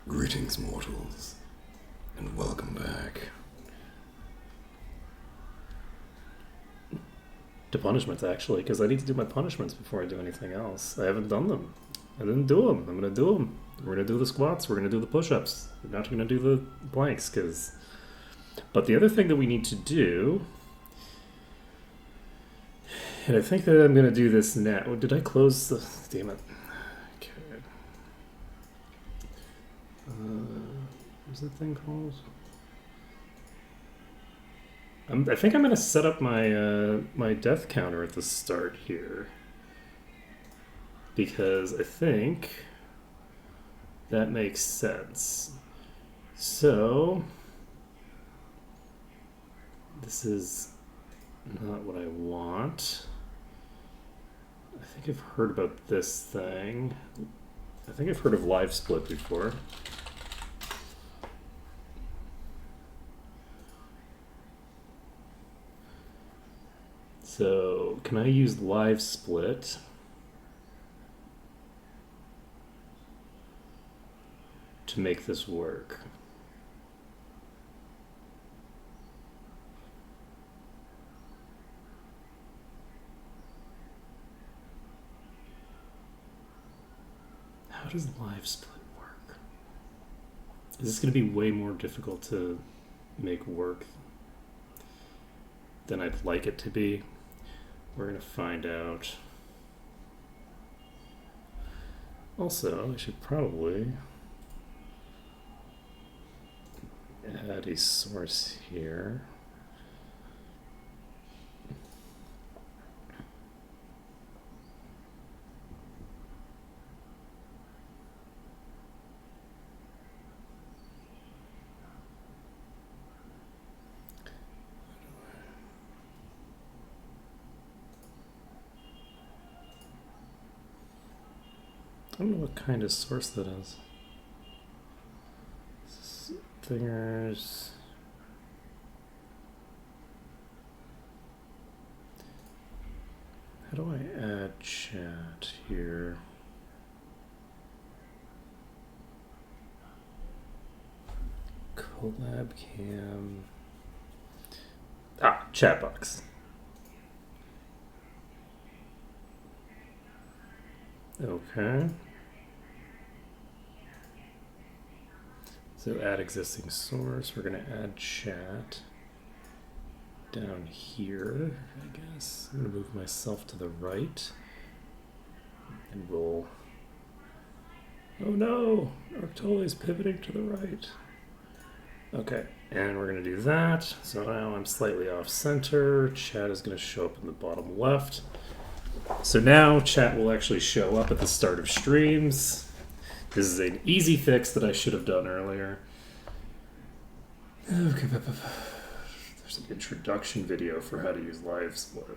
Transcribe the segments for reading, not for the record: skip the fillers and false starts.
Greetings, mortals, and welcome back to punishments, actually, because I need to do my punishments before I do anything else. I haven't done them. I didn't do them. I'm going to do them. We're going to do the squats. We're going to do the push-ups. We're not going to do the planks, because... But the other thing that we need to do... And I think that I'm going to do this now. Oh, did I close the... Damn it. Okay. What's that thing called? I think I'm going to set up my my death counter at the start here, because I think that makes sense. So this is not what I want. I think I've heard about this thing. I think I've heard of live split before. So, can I use live split to make this work? How does live split work? Is this going to be way more difficult to make work than I'd like it to be? We're going to find out. Also, I should probably add a source here. I don't know what kind of source that is. Fingers. How do I add chat here? Collab cam. Chat box. Okay. So add existing source. We're going to add chat down here, I guess. I'm going to move myself to the right. And we'll... Oh no! Arctola is pivoting to the right. Okay, and we're going to do that. So now I'm slightly off center. Chat is going to show up in the bottom left. So now chat will actually show up at the start of streams. This is an easy fix that I should have done earlier. Okay, there's an introduction video for how to use live split.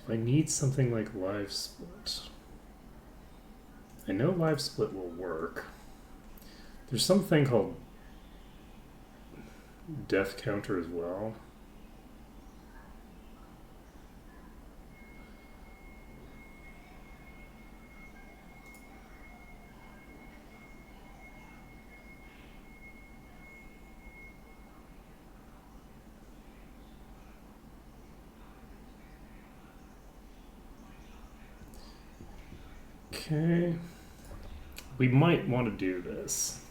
I need something like live split. I know live split will work. There's something called death counter as well. Okay, we might want to do this.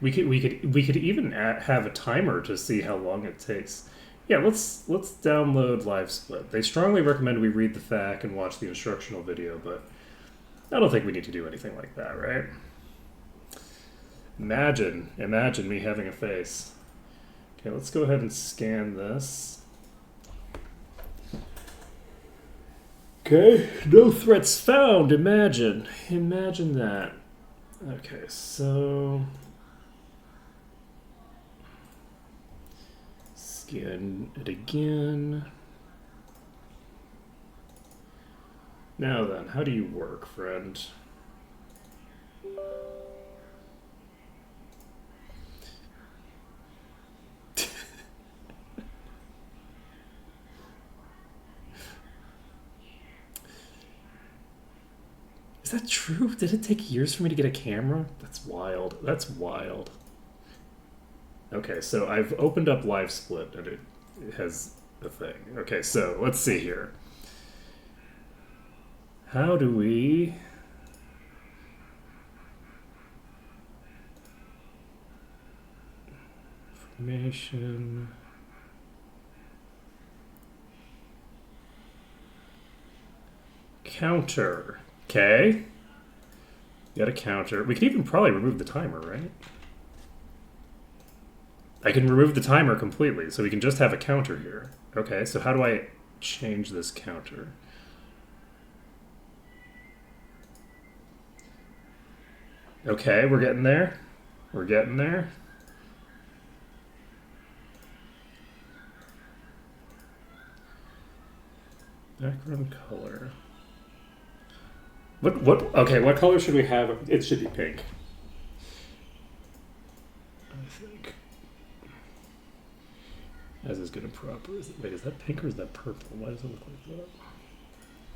We could even have a timer to see how long it takes. Yeah, let's download live split. They strongly recommend we read the FAQ and watch the instructional video, but I don't think we need to do anything like that, right? Imagine me having a face. Okay, let's go ahead and scan this. Okay, no threats found. Imagine that. Okay, so scan it again. Now then, how do you work, friend? Is that true? Did it take years for me to get a camera? That's wild. That's wild. Okay, so I've opened up LiveSplit and it has a thing. Okay, so let's see here. How do we... Information... Counter. Okay. Got a counter. We can even probably remove the timer, right? I can remove the timer completely, so we can just have a counter here. Okay, so how do I change this counter? Okay, we're getting there. We're getting there. Background color. Okay, what color should we have? It should be pink. I think. As is good and proper. Wait, is that pink or is that purple? Why does it look like that?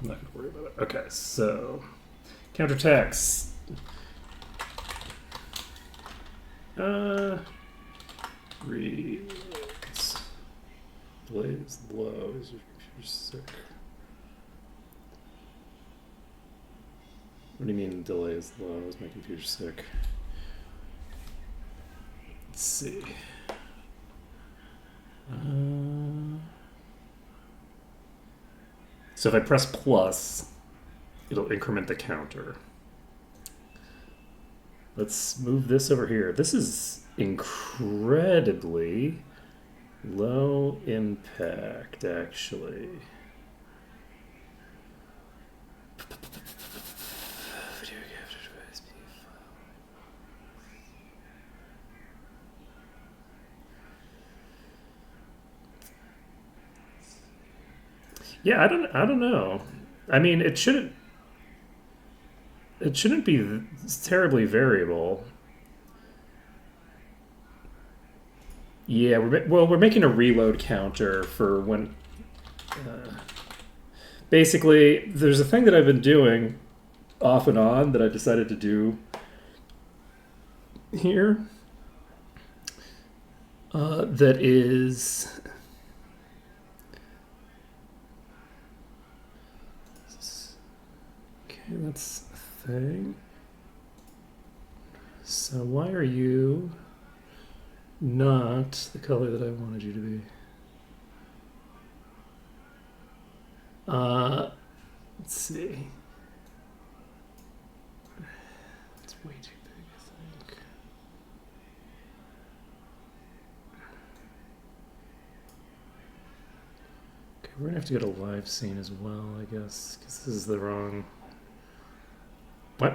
I'm not going to worry about it. Okay, so counter text. Reads. Blaze low. Is your computer sick? What do you mean delay is low? Is my computer sick? Let's see. So if I press plus, it'll increment the counter. Let's move this over here. This is incredibly low impact, actually. Yeah, I don't know. I mean, it shouldn't be terribly variable. Yeah, we're making a reload counter for when. Basically, there's a thing that I've been doing off and on that I decided to do here. That is. Okay, that's a thing. So why are you not the color that I wanted you to be? Let's see. It's way too big, I think. Okay, we're gonna have to get a live scene as well, I guess, because this is the wrong.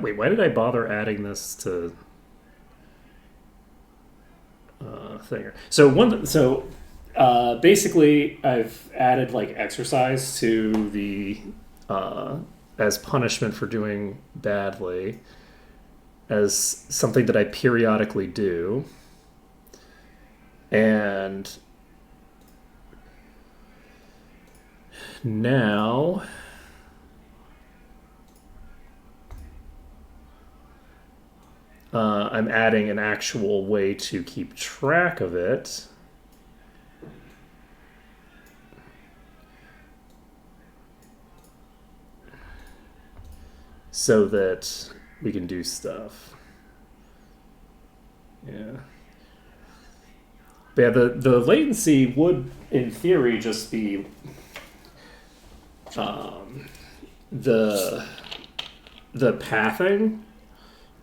Wait, why did I bother adding this to thing? So basically, I've added like exercise to the as punishment for doing badly, as something that I periodically do, and now. I'm adding an actual way to keep track of it. So that we can do stuff. Yeah. But yeah, the latency would, in theory, just be the pathing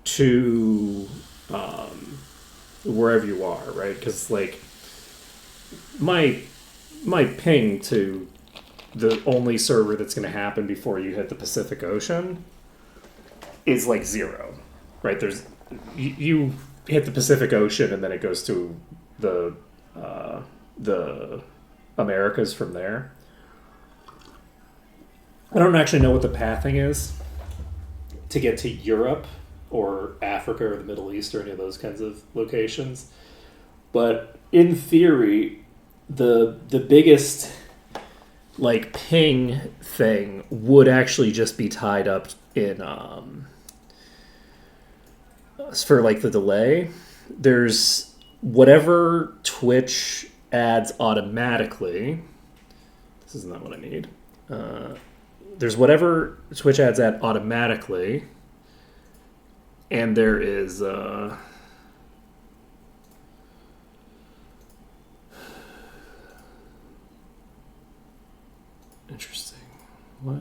to wherever you are, right? Because like my ping to the only server that's going to happen before you hit the Pacific Ocean is like 0, right? You hit the Pacific Ocean and then it goes to the the Americas from there. I don't actually know what the pathing is to get to Europe or Africa or the Middle East or any of those kinds of locations. But in theory, the biggest like ping thing would actually just be tied up in for like the delay. There's whatever Twitch adds automatically. This is not what I need. There's whatever Twitch adds add automatically, and there is interesting. Why?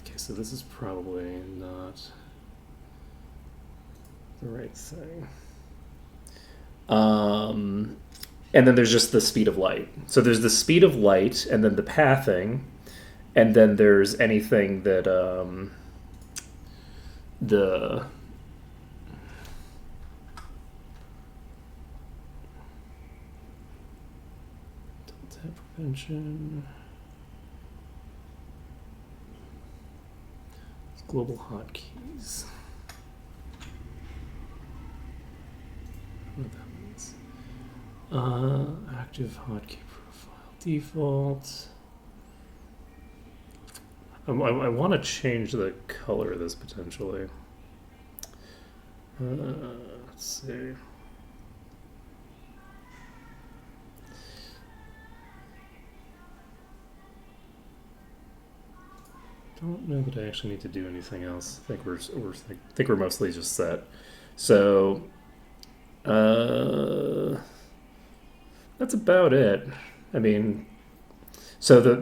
Okay, so this is probably not the right thing. And then there's just the speed of light. So there's the speed of light, and then the pathing, and then there's anything that the tap prevention, global hotkeys. What that means? Active hotkey profile default. I want to change the color of this potentially. Let's see. Don't know that I actually need to do anything else. I think we're mostly just set. So that's about it. I mean, so the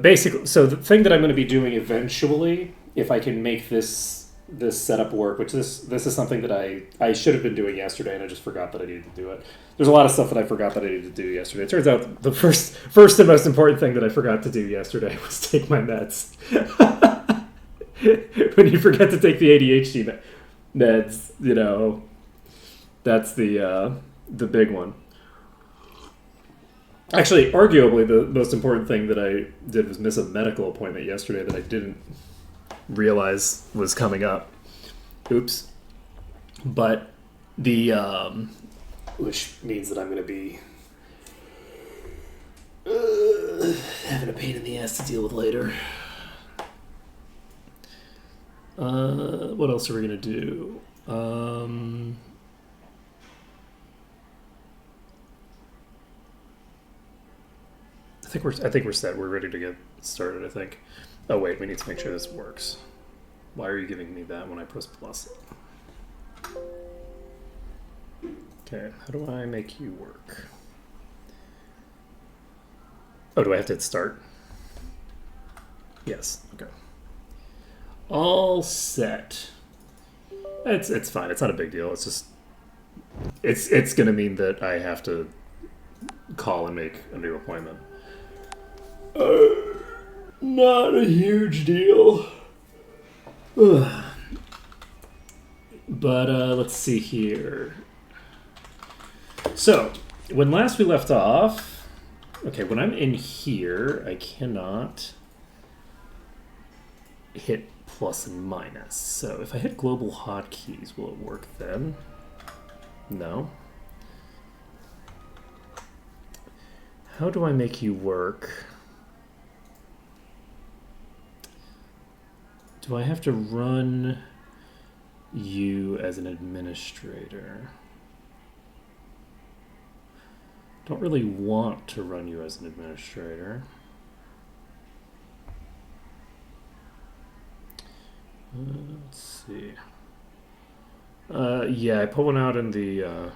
thing that I'm going to be doing eventually, if I can make this setup work, which this is something that I should have been doing yesterday, and I just forgot that I needed to do it. There's a lot of stuff that I forgot that I needed to do yesterday. It turns out the first and most important thing that I forgot to do yesterday was take my meds. When you forget to take the ADHD meds, you know, that's the big one. Actually, arguably, the most important thing that I did was miss a medical appointment yesterday that I didn't realize was coming up. Oops. But the which means that I'm going to be having a pain in the ass to deal with later. What else are we going to do? I think we're set. We're ready to get started, I think. Oh wait, we need to make sure this works. Why are you giving me that when I press plus? Okay, how do I make you work? Oh, do I have to hit start? Yes, okay. All set. It's fine. It's not a big deal. It's just it's gonna mean that I have to call and make a new appointment. Not a huge deal. But let's see here. So, when last we left off, okay, when I'm in here, I cannot hit plus and minus. So if I hit global hotkeys, will it work then? No. How do I make you work? Do I have to run you as an administrator? Don't really want to run you as an administrator. Let's see. Yeah, I put one out in the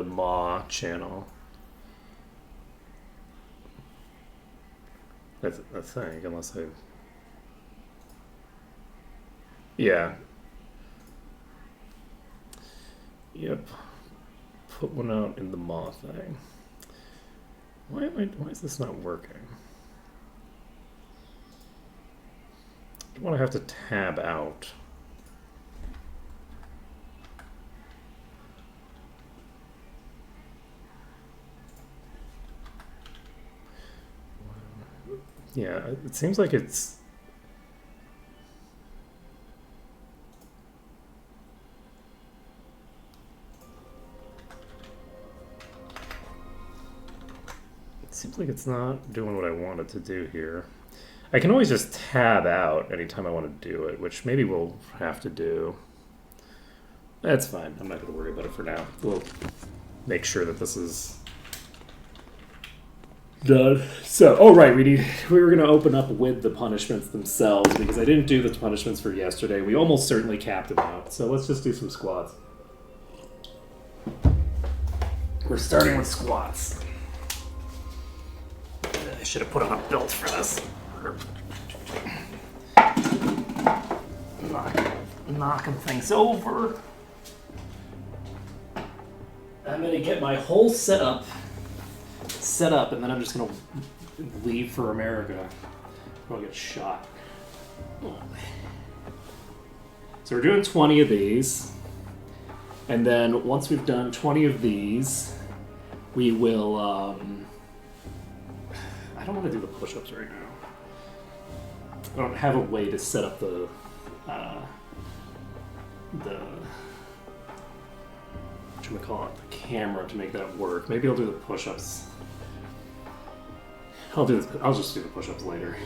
MAW channel. I think, unless I... Yeah. Yep. Put one out in the MAW thing. Why is this not working? don't want to have to tab out. Yeah, it seems like it's... It seems like it's not doing what I wanted to do here. I can always just tab out anytime I want to do it, which maybe we'll have to do. That's fine. I'm not going to worry about it for now. We'll make sure that this is done. So, oh right, we were going to open up with the punishments themselves because I didn't do the punishments for yesterday. We almost certainly capped them out. So let's just do some squats. We're starting with squats. I should have put on a belt for this. Knocking things over. I'm gonna get my whole setup set up, and then I'm just gonna leave for America. I'll get shot. So we're doing 20 of these, and then once we've done 20 of these, we will. I don't want to do the push-ups right now. I don't have a way to set up the camera to make that work. Maybe I'll do the push-ups. I'll just do the push-ups later.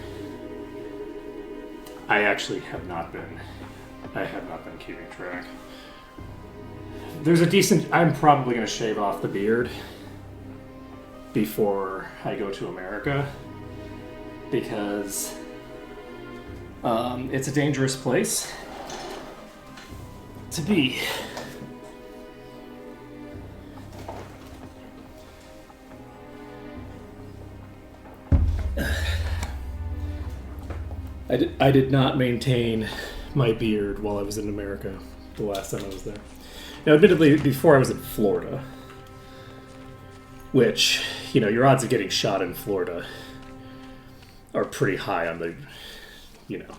I actually have not been keeping track. There's a decent... I'm probably going to shave off the beard before I go to America because it's a dangerous place to be. I did not maintain my beard while I was in America the last time I was there. Now, admittedly, before I was in Florida, which, you know, your odds of getting shot in Florida are pretty high on the, you know,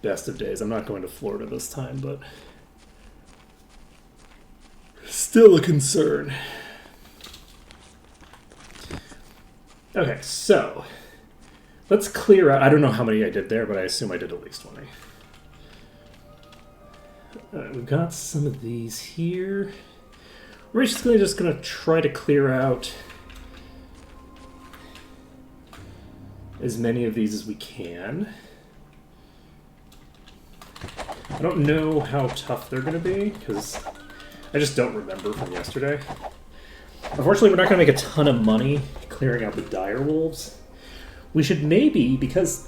best of days. I'm not going to Florida this time, but still a concern. Okay, so let's clear out. I don't know how many I did there, but I assume I did at least 20. We've got some of these here. We're just gonna try to clear out as many of these as we can. I don't know how tough they're gonna be because I just don't remember from yesterday. Unfortunately, we're not gonna make a ton of money clearing out the dire wolves. We should maybe, because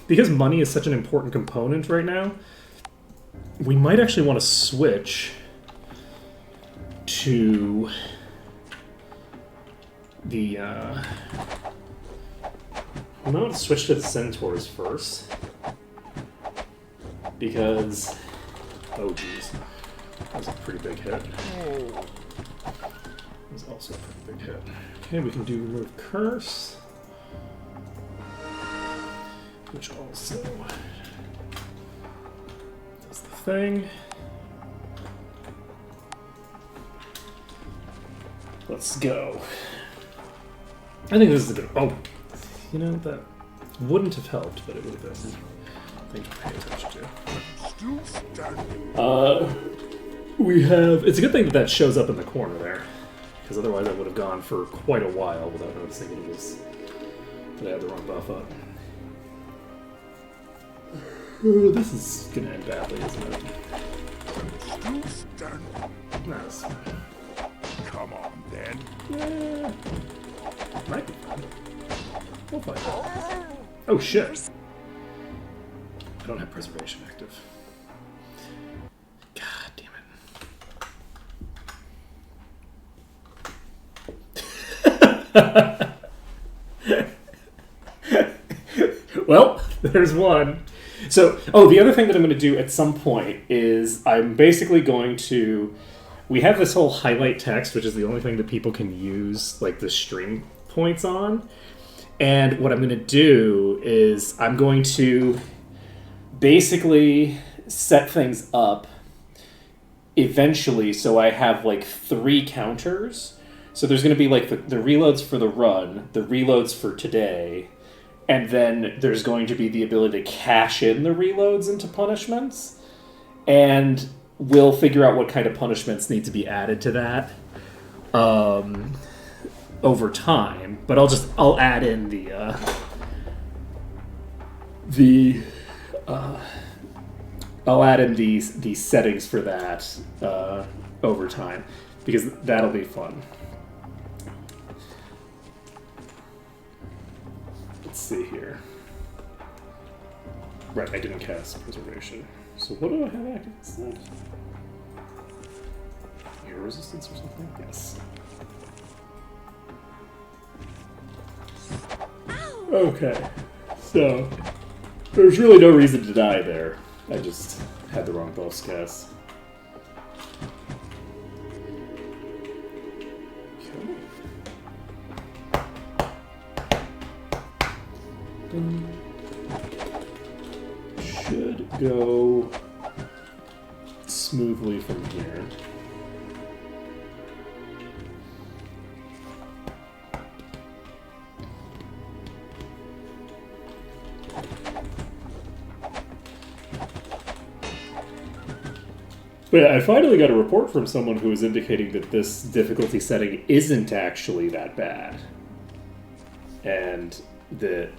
money is such an important component right now, we might actually want to switch to the I want to switch to the centaurs first because oh geez, that was a pretty big hit. That was also a pretty big hit. Okay, we can do remove curse, which also does the thing. Let's go. I think this is a good... Oh, you know, that wouldn't have helped, but it would have been a thing to pay attention to. We have... It's a good thing that shows up in the corner there, because otherwise I would have gone for quite a while without noticing that that I had the wrong buff up. This is going to end badly, isn't it? Nice. Come on, then. Yeah. Might be fun. We'll find out. Oh, shit. I don't have preservation active. God damn it. Well, there's one. So, the other thing that I'm going to do at some point is I'm basically going to... We have this whole highlight text, which is the only thing that people can use, like, the stream points on. And what I'm going to do is I'm going to basically set things up eventually so I have like 3 counters. So there's going to be like the reloads for the run, the reloads for today, and then there's going to be the ability to cash in the reloads into punishments. And we'll figure out what kind of punishments need to be added to that over time. But I'll add in I'll add in these settings for that over time, because that'll be fun. Let's see here. Right, I didn't cast Preservation. So what do I have active instead? Air resistance or something? Yes. Okay. So there's really no reason to die there. I just had the wrong buffs cast. Should go smoothly from here. But yeah, I finally got a report from someone who was indicating that this difficulty setting isn't actually that bad. And that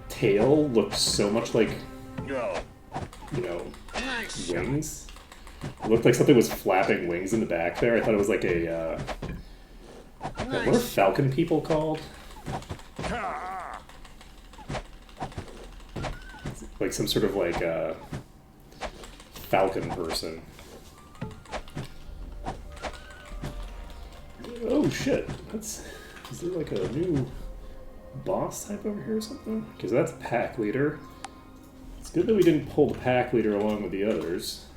tail looked so much like, wings. It looked like something was flapping wings in the back there. I thought it was like a, what are falcon people called? Like some sort of like falcon person. Oh shit! Is there like a new boss type over here or something? Because that's pack leader. It's good that we didn't pull the pack leader along with the others.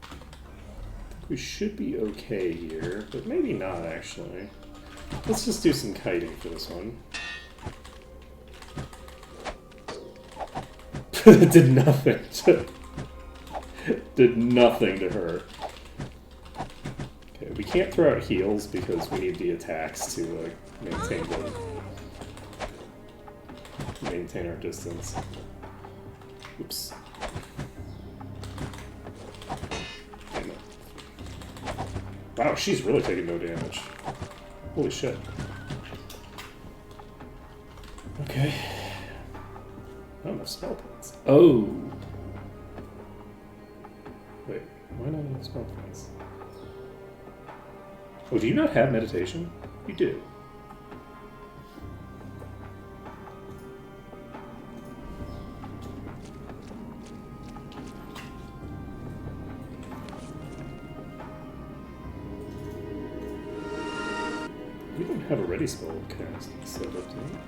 I think we should be okay here, but maybe not actually. Let's just do some kiting for this one. It did nothing to her. Okay, we can't throw out heals because we need the attacks to maintain our distance. Oops. Damn it. Wow, she's really taking no damage. Holy shit. Okay. Not enough spell points. Oh! Wait, why not enough spell points? Oh, do you not have meditation? You do. We don't have a ready spell cast set up, do we?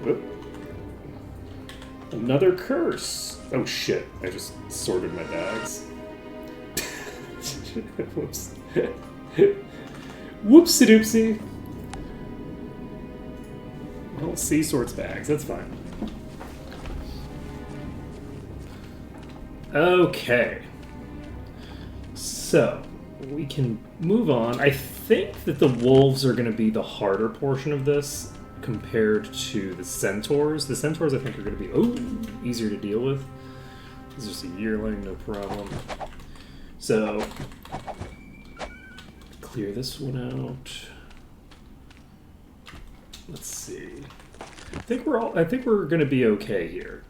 Whoop. Another curse! Oh shit, I just sorted my bags. Whoops. Whoopsie doopsie. Well, C sorts bags, that's fine. Okay. So, we can move on. I think that the wolves are going to be the harder portion of this compared to the centaurs. The centaurs, I think, are going to be easier to deal with. This is just a yearling, no problem. So, clear this one out. Let's see. I think we're going to be okay here.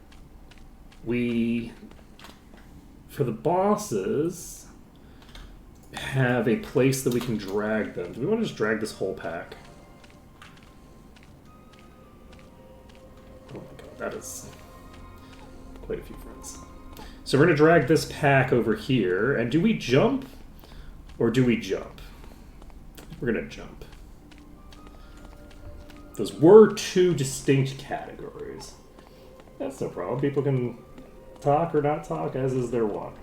For the bosses, have a place that we can drag them. Do we want to just drag this whole pack? Oh my god, that is quite a few friends. So we're going to drag this pack over here, and do we jump? Or do we jump? We're going to jump. Those were 2 distinct categories. That's no problem. People can talk or not talk, as is their want.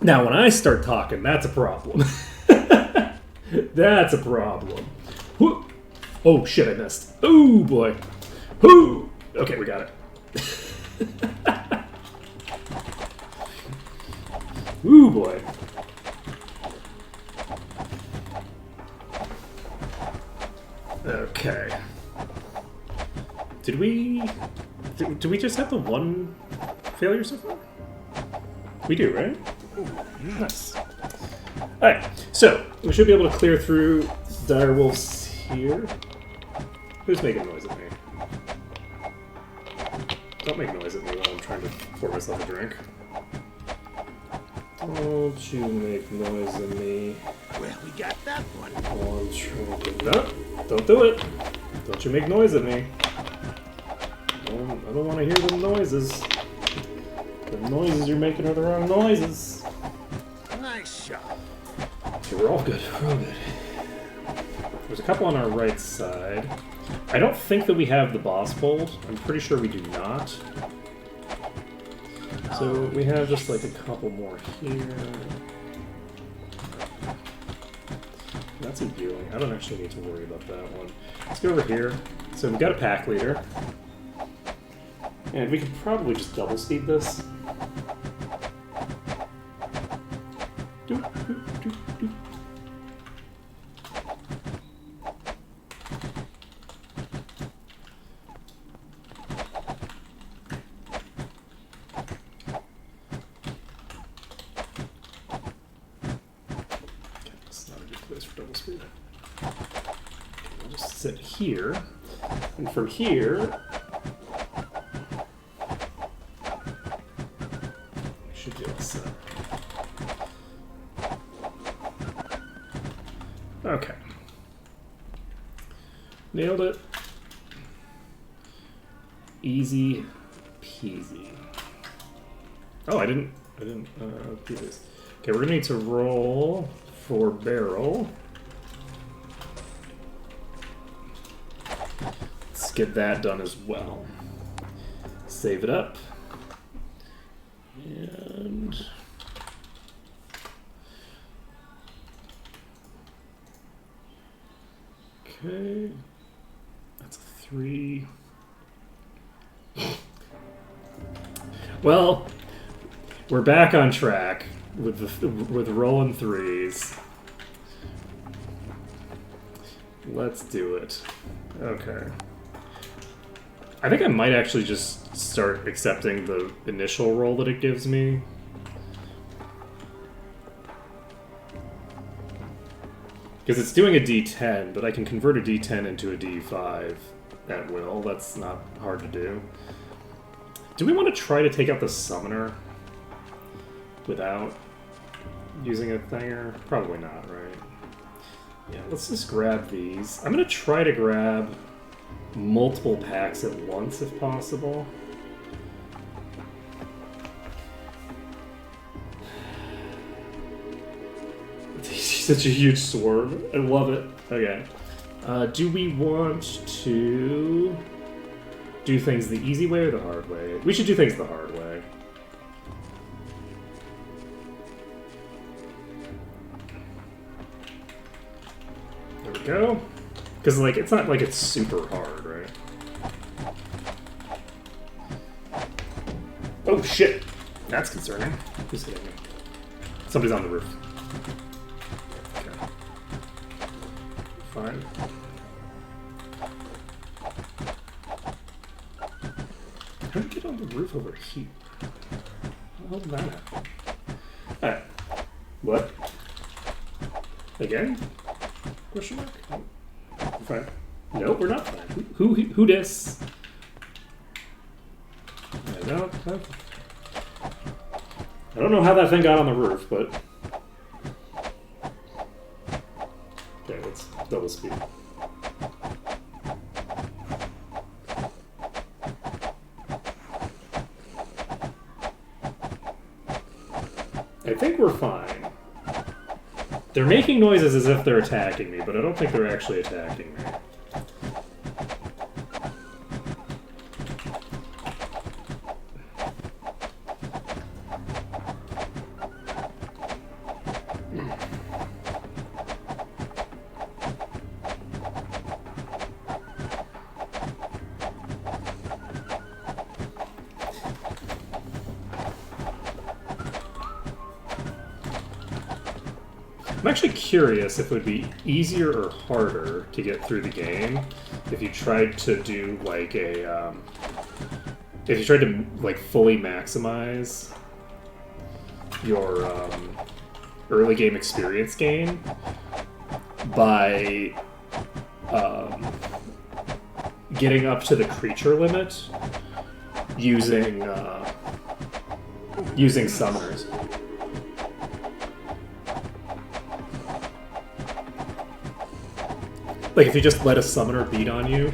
Now, when I start talking, that's a problem. That's a problem. Whoo. Oh shit, I missed. Oh boy. Whoo. Okay, we got it. Ooh boy. Okay. Did we just have the one failure so far? We do, right? Nice. Alright, so we should be able to clear through dire wolves here. Who's making noise at me? Don't make noise at me while I'm trying to pour myself a drink. Don't you make noise at me. Well, we got that one. While I'm trying to... No, don't do it. Don't you make noise at me. I don't want to hear the noises. The noises you're making are the wrong noises. Nice shot. Okay, we're all good. We're all good. There's a couple on our right side. I don't think that we have the boss bolt. I'm pretty sure we do not. So we have just like a couple more here. That's a healing. I don't actually need to worry about that one. Let's go over here. So we got a pack leader. And we could probably just double speed this. Doop, doop, doop, doop. It's not a good place for double speed. We'll just sit here. And from here, should be all set. Okay. Nailed it. Easy peasy. Oh, I didn't do this. Okay, we're gonna need to roll for barrel. Let's get that done as well. Save it up. And okay, that's a 3. Well, we're back on track with rolling 3s. Let's do it. Okay. I think I might actually just start accepting the initial roll that it gives me. Because it's doing a D10, but I can convert a D10 into a D5 at will. That's not hard to do. Do we want to try to take out the summoner without using a thinger? Probably not, right? Yeah, let's just grab these. I'm going to try to grab multiple packs at once if possible. Such a huge swarm. I love it. Okay. Do we want to do things the easy way or the hard way? We should do things the hard way. There we go. Because, like, it's not like it's super hard, right? Oh, shit! That's concerning. Who's hitting me? Somebody's on the roof. Okay. Fine. How did you get on the roof over here? How did that happen? Alright. What? Again? Question mark? Oh. Fine. No, we're not fine. Who dis? No. I don't know how that thing got on the roof, but... Okay, let's double speed. I think we're fine. They're making noises as if they're attacking me, but I don't think they're actually attacking me. I'm actually curious if it would be easier or harder to get through the game if you tried to do like a if you tried to like fully maximize your early game experience gain by getting up to the creature limit using using summoners. Like if you just let a summoner beat on you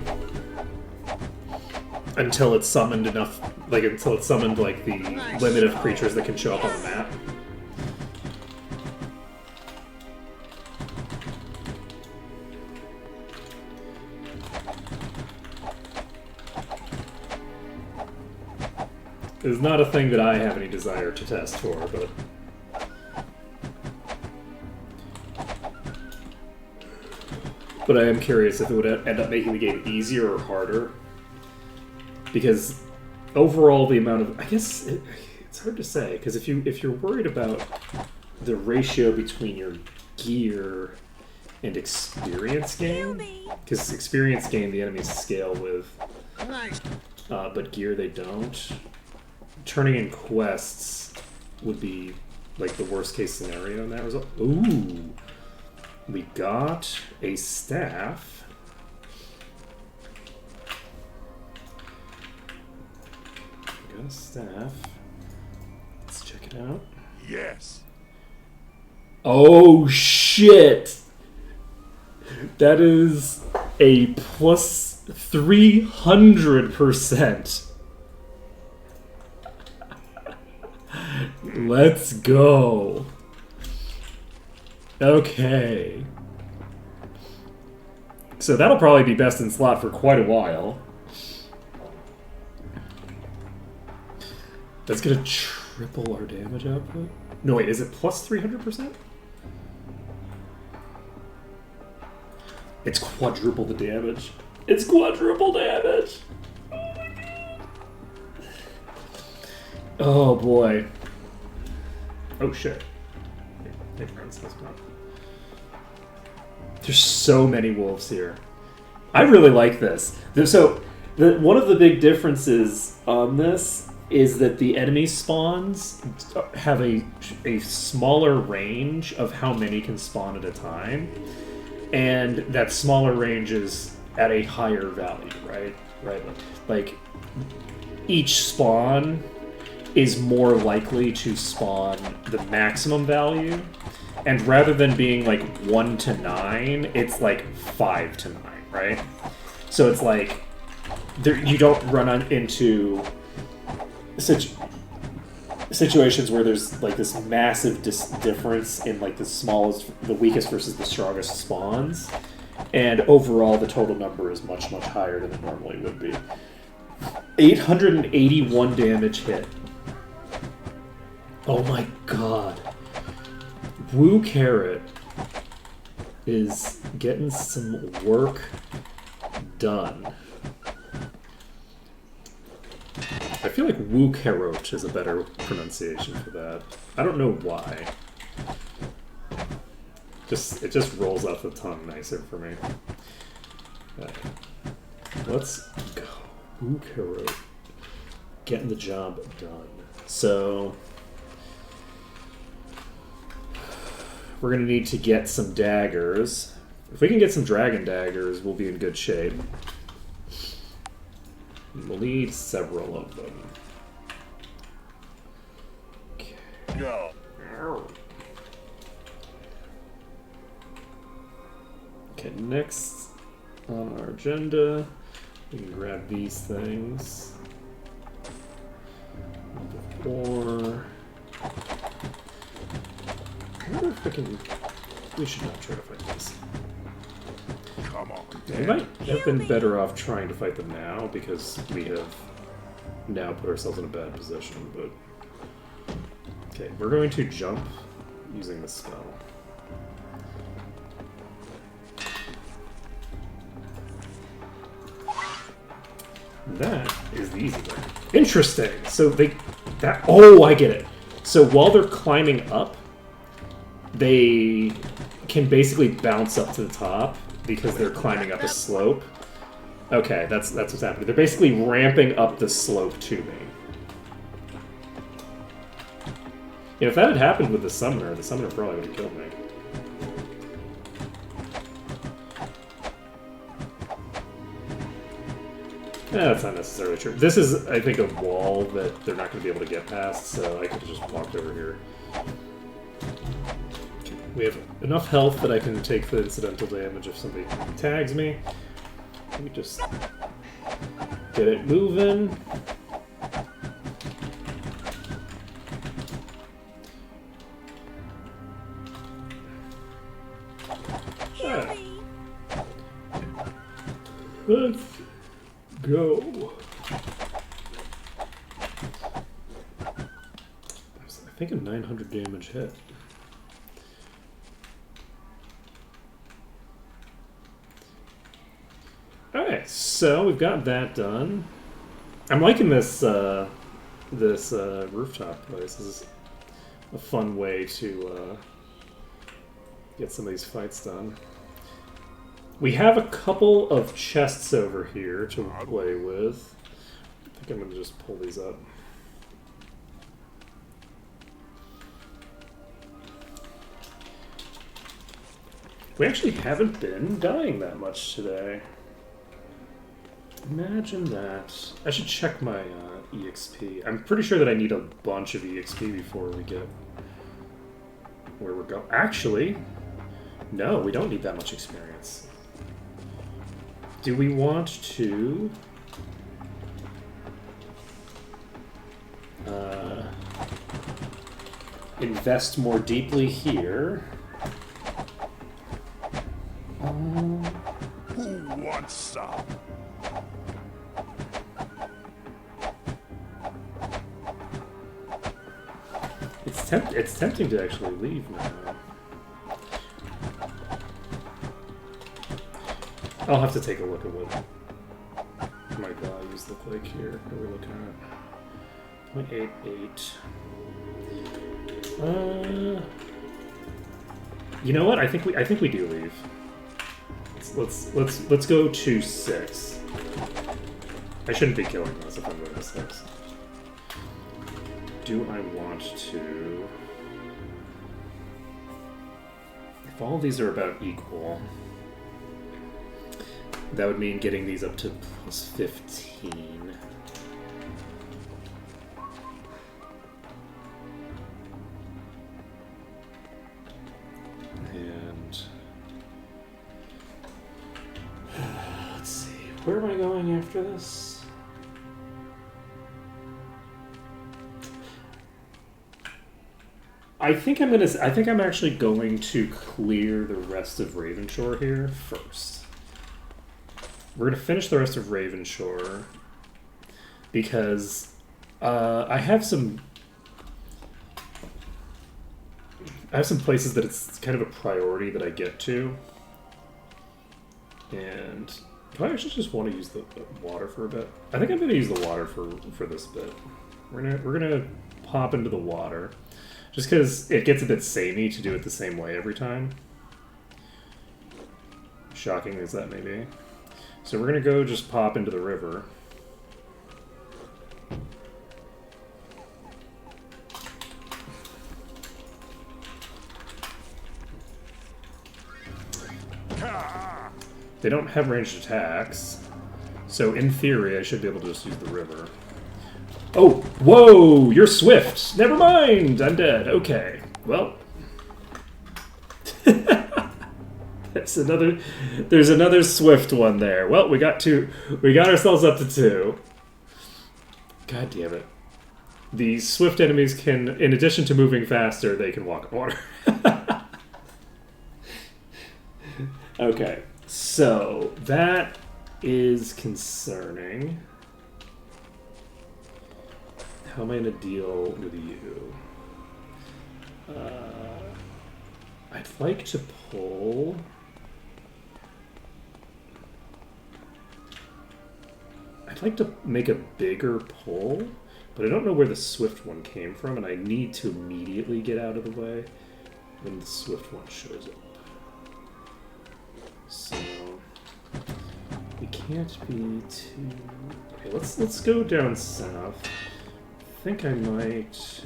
until it's summoned enough, like until it's summoned like the limit of creatures that can show up on the map. It's not a thing that I have any desire to test for, but I am curious if it would end up making the game easier or harder. Because overall, the amount of... I guess it's hard to say, because if you're worried about the ratio between your gear and experience gain, because experience gain the enemies scale with, but gear they don't. Turning in quests would be like the worst case scenario in that result. Ooh, we got a staff. We got a staff. Let's check it out. Yes. Oh shit! That is a plus 300%. Let's go. Okay. So that'll probably be best in slot for quite a while. That's gonna triple our damage output? No, wait, is it plus 300%? It's quadruple the damage. It's quadruple damage! Oh my god. Oh boy. Oh shit. There's so many wolves here. I really like this. So, one of the big differences on this is that the enemy spawns have a smaller range of how many can spawn at a time. And that smaller range is at a higher value, right? Right. Like, each spawn is more likely to spawn the maximum value, and rather than being like 1 to 9, it's like 5 to 9, right? So it's like you don't run into situations where there's like this massive difference in like the weakest versus the strongest spawns, and overall the total number is much higher than it normally would be. 881 damage hit. Oh my god. Woo Carrot is getting some work done. I feel like Woo Carrot is a better pronunciation for that. I don't know why. It just rolls off the tongue nicer for me. Okay. Let's go. Woo Carrot. Getting the job done. So we're going to need to get some daggers. If we can get some dragon daggers, we'll be in good shape. We'll need several of them. Okay. No. Okay, next on our agenda, we can grab these things. Or I wonder if we should not try to fight this. Come on. We might have been better off trying to fight them now because we have now put ourselves in a bad position, but okay, we're going to jump using the spell. That is the easy way. Interesting. So oh, I get it. So while they're climbing up, they can basically bounce up to the top because they're climbing up a slope. Okay, that's what's happening. They're basically ramping up the slope to me. If that had happened with the summoner probably would have killed me. That's not necessarily true. This is, I think, a wall that they're not going to be able to get past, so I could have just walked over here. We have enough health that I can take the incidental damage if somebody tags me. Let me just get it moving. Let's go. I think a 900 damage hit. Alright, so we've got that done. I'm liking this rooftop place. This is a fun way to get some of these fights done. We have a couple of chests over here to play with. I think I'm going to just pull these up. We actually haven't been dying that much today. Imagine that. I should check my EXP. I'm pretty sure that I need a bunch of EXP before we get where we're going. Actually, no, we don't need that much experience. Do we want to invest more deeply here? Who wants some? It's tempting to actually leave now. I'll have to take a look at what my values look like here. What are we looking at? 0.88. You know what? I think we do leave. Let's go to 6. I shouldn't be killing this if I'm going to 6. Do I want to? If all of these are about equal, that would mean getting these up to plus 15. And let's see, where am I going after this? I think I'm actually going to clear the rest of Ravenshore here first. We're going to finish the rest of Ravenshore because I have some places that it's kind of a priority that I get to. And do I actually just want to use the water for a bit? I think I'm going to use the water for this bit. We're gonna pop into the water. Just because it gets a bit samey to do it the same way every time. Shocking as that may be. So we're going to go just pop into the river. They don't have ranged attacks. So in theory, I should be able to just use the river. Oh, whoa, you're swift. Never mind, I'm dead. Okay, well. There's another swift one there. Well, we got ourselves up to 2. God damn it. The swift enemies can, in addition to moving faster, they can walk on water. Okay, so that is concerning. How am I going to deal with you? I'd like to pull... I'd like to make a bigger pull, but I don't know where the swift one came from, and I need to immediately get out of the way. when the Swift one shows up. So we can't be too. Okay, let's go down south. I think I might,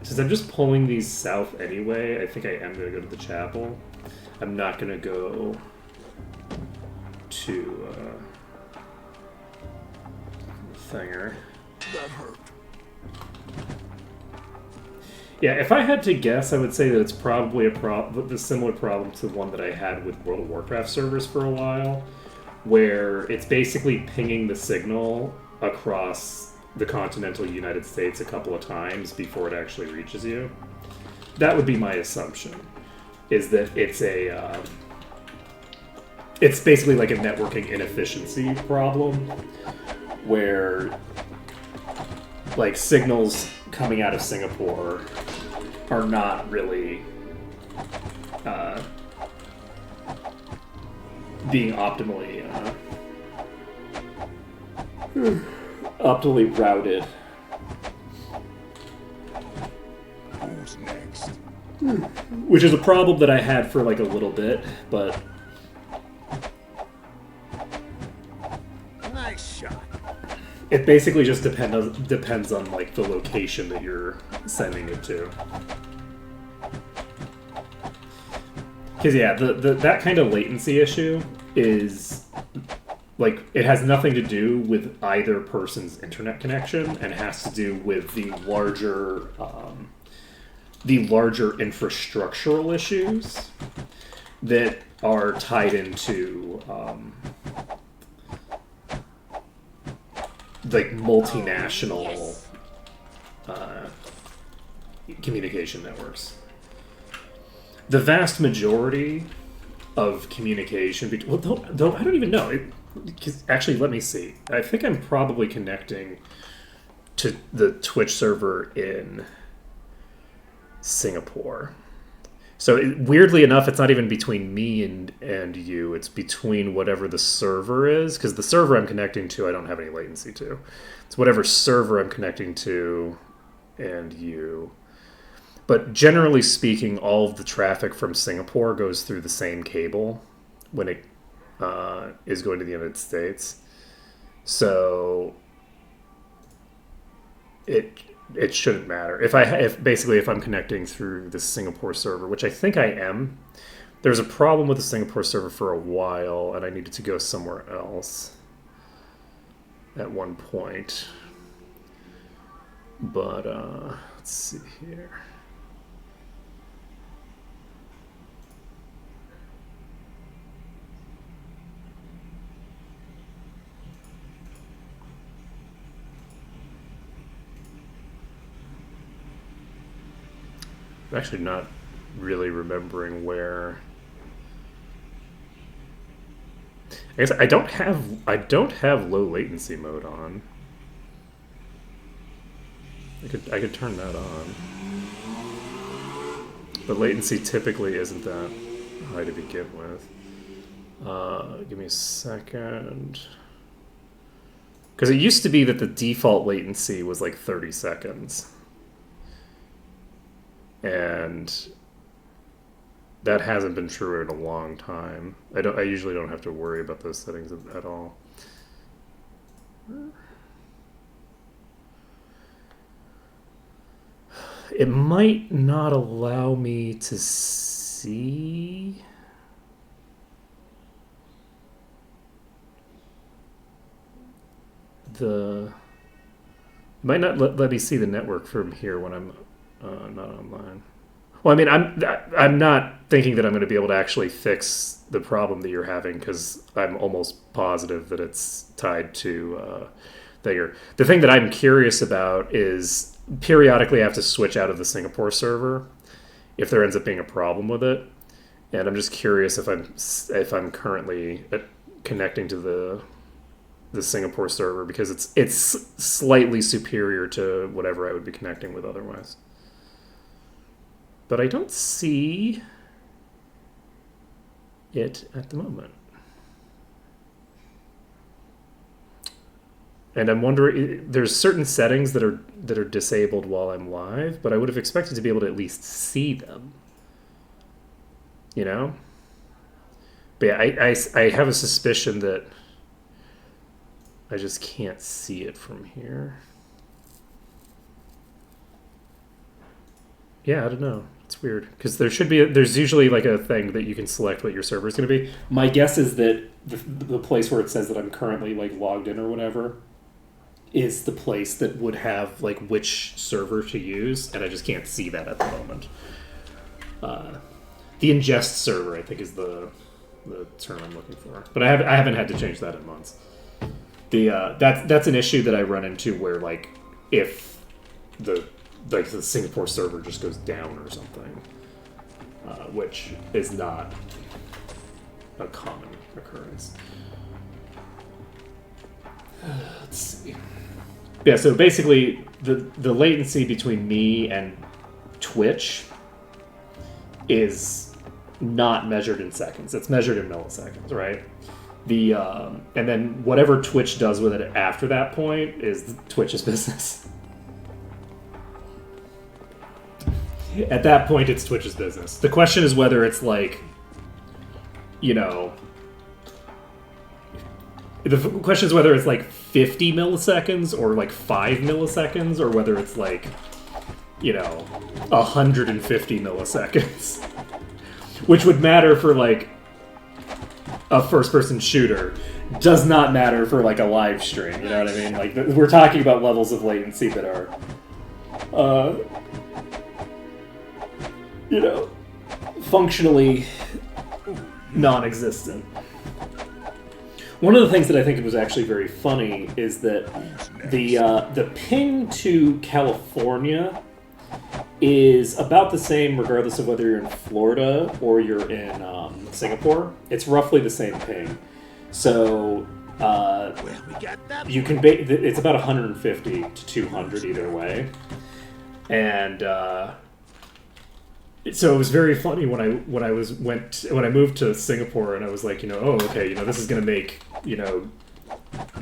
since I'm just pulling these south anyway. I think I am gonna go to the chapel. I'm not gonna go to Thinger. That hurt. Yeah, if I had to guess, I would say that it's probably a similar problem to the one that I had with World of Warcraft servers for a while, where it's basically pinging the signal across the continental United States a couple of times before it actually reaches you. That would be my assumption, is that it's basically like a networking inefficiency problem, where like signals coming out of Singapore are not really being optimally routed. Who's next? Which is a problem that I had for like a little bit, but Nice shot. it basically just depends on like the location that you're sending it to. Because yeah, that kind of latency issue is like it has nothing to do with either person's internet connection, and has to do with the larger infrastructural issues that are tied into like multinational communication networks. The vast majority of communication between, well, though I don't even know. Actually, let me see. I think I'm probably connecting to the Twitch server in Singapore. So weirdly enough, it's not even between me and you. It's between whatever the server is, because the server I'm connecting to, I don't have any latency to. It's whatever server I'm connecting to and you. But generally speaking, all of the traffic from Singapore goes through the same cable when it is going to the United States. So it shouldn't matter if I'm connecting through the Singapore server, which I think I am. There's a problem with the Singapore server for a while, and I needed to go somewhere else at one point. But let's see here. I'm actually not really remembering where. I guess I don't have low latency mode on. I could turn that on. But latency typically isn't that high to begin with. Give me a second. Because it used to be that the default latency was like 30 seconds. And that hasn't been true in a long time. I usually don't have to worry about those settings at all. It might not allow me to see. It might not let me see the network from here when I'm not online. Well, I mean, I'm not thinking that I'm going to be able to actually fix the problem that you're having, because I'm almost positive that it's tied to Thinger. The thing that I'm curious about is periodically I have to switch out of the Singapore server if there ends up being a problem with it, and I'm just curious if I'm currently connecting to the Singapore server, because it's slightly superior to whatever I would be connecting with otherwise. But I don't see it at the moment. And I'm wondering, there's certain settings that are disabled while I'm live, but I would have expected to be able to at least see them. you know? But yeah, I have a suspicion that I just can't see it from here. Yeah, I don't know. It's weird because there's usually like a thing that you can select what your server is going to be. My guess is that the place where it says that I'm currently like logged in or whatever is the place that would have like which server to use, and I just can't see that at the moment. The ingest server, I think, is the term I'm looking for, but I haven't had to change that in months. That's an issue that I run into where like if the Singapore server just goes down or something, which is not a common occurrence. Let's see. Yeah, so basically the latency between me and Twitch is not measured in seconds. It's measured in milliseconds, right? And then whatever Twitch does with it after that point is Twitch's business. At that point, it's Twitch's business. The question is whether it's like, you know, the question is whether it's like 50 milliseconds or like 5 milliseconds or whether it's like, you know, 150 milliseconds. Which would matter for like a first-person shooter. Does not matter for like a live stream, you know what I mean? Like, we're talking about levels of latency that are, you know, functionally non-existent. One of the things that I think was actually very funny is that the ping to California is about the same regardless of whether you're in Florida or you're in Singapore. It's roughly the same ping. So you can it's about 150 to 200 either way. And so it was very funny when I moved to Singapore and I was like, you know, oh, okay, you know, this is going to make, you know,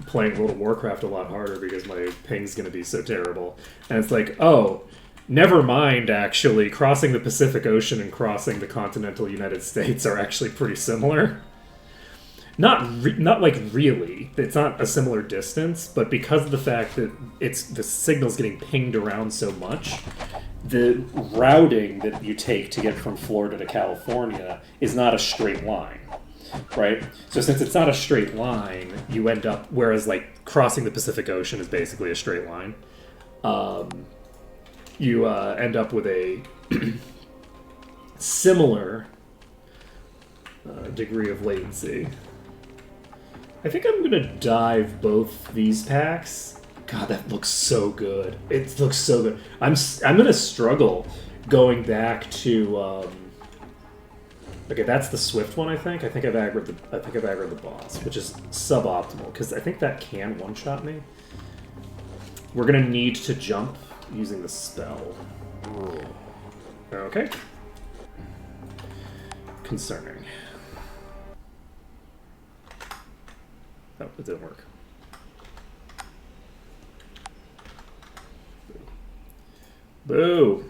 playing World of Warcraft a lot harder because my ping's going to be so terrible. And it's like, oh, never mind, actually, crossing the Pacific Ocean and crossing the continental United States are actually pretty similar. Not like really. It's not a similar distance, but because of the fact that the signal's getting pinged around so much, the routing that you take to get from Florida to California is not a straight line, right? So since it's not a straight line, you end up, whereas like crossing the Pacific Ocean is basically a straight line, you end up with a similar degree of latency. I think I'm gonna dive both these packs. God, that looks so good. It looks so good. I'm gonna struggle going back to. Okay, that's the Swift one. I think I've aggroed the boss, which is suboptimal because I think that can one-shot me. We're gonna need to jump using the spell. Okay. Concerning. Oh, it didn't work. Boo.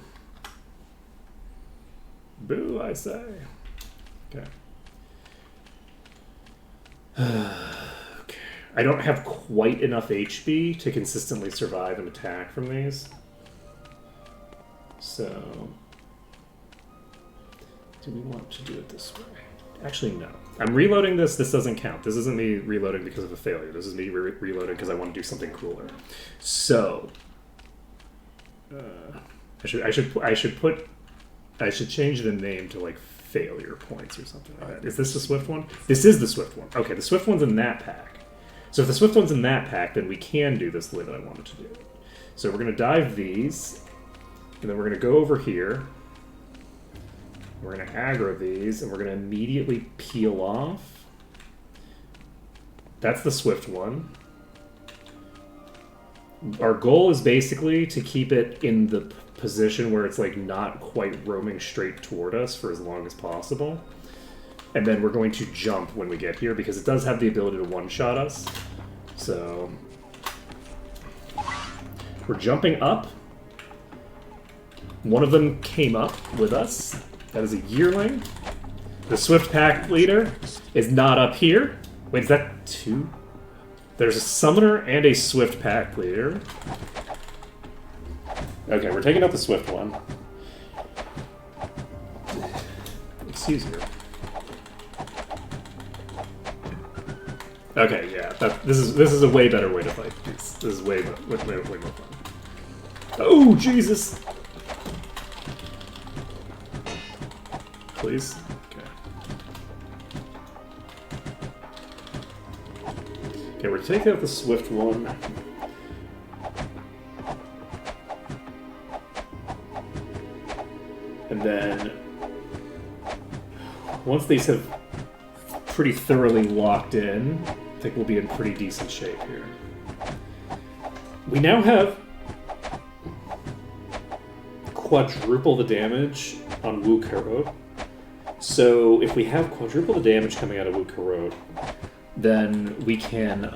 Boo, I say. Okay. Okay. I don't have quite enough HP to consistently survive an attack from these. So, do we want to do it this way? Actually, no. I'm reloading this. This doesn't count. This isn't me reloading because of a failure. This is me reloading because I want to do something cooler. So, I should change the name to like failure points or something like that. Is this the Swift one? This is the Swift one. Okay, the Swift one's in that pack. So if the Swift one's in that pack, then we can do this the way that I wanted to do it. So we're going to dive these, and then we're going to go over here. We're going to aggro these, and we're going to immediately peel off. That's the Swift one. Our goal is basically to keep it in the position where it's like not quite roaming straight toward us for as long as possible. And then we're going to jump when we get here because it does have the ability to one-shot us. So we're jumping up. One of them came up with us. That is a yearling. The Swift Pack leader is not up here. Wait, is that two? There's a summoner and a Swift Pack leader. Okay, we're taking out the Swift one. Excuse me. Okay, yeah, this is a way better way to fight. This is way more fun. Oh, Jesus! Please? Okay, we're taking out the Swift one. And then, once these have pretty thoroughly locked in, I think we'll be in pretty decent shape here. We now have quadruple the damage on Wu Karot. So if we have quadruple the damage coming out of Wu Karot, then we can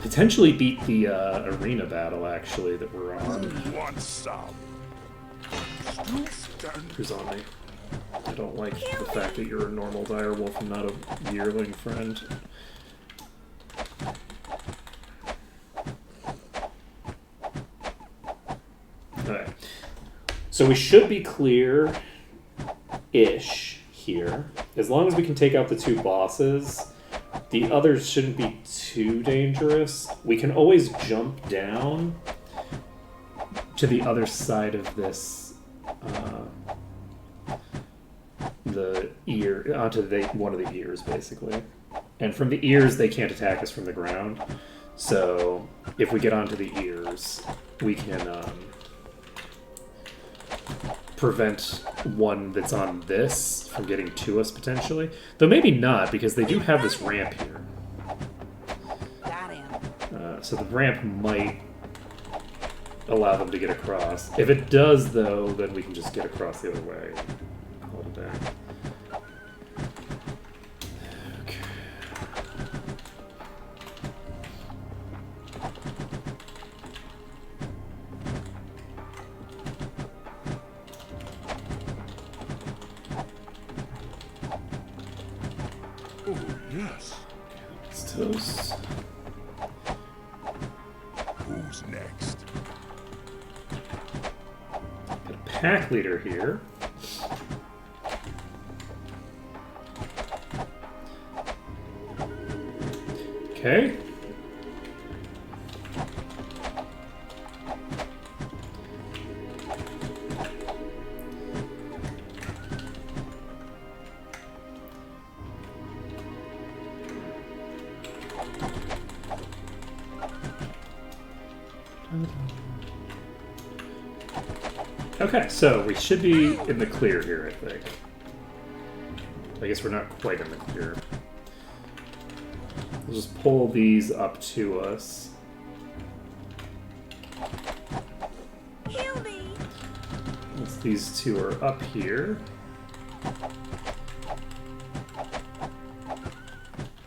potentially beat the arena battle, actually, that we're on. Who wants some? Who's on me? I don't like the fact that you're a normal direwolf and not a yearling friend. Alright. So we should be clear-ish here. As long as we can take out the two bosses, the others shouldn't be too dangerous. We can always jump down to the other side of this, the ear, onto one of the ears, basically. And from the ears, they can't attack us from the ground. So if we get onto the ears, we can prevent one that's on this from getting to us, potentially. Though maybe not, because they do have this ramp here. So the ramp might allow them to get across. If it does, though, then we can just get across the other way. Hold it down. Okay. Oh, yes. Let's toast. Who's next? Got a pack leader here. Okay. Okay, so we should be in the clear here, I think. I guess we're not quite in the clear. We'll just pull these up to us. Once these two are up here.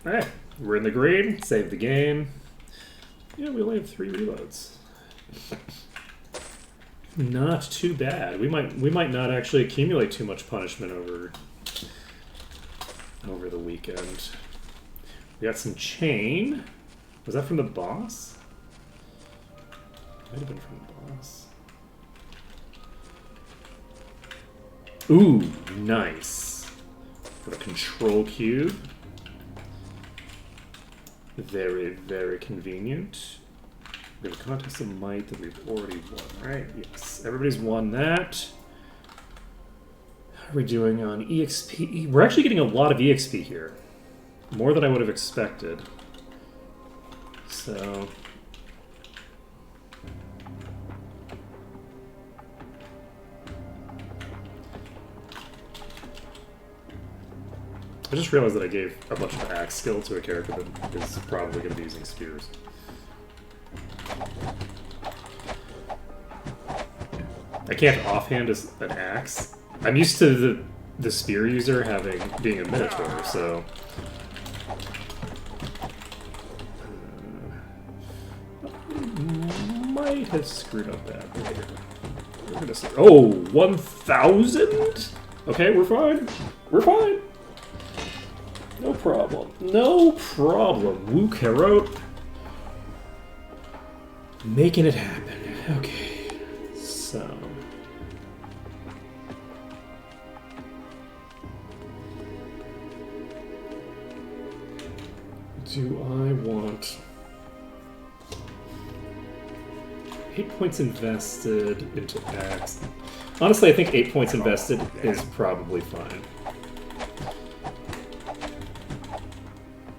Alright, we're in the green. Save the game. Yeah, we only have 3 reloads. Not too bad. We might not actually accumulate too much punishment over the weekend. We got some chain. Was that from the boss? Might have been from the boss. Ooh, nice. Got a control cube. Very, very convenient. We have a contest of might that we've already won, right? Yes, everybody's won that. How are we doing on EXP? We're actually getting a lot of EXP here. More than I would have expected. So... I just realized that I gave a bunch of axe skill to a character that is probably going to be using spears. I can't offhand as an axe. I'm used to the spear user being a minotaur, so might might have screwed up badly here. We're gonna say, oh, 1,000? Okay, we're fine. We're fine. No problem. No problem. Wu Carrot. Making it happen. Okay. So. Do I want 8 points invested into Axe? Honestly, I think 8 points invested is probably fine.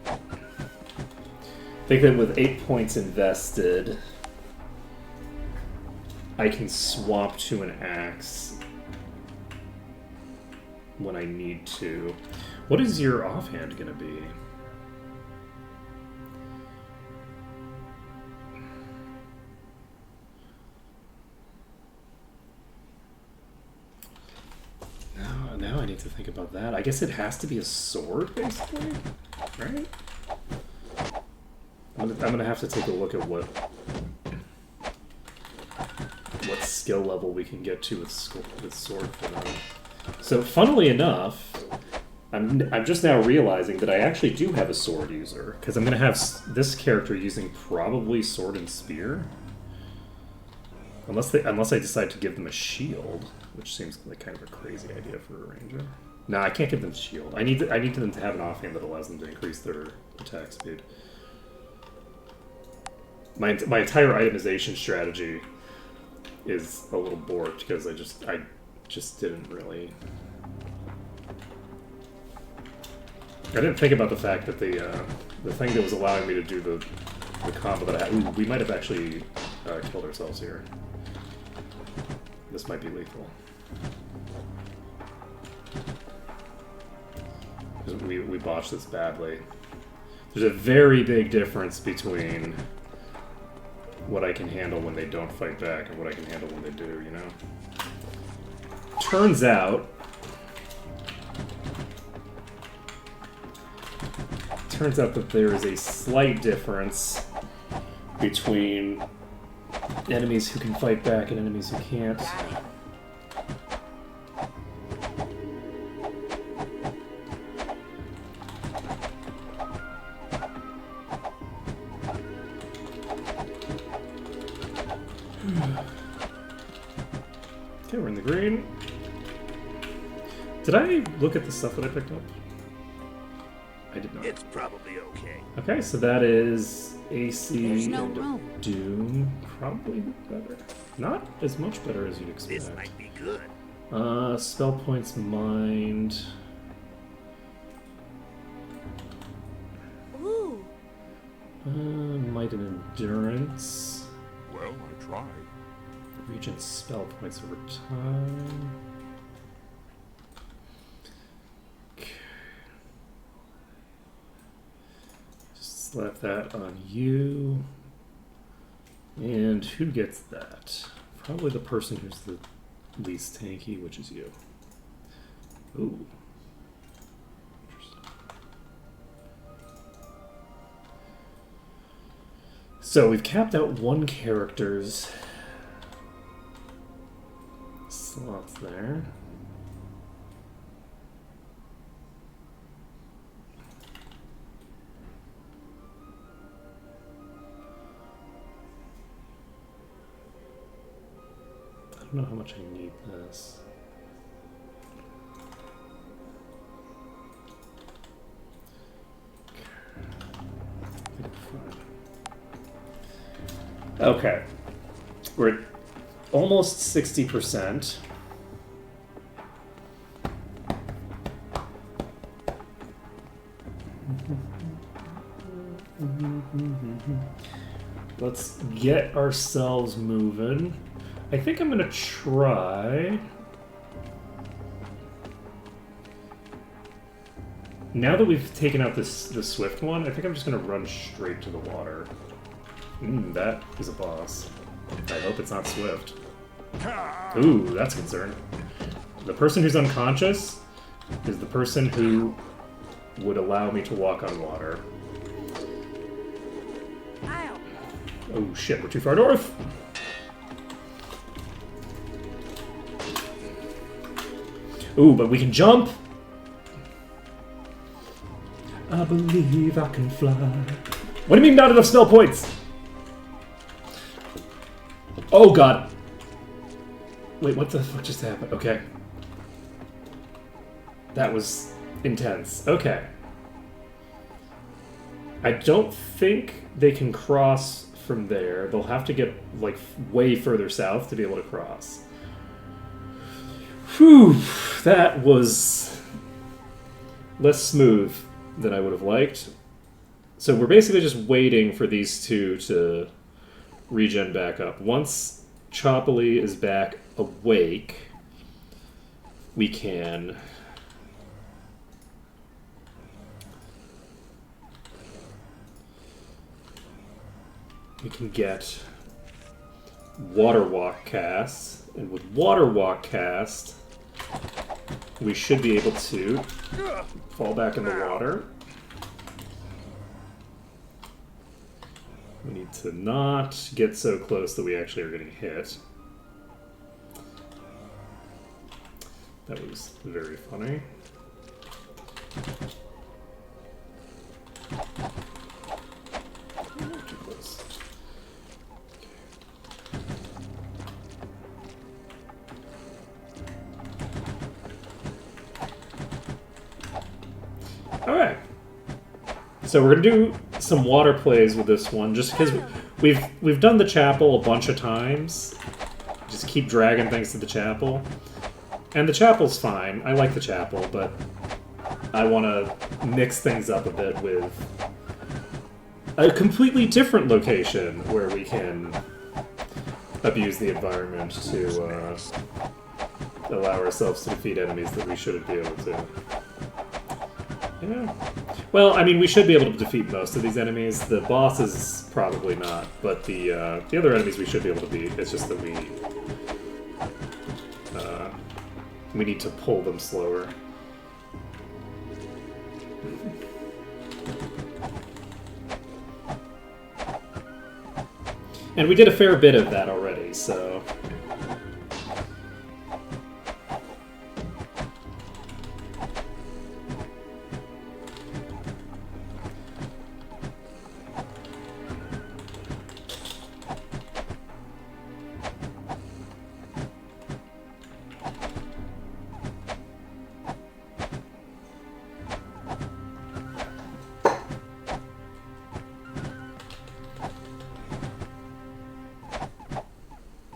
I think that with 8 points invested, I can swap to an Axe when I need to. What is your offhand gonna be? Now I need to think about that. I guess it has to be a sword, basically, right? I'm gonna have to take a look at what skill level we can get to with sword for them. So, funnily enough, I'm just now realizing that I actually do have a sword user, because I'm gonna have this character using probably sword and spear, unless I decide to give them a shield, which seems like kind of a crazy idea for a ranger. No, I can't give them shield. I need them to have an offhand that allows them to increase their attack speed. My entire itemization strategy is a little borked because I just didn't really. I didn't think about the fact that the thing that was allowing me to do the combo that I had. Ooh, we might have actually killed ourselves here. This might be lethal. We botched this badly. There's a very big difference between what I can handle when they don't fight back and what I can handle when they do, you know? Turns out that there is a slight difference between enemies who can fight back and enemies who can't. Okay, we're in the green. Did I look at the stuff that I picked up? I did not. It's probably okay. Okay, so that is AC There's no and room. Doom. Probably better. Not as much better as you'd expect. This might be good. Spell points, mind. Ooh. Might and endurance. Well, I tried. Regent spell points over time. Okay. Just slap that on you. And who gets that? Probably the person who's the least tanky, which is you. Ooh. Interesting. So we've capped out one character's slots there. I don't know how much I need this. Okay. We're at almost 60%. Let's get ourselves moving. I think I'm gonna try. Now that we've taken out the swift one, I think I'm just gonna run straight to the water. That is a boss. I hope it's not swift. Ooh, that's a concern. The person who's unconscious is the person who would allow me to walk on water. Ow. Oh shit, we're too far north! Ooh, but we can jump! I believe I can fly. What do you mean not enough spell points? Oh god. Wait, what the fuck just happened? Okay. That was intense. Okay. I don't think they can cross from there. They'll have to get, like, way further south to be able to cross. Whew. That was less smooth than I would have liked. So we're basically just waiting for these two to regen back up. Once Choppily is back awake, we can... get Water Walk cast, and with Water Walk cast, we should be able to fall back in the water. We need to not get so close that we actually are getting hit. That was very funny. Too close. Alright. So we're gonna do some water plays with this one, just because we've done the chapel a bunch of times. Just keep dragging things to the chapel. And the chapel's fine. I like the chapel, but I want to mix things up a bit with a completely different location where we can abuse the environment to allow ourselves to defeat enemies that we shouldn't be able to. Yeah. Well, I mean, we should be able to defeat most of these enemies. The bosses, probably not. But the other enemies we should be able to beat. It's just that we need to pull them slower. And we did a fair bit of that already, so...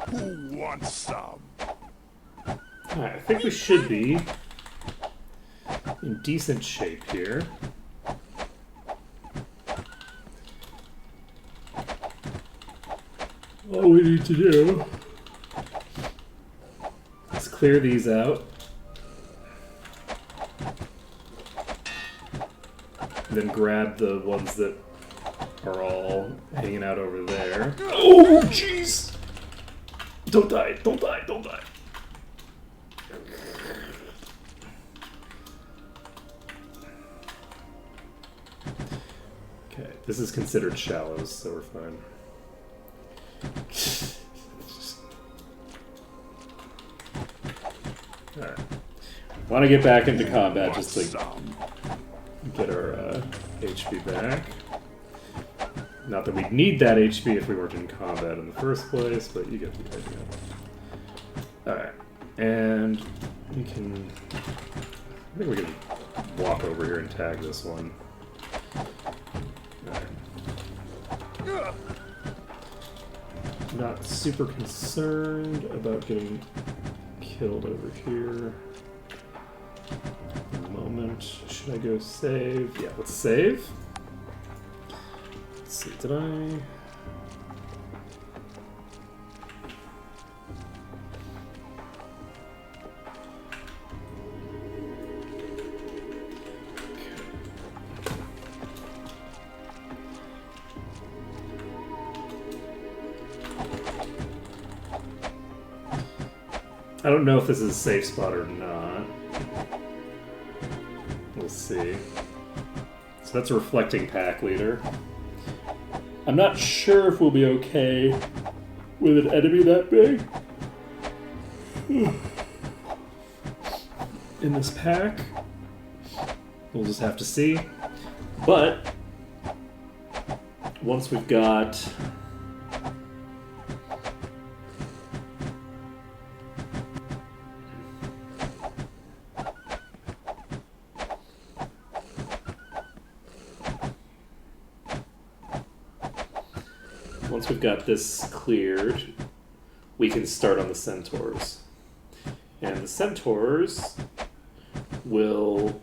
Who wants some? Alright, I think we should be in decent shape here. All we need to do is clear these out. Then grab the ones that are all hanging out over there. Oh, jeez! Don't die, don't die, don't die. Okay, this is considered shallows, so we're fine. Alright. Want to get back into combat just to get our HP back. Not that we'd need that HP if we weren't in combat in the first place, but you get the idea. Alright, and we can... I think we can walk over here and tag this one. Alright. Not super concerned about getting killed over here. For the moment. Should I go save? Yeah, let's save. Let's see, did I... I don't know if this is a safe spot or not. We'll see. So that's a reflecting pack leader. I'm not sure if we'll be okay with an enemy that big. in this pack. We'll just have to see. But once we've got this cleared, we can start on the centaurs. And the centaurs will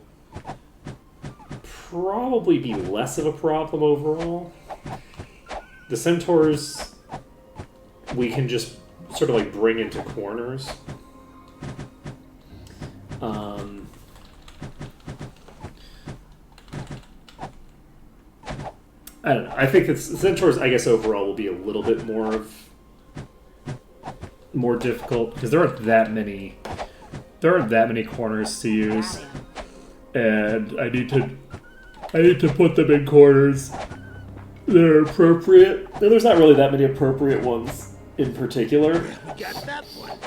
probably be less of a problem overall. The centaurs we can just sort of like bring into corners. I don't know. I think that centaurs, I guess, overall will be a little bit more difficult because there aren't that many corners to use, and I need to put them in corners that are appropriate. And there's not really that many appropriate ones in particular. We got that one.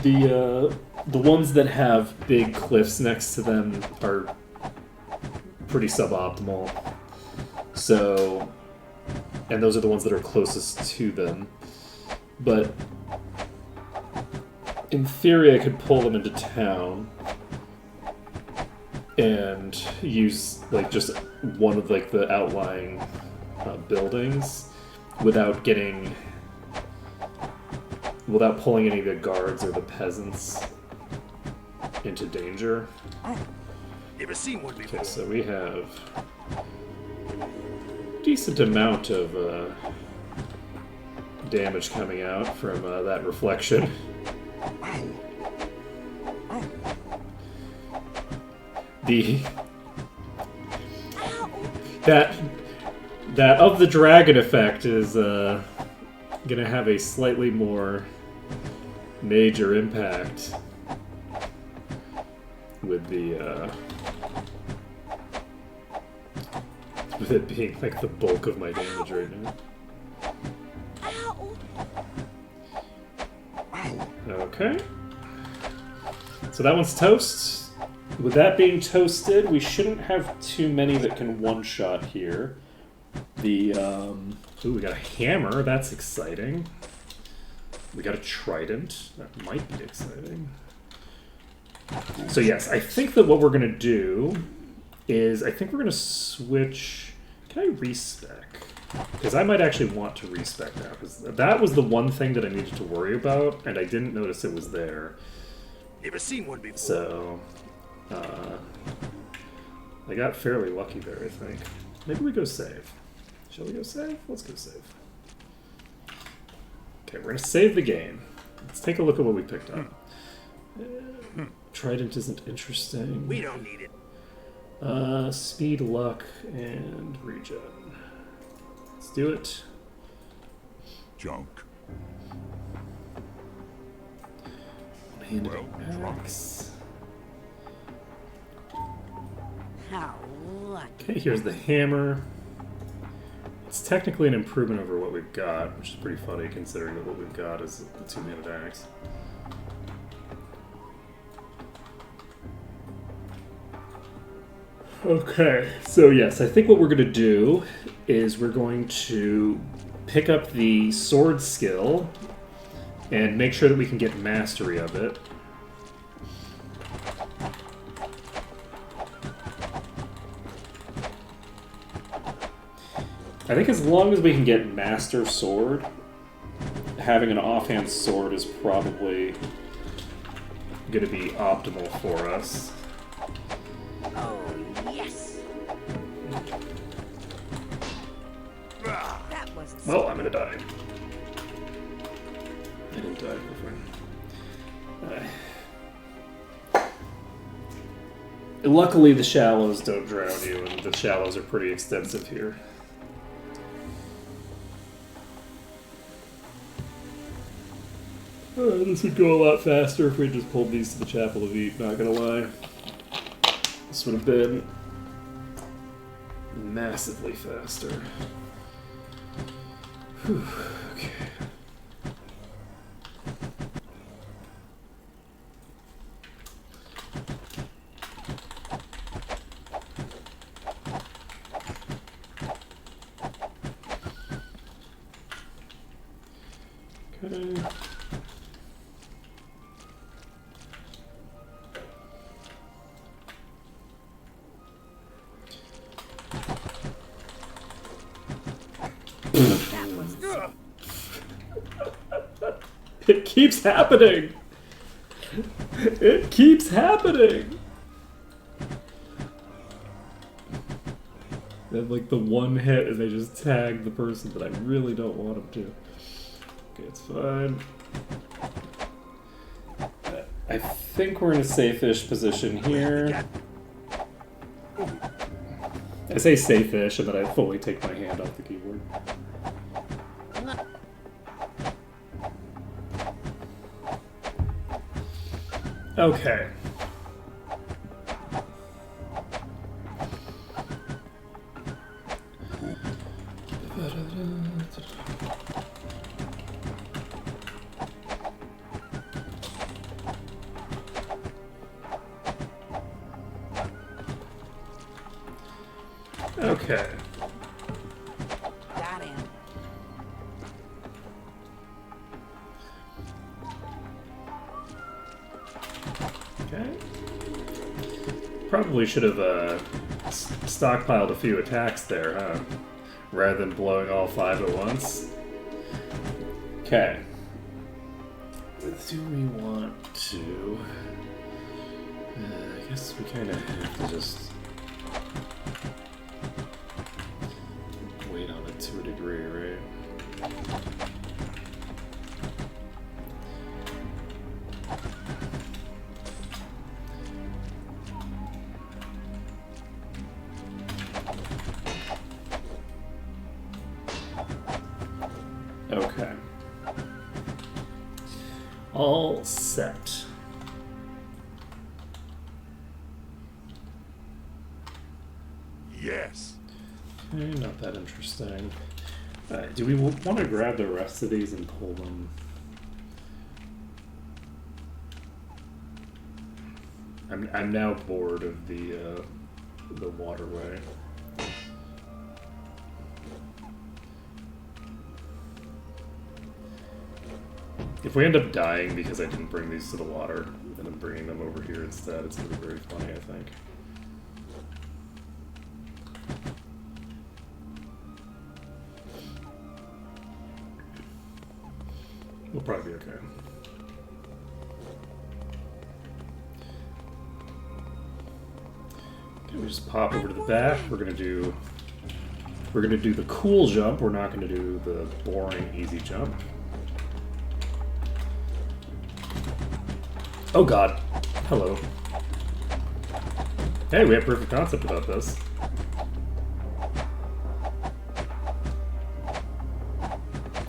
The ones that have big cliffs next to them are pretty suboptimal. So, and those are the ones that are closest to them. But in theory, I could pull them into town and use like just one of like the outlying buildings without pulling any of the guards or the peasants into danger. Never seen one before. Okay, so we have decent amount of damage coming out from that reflection. That of the dragon effect is gonna have a slightly more major impact with it being like the bulk of my damage right now. Okay. So that one's toast. With that being toasted, we shouldn't have too many that can one-shot here. Ooh, we got a hammer. That's exciting. We got a trident. That might be exciting. So yes, I think that what we're going to do is I think we're going to switch... Can I respec? Because I might actually want to respec now. Because that was the one thing that I needed to worry about, and I didn't notice it was there. Never seen one before. So, I got fairly lucky there, I think. Maybe we go save. Shall we go save? Let's go save. Okay, we're going to save the game. Let's take a look at what we picked up. Trident isn't interesting. We don't need it. Speed, luck, and regen. Let's do it. Junk. One-handed Well, axe. How lucky. Okay, here's the hammer. It's technically an improvement over what we've got, which is pretty funny considering that what we've got is the two-handed axe. Okay, so yes, I think what we're going to do is we're going to pick up the sword skill and make sure that we can get mastery of it. I think as long as we can get master sword, having an offhand sword is probably going to be optimal for us. Oh, yes. That was... Well, I'm gonna die. I didn't die before. Luckily, the shallows don't drown you, and the shallows are pretty extensive here. This would go a lot faster if we just pulled these to the Chapel of Eat, not gonna lie. This would have been massively faster. Whew, okay. Okay. That was It keeps happening! It keeps happening! They have like the one hit and they just tag the person that I really don't want them to. Okay, it's fine. I think we're in a safe-ish position here. I say safe-ish and then I fully take my hand off the keyboard. Okay. Okay. that in. Okay. Probably should have stockpiled a few attacks there, huh? Rather than blowing all 5 at once. Okay. Do we want to? I guess we kind of have to just wait on it to a degree, right? Okay. All set. Yes. Okay, not that interesting. Do we want to grab the rest of these and pull them? I'm now bored of the waterway. If we end up dying because I didn't bring these to the water, then I'm bringing them over here instead. It's going to be very funny, I think. We'll probably be okay. Okay, we just pop over to the back. We're gonna do the cool jump. We're not gonna do the boring easy jump. Oh god. Hello. Hey, we have proof of concept about this.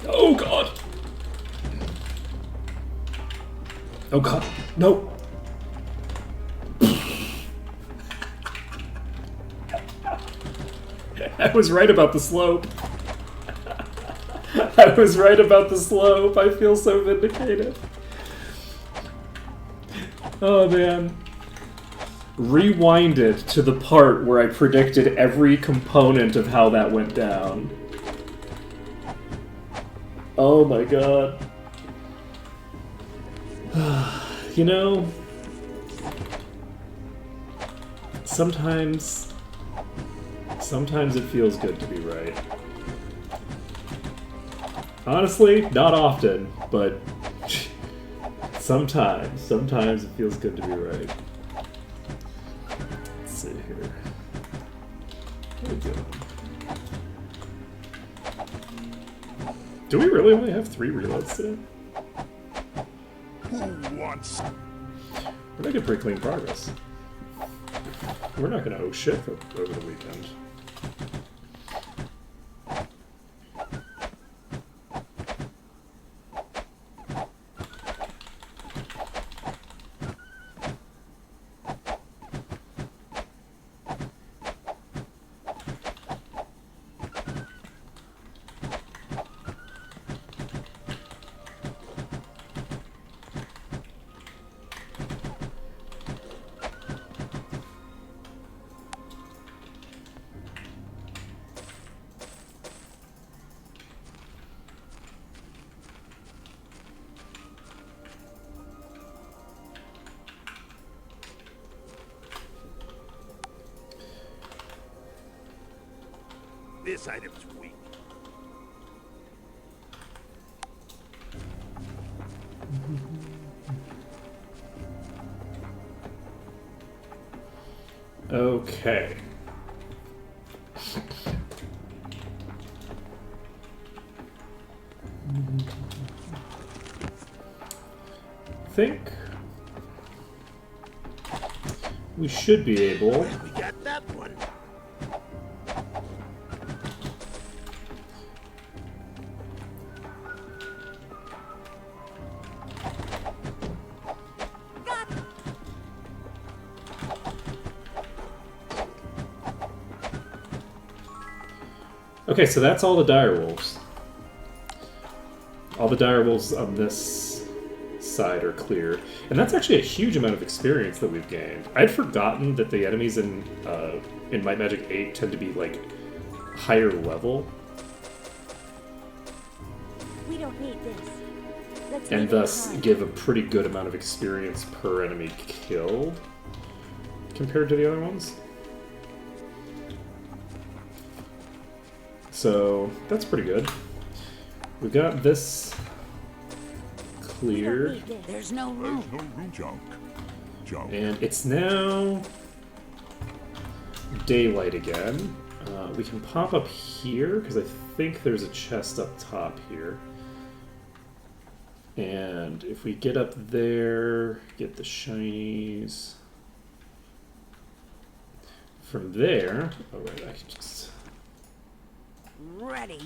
Oh god. Oh god. No. I was right about the slope. I was right about the slope. I feel so vindicated. Oh man. Rewind it to the part where I predicted every component of how that went down. Oh my god. You know, sometimes it feels good to be right. Honestly, not often, but sometimes it feels good to be right. Let's see here. What are we doing? Do we really only have 3 reloads today? Who wants? We're making pretty clean progress. We're not gonna owe shit over the weekend. This item's weak. Okay. Think we should be able. We got that one. Okay, so that's all the direwolves. All the direwolves on this side are clear. And that's actually a huge amount of experience that we've gained. I'd forgotten that the enemies in Might Magic 8 tend to be, like, higher level. We don't need this. Let's And leave it thus behind. give a pretty good amount of experience per enemy killed compared to the other ones. So that's pretty good. We've got this We don't cleared, need this. There's no There's room. no room. Junk. Junk. and it's now daylight again. We can pop up here because I think there's a chest up top here. And if we get up there, get the shinies. From there, oh right, I can just. Ready.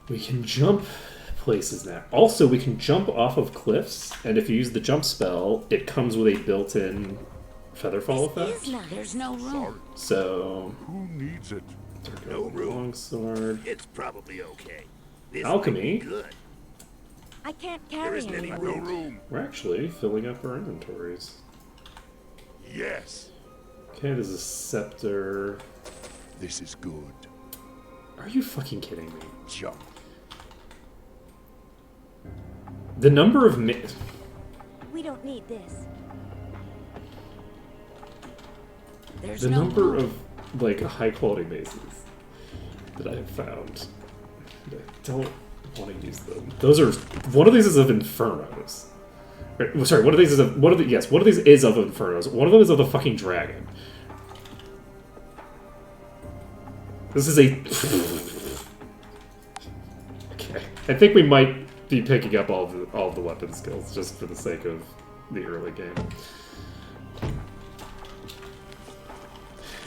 We can jump places now. Also, we can jump off of cliffs, and if you use the jump spell, it comes with a built-in featherfall effect. Is not. There's no Sorry. room. So, Who needs it? No room. longsword. It's probably okay. This Alchemy. might be good. I can't There carry isn't any anymore. No room. We're actually filling up our inventories. Yes. Okay, there's a scepter. This is good. Are you fucking kidding me? Junk. The number of We don't need this. There's the no number room. of like high quality bases that I have found. I don't want to use them. Those are one of these is of Infernos. Right, sorry, one of these is of one of these is of Infernos. One of them is of the fucking dragon. This is a okay. I think we might be picking up all of the weapon skills just for the sake of the early game.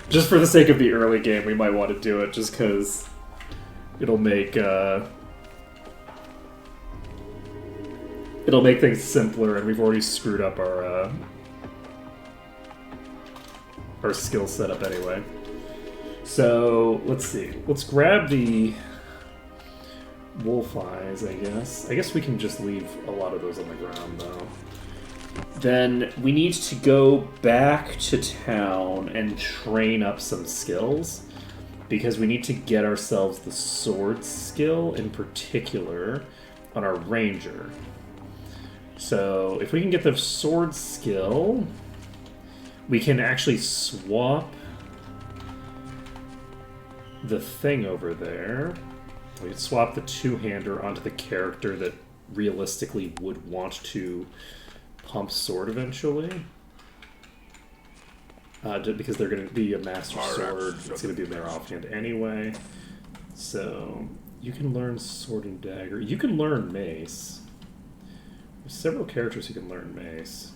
Just for the sake of the early game, we might want to do it just because it'll make things simpler, and we've already screwed up our skill setup anyway. So let's see. Let's grab the wolf eyes, I guess. I guess we can just leave a lot of those on the ground though. Then we need to go back to town and train up some skills because we need to get ourselves the sword skill in particular on our ranger. So if we can get the sword skill, we can actually swap the thing over there. We can swap the two-hander onto the character that realistically would want to pump sword eventually. Because they're going to be a master sword, it's going to be their offhand anyway. So you can learn sword and dagger. You can learn mace. There's several characters who can learn mace.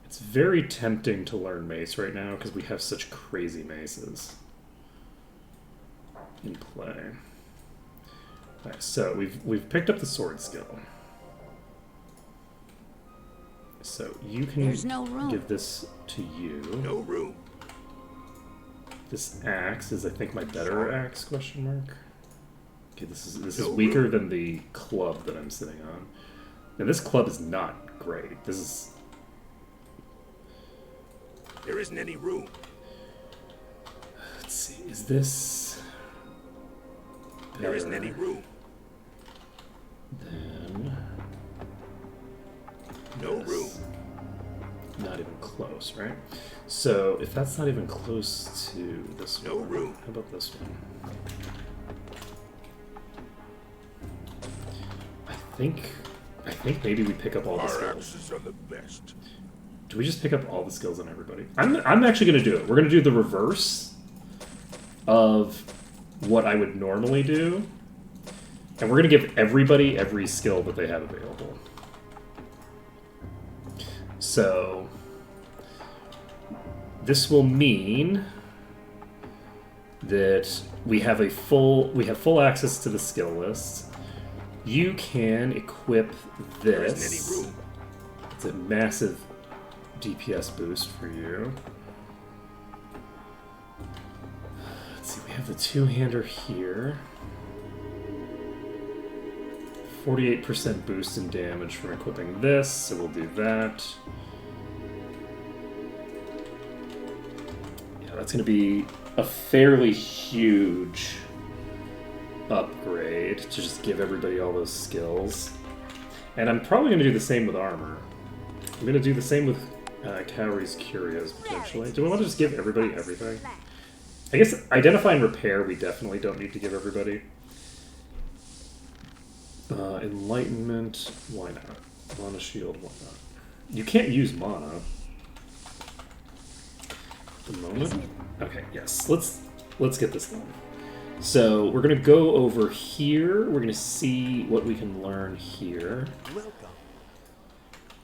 It's very tempting to learn mace right now because we have such crazy maces in play. Alright, so we've picked up the sword skill. So you can There's no room. give this to you. No room. This axe is, I think, my better axe? Question mark. Okay, this is No weaker room. than the club that I'm sitting on. And this club is not great. This is There isn't any room. let's see. Is this There isn't better any room. than No this. room. Not even close, right? So if that's not even close to this No one, room. how about this one? I think maybe we pick up all the Our skills. axes are the best. Do we just pick up all the skills on everybody? I'm actually going to do it. We're going to do the reverse of what I would normally do. And we're going to give everybody every skill that they have available. So this will mean that we have full access to the skill list. You can equip There this. isn't any room. It's a massive DPS boost for you. Let's see, we have the two-hander here. 48% boost in damage from equipping this, so we'll do that. Yeah, that's going to be a fairly huge upgrade to just give everybody all those skills. And I'm probably going to do the same with armor. I'm going to do the same with Cowrie's Curios, potentially. Do we want to just give everybody everything? I guess Identify and Repair we definitely don't need to give everybody. Enlightenment, why not? Mana Shield, why not? You can't use mana. At the moment? Okay, yes. Let's get this done. So we're gonna go over here. We're gonna see what we can learn here. Welcome.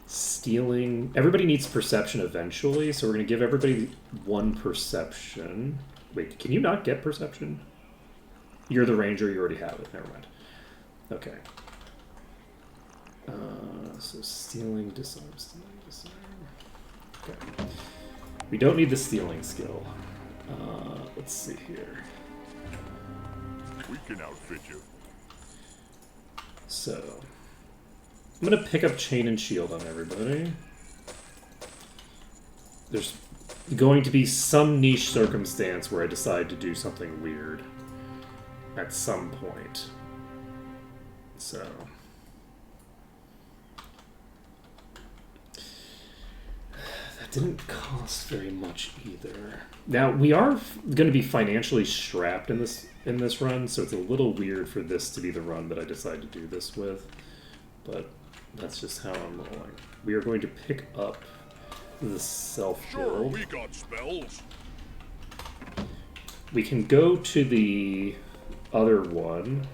Stealing. Everybody needs perception eventually, so we're gonna give everybody one perception. Wait, can you not get perception? You're the ranger. You already have it. Never mind. Okay. So stealing, disarm, stealing, disarm. Okay. We don't need the stealing skill. Let's see here. We can outfit you. So, I'm gonna pick up Chain and Shield on everybody. There's going to be some niche circumstance where I decide to do something weird at some point. So, that didn't cost very much either. Now we are going to be financially strapped in this run, so it's a little weird for this to be the run that I decide to do this with, but that's just how I'm rolling. We are going to pick up the self Sure, build. we got spells. We can go to the other one,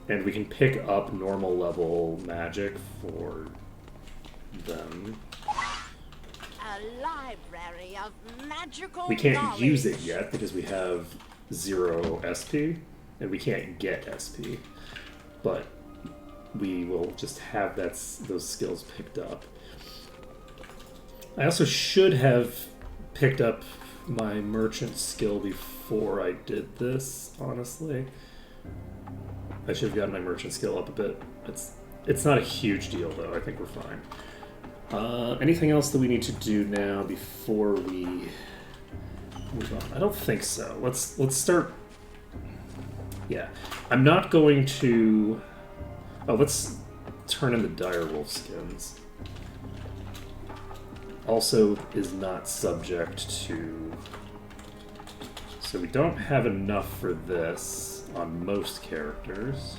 and we can pick up normal level magic for them. A library of magical We can't knowledge. use it yet because we have 0 SP, and we can't get SP. But we will just have those skills picked up. I also should have picked up my merchant skill before I did this, honestly. I should have gotten my merchant skill up a bit. It's not a huge deal, though. I think we're fine. Anything else that we need to do now before we move on? I don't think so. Let's start. Yeah, I'm not going to. Oh, let's turn in the direwolf skins. Also, is not subject to. So we don't have enough for this on most characters.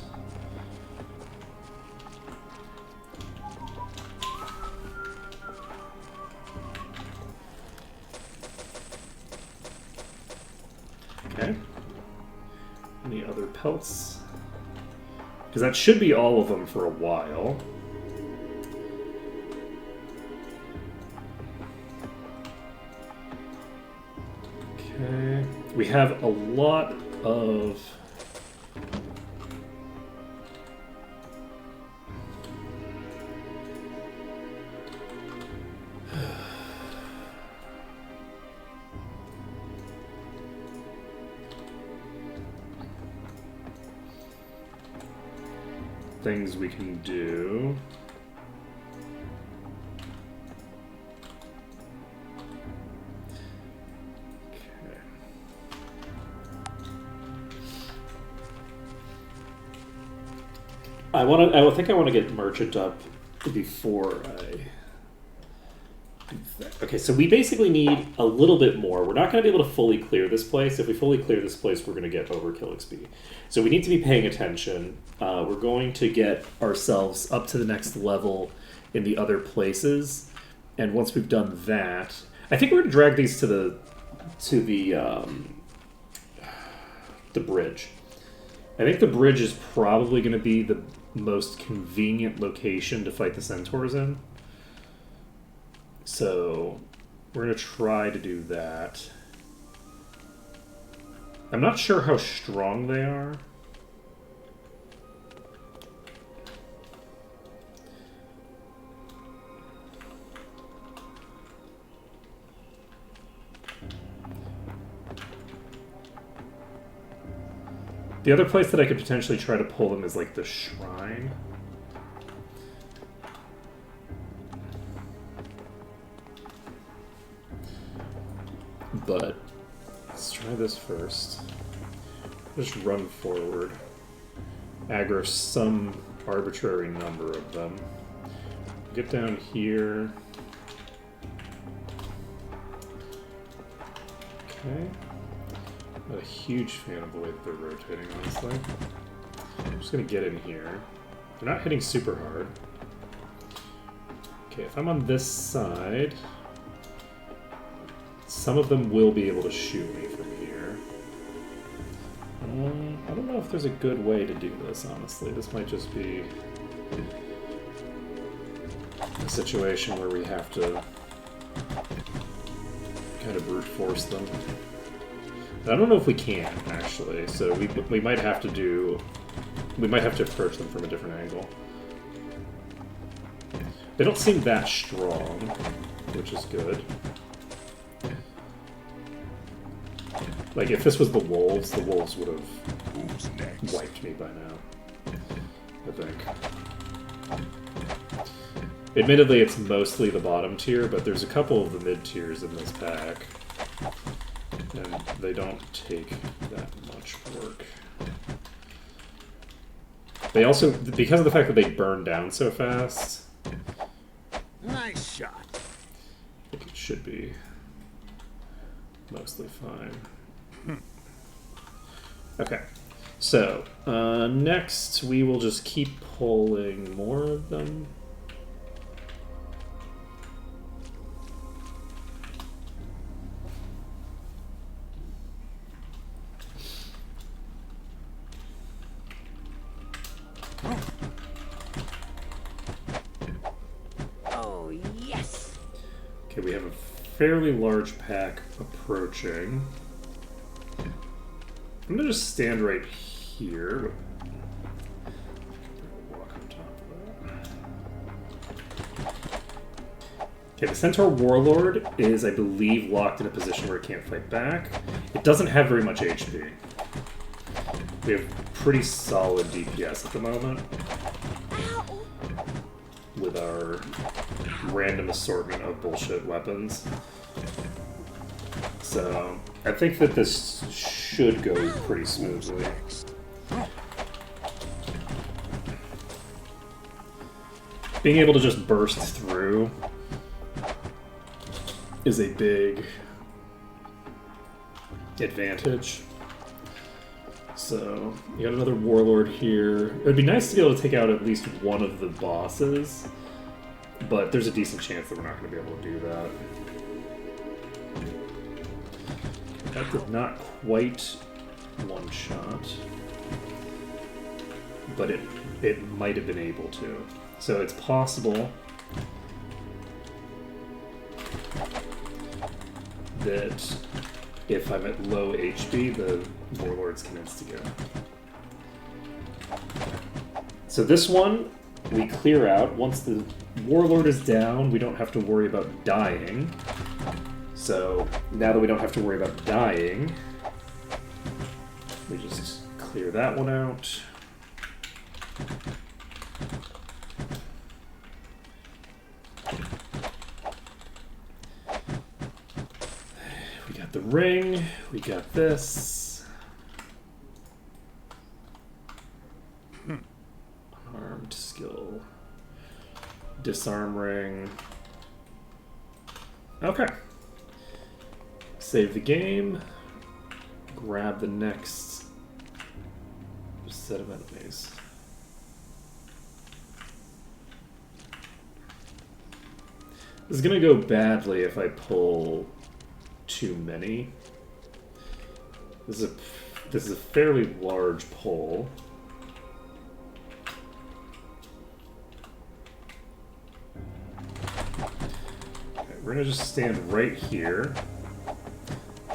Okay. Any other pelts? Because that should be all of them for a while. Okay. We have a lot of... things we can do. Okay. I think I want to get merchant up before I do that. Okay, so we basically need a little bit more. We're not going to be able to fully clear this place. If we fully clear this place, we're going to get overkill XP. So we need to be paying attention. We're going to get ourselves up to the next level in the other places, and once we've done that, I think we're going to drag these to the bridge. I think the bridge is probably going to be the most convenient location to fight the centaurs in. So we're going to try to do that. I'm not sure how strong they are. The other place that I could potentially try to pull them is like the shrine. But let's try this first. Just run forward. Aggro some arbitrary number of them. Get down here. Okay. Not a huge fan of the way that they're rotating, honestly. I'm just gonna get in here. They're not hitting super hard. Okay, if I'm on this side, some of them will be able to shoot me from here. I don't know if there's a good way to do this, honestly. This might just be a situation where we have to kind of brute force them. I don't know if we can, actually, so we might have to do... We might have to approach them from a different angle. They don't seem that strong, which is good. Like, if this was the wolves would have wiped me by now, I think. Admittedly, it's mostly the bottom tier, but there's a couple of the mid tiers in this pack. And they don't take that much work. They also, because of the fact that they burn down so fast, Nice shot. I think it should be mostly fine. Okay, so next we will just keep pulling more of them. Oh, yes. Okay, we have a fairly large pack approaching. I'm gonna just stand right here. Walk on top of that. Okay, the Centaur Warlord is, I believe, locked in a position where it can't fight back. It doesn't have very much HP. We have pretty solid DPS at the moment with our random assortment of bullshit weapons. So I think that this should go pretty smoothly. Being able to just burst through is a big advantage. So, you got another Warlord here. It would be nice to be able to take out at least one of the bosses, but there's a decent chance that we're not going to be able to do that. That did not quite one-shot, but it might have been able to. So it's possible that if I'm at low HP, the Warlords can insta-go. So this one, we clear out. Once the Warlord is down, we don't have to worry about dying. So now that we don't have to worry about dying, we just clear that one out. We got the ring, we got this. Armed skill. Disarm ring. Okay. Save the game. Grab the next set of enemies. This is gonna go badly if I pull too many. This is a fairly large pull. Okay, we're gonna just stand right here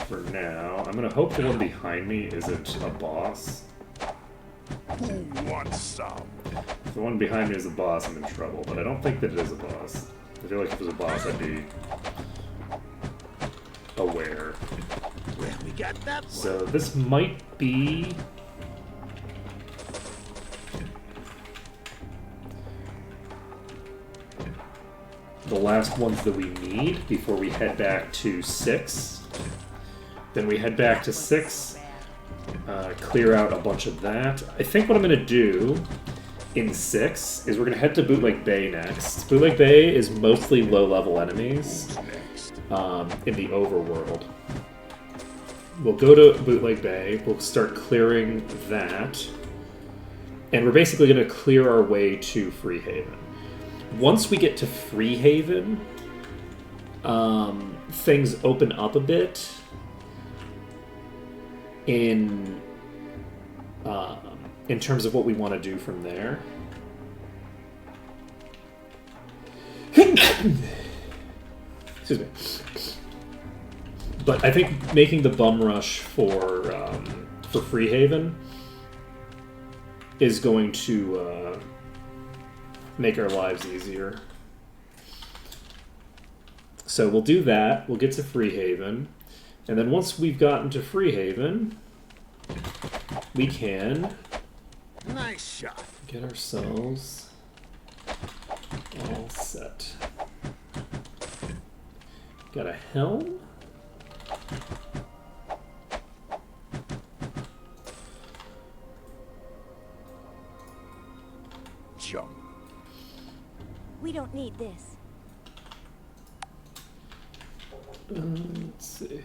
for now. I'm gonna hope the one behind me isn't a boss. Who wants some? If the one behind me is a boss, I'm in trouble, but I don't think that it is a boss. I feel like if it was a boss, I'd be aware. Well, we got that one. So this might be... the last ones that we need before we head back to 6. Then we head back to 6, clear out a bunch of that. I think what I'm going to do in 6 is we're going to head to Bootleg Bay next. Bootleg Bay is mostly low-level enemies in the overworld. We'll go to Bootleg Bay, we'll start clearing that, and we're basically going to clear our way to Freehaven. Once we get to Freehaven, things open up a bit in terms of what we want to do from there. Excuse me. But I think making the bum rush for Freehaven is going to make our lives easier. So we'll do that. We'll get to Freehaven. And then once we've gotten to Freehaven, we can Nice shot. get ourselves all set. Got a helm. Jump. We don't need this. Let's see.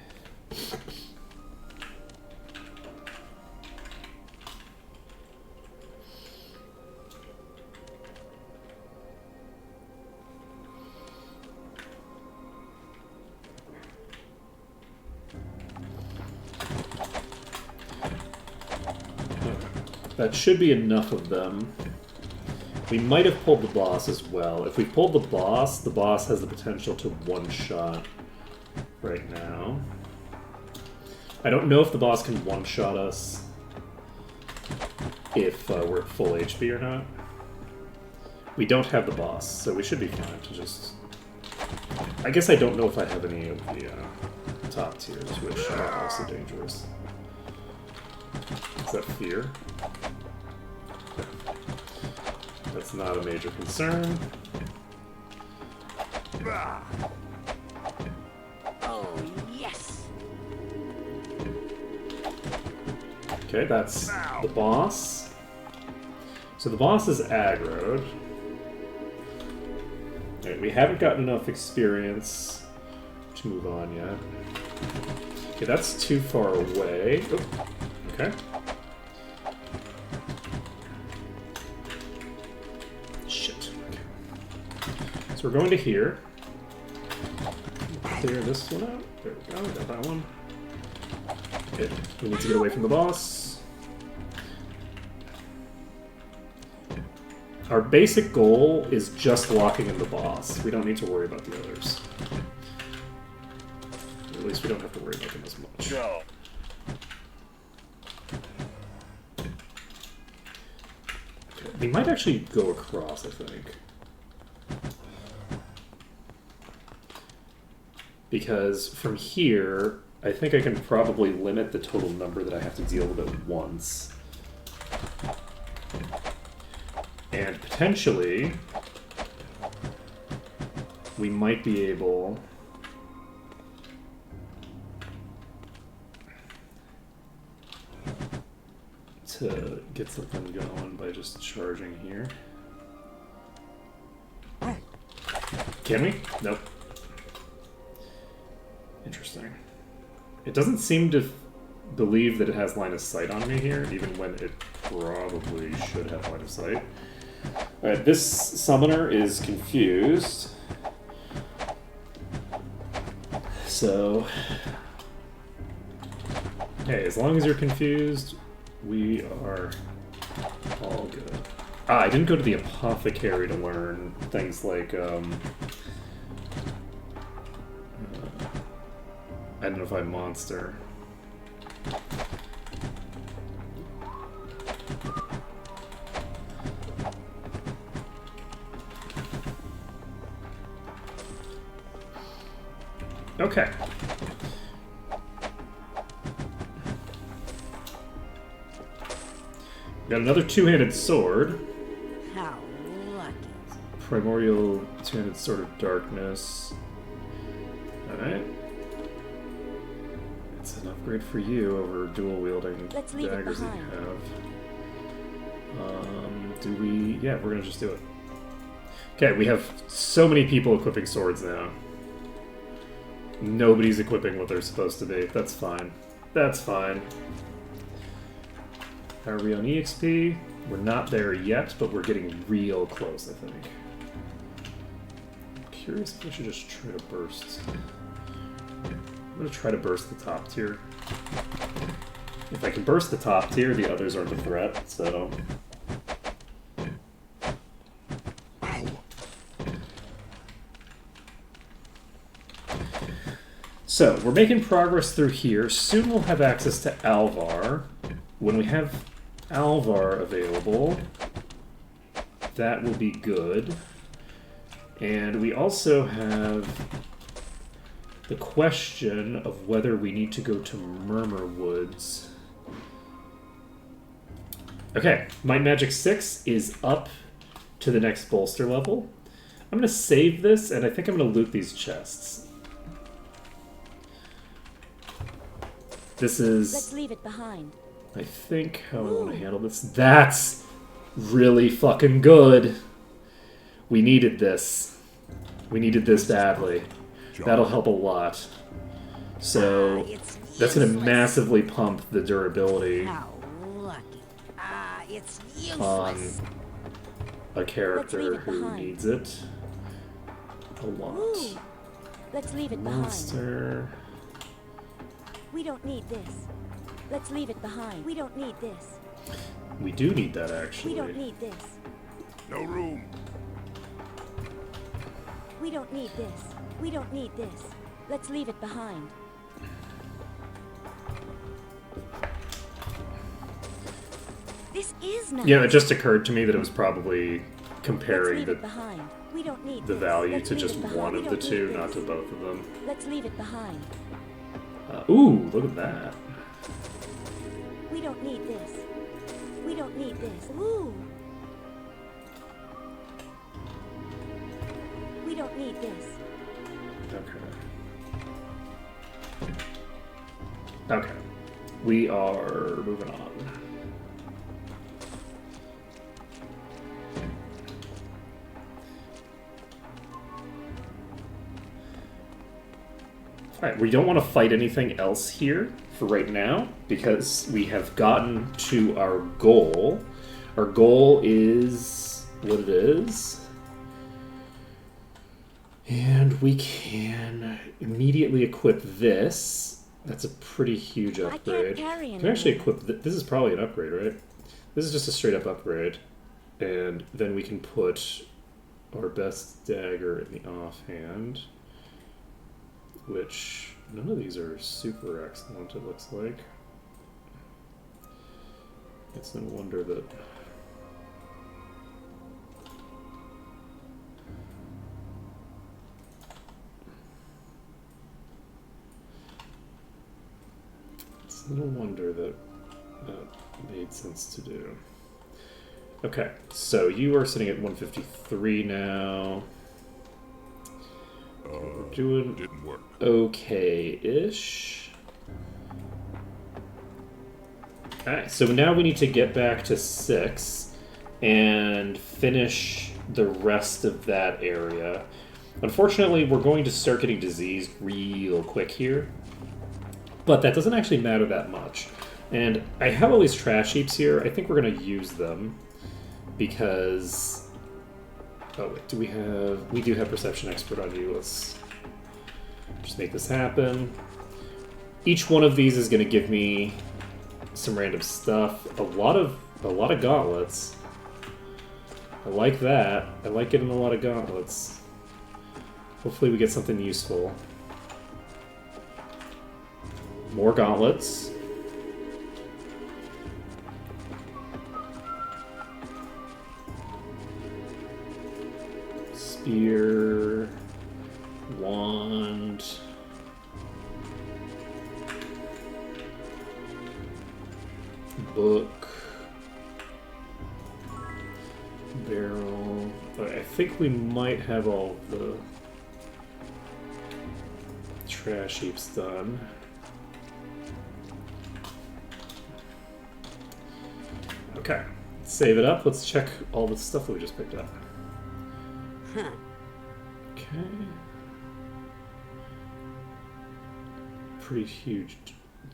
That should be enough of them. We might have pulled the boss as well. If we pulled the boss has the potential to one-shot right now. I don't know if the boss can one-shot us if we're at full HP or not. We don't have the boss, so we should be fine to just... I guess I don't know if I have any of the top tiers, which are also dangerous. Is that fear? That's not a major concern. Ah, Oh, yes. Okay, that's the boss. So the boss is aggroed. Alright, we haven't gotten enough experience to move on yet. Okay, that's too far away. Oop. Okay. Shit. Okay. So we're going to here. Clear this one out. There we go, got that one. Okay, we need to get away from the boss. Our basic goal is just locking in the boss. We don't need to worry about the others. At least we don't have to worry about them as much. go. Okay, we might actually go across, I think. Because from here, I think I can probably limit the total number that I have to deal with at once. And potentially, we might be able to get something going by just charging here. Can we? Nope. Interesting. It doesn't seem to believe that it has line of sight on me here, even when it probably should have line of sight. Alright, this summoner is confused. So... hey, as long as you're confused, we are all good. Ah, I didn't go to the apothecary to learn things like, identify monster. Okay. Got another two-handed sword. How lucky. Primordial two-handed sword of darkness. Alright. It's an upgrade for you over dual-wielding Let's leave it daggers that you behind. have. Do we... yeah, we're gonna just do it. Okay, we have so many people equipping swords now. Nobody's equipping what they're supposed to be. That's fine. That's fine. Are we on EXP? We're not there yet, but we're getting real close, I think. I'm curious if I should just try to burst. I'm gonna try to burst the top tier. If I can burst the top tier, the others aren't a threat, so... So, we're making progress through here. Soon we'll have access to Alvar. When we have Alvar available, that will be good. And we also have the question of whether we need to go to Murmur Woods. Okay, Might Magic 6 is up to the next bolster level. I'm going to save this, and I think I'm going to loot these chests. This is... Let's leave it behind. I think how I want to handle this. That's really fucking good. We needed this. We needed this badly. That'll help a lot. So that's going to massively pump the durability How lucky. It's on useless. a character it who behind. needs it a lot. Ooh. Let's leave it behind. Monster. We don't need this. Let's leave it behind. We don't need this. We do need that, We actually. don't need this. No room. We don't need this. We don't need this. Let's leave it behind. This is nice. Yeah, it just occurred to me that it was probably Let's comparing leave it the behind. We don't need the this. value Let's to leave just it behind. one We of the don't two, need not to this. both of them. Let's leave it behind. Ooh, look at that. We don't need this. We don't need this. Ooh. We don't need this. Okay. Okay. We are moving on. Alright, we don't want to fight anything else here for right now, because we have gotten to our goal. Our goal is what it is. And we can immediately equip this. That's a pretty huge I upgrade. can't carry We can actually anymore. equip... This is probably an upgrade, right? This is just a straight up upgrade. And then we can put our best dagger in the offhand. Which, none of these are super excellent, it looks like. It's no wonder that... It's no wonder that that made sense to do. Okay, so you are sitting at 153 now. We're doing Didn't work. okay-ish. Alright, so now we need to get back to 6 and finish the rest of that area. Unfortunately, we're going to start getting diseased real quick here. But that doesn't actually matter that much. And I have all these trash heaps here. I think we're going to use them. Because... Oh, wait, do we have... We do have Perception Expert on you. Let's just make this happen. Each one of these is going to give me some random stuff. A lot of gauntlets. I like that. I like getting a lot of gauntlets. Hopefully we get something useful. More gauntlets. Spear. Wand. Book. Barrel. I think we might have all the trash heaps done. Okay, let's save it up. Let's check all the stuff that we just picked up. Huh. Okay. Pretty huge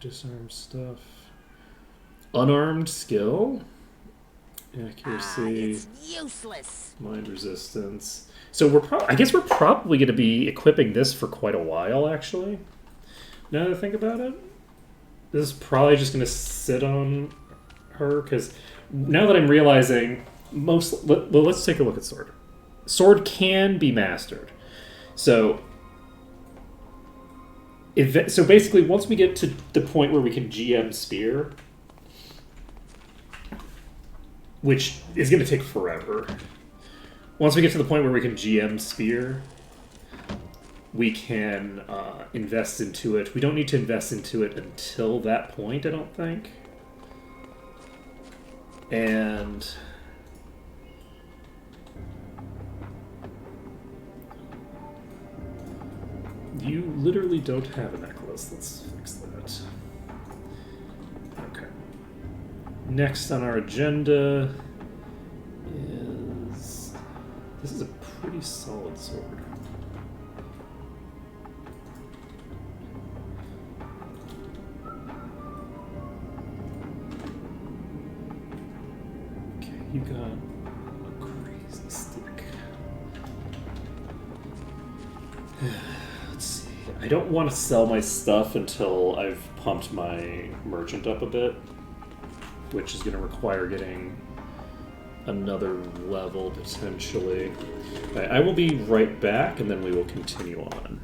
disarm stuff. Unarmed skill. Accuracy. It's useless. Mind resistance. So I guess we're probably going to be equipping this for quite a while, actually. Now that I think about it. This is probably just going to sit on her, because now that I'm realizing let's take a look at Sword. Sword can be mastered. So basically, once we get to the point where we can GM Spear, which is going to take forever. Once we get to the point where we can GM Spear, we can invest into it. We don't need to invest into it until that point, I don't think. And... you literally don't have a necklace. Let's fix that. Okay. Next on our agenda is... this is a pretty solid sword. Okay, you got a crazy stick. Let's see. I don't want to sell my stuff until I've pumped my merchant up a bit, which is going to require getting another level, potentially. Right, I will be right back, and then we will continue on.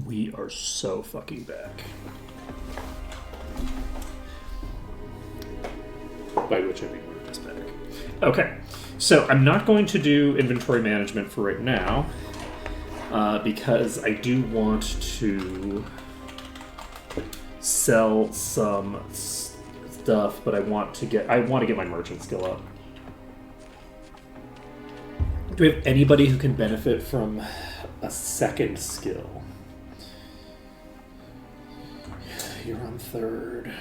We are so fucking back. By which I mean we're just back. Okay, so I'm not going to do inventory management for right now, because I do want to sell some stuff, but I want to get my merchant skill up. Do we have anybody who can benefit from a second skill? You're on third.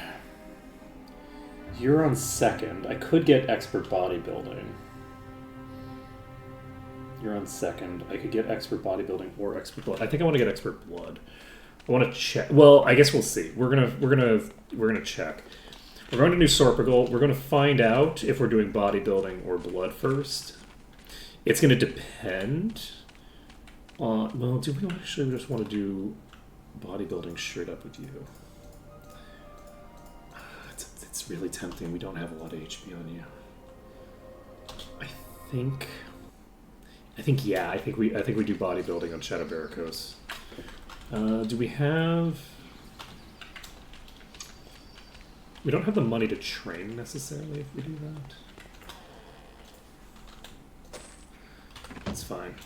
You're on second. I could get expert bodybuilding. You're on second. I could get expert bodybuilding or expert blood. I think I want to get expert blood. I want to check. Well, I guess we'll see. We're gonna check. We're going to New Sorpigal. We're going to find out if we're doing bodybuilding or blood first. It's going to depend on. Well, do we actually just want to do bodybuilding straight up with you? It's really tempting. We don't have a lot of HP on you. I think we do bodybuilding on Shadow Barricos. Do we have? We don't have the money to train necessarily if we do that. That's fine.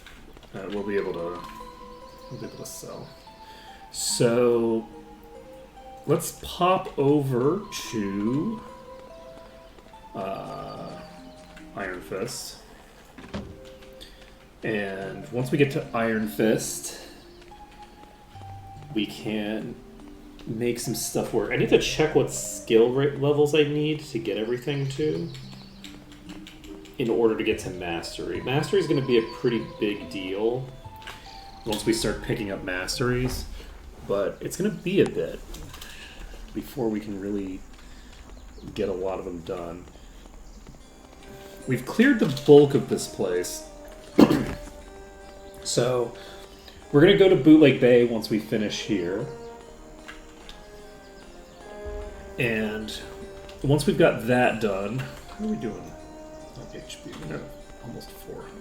We'll be able to sell. So let's pop over to Iron Fist. And once we get to Iron Fist, we can make some stuff work. I need to check what skill levels I need to get everything to in order to get to Mastery. Mastery is going to be a pretty big deal once we start picking up Masteries, but it's going to be a bit before we can really get a lot of them done. We've cleared the bulk of this place. So we're going to go to Bootleg Bay once we finish here. And once we've got that done, how are we doing? Not HP, we're almost 400.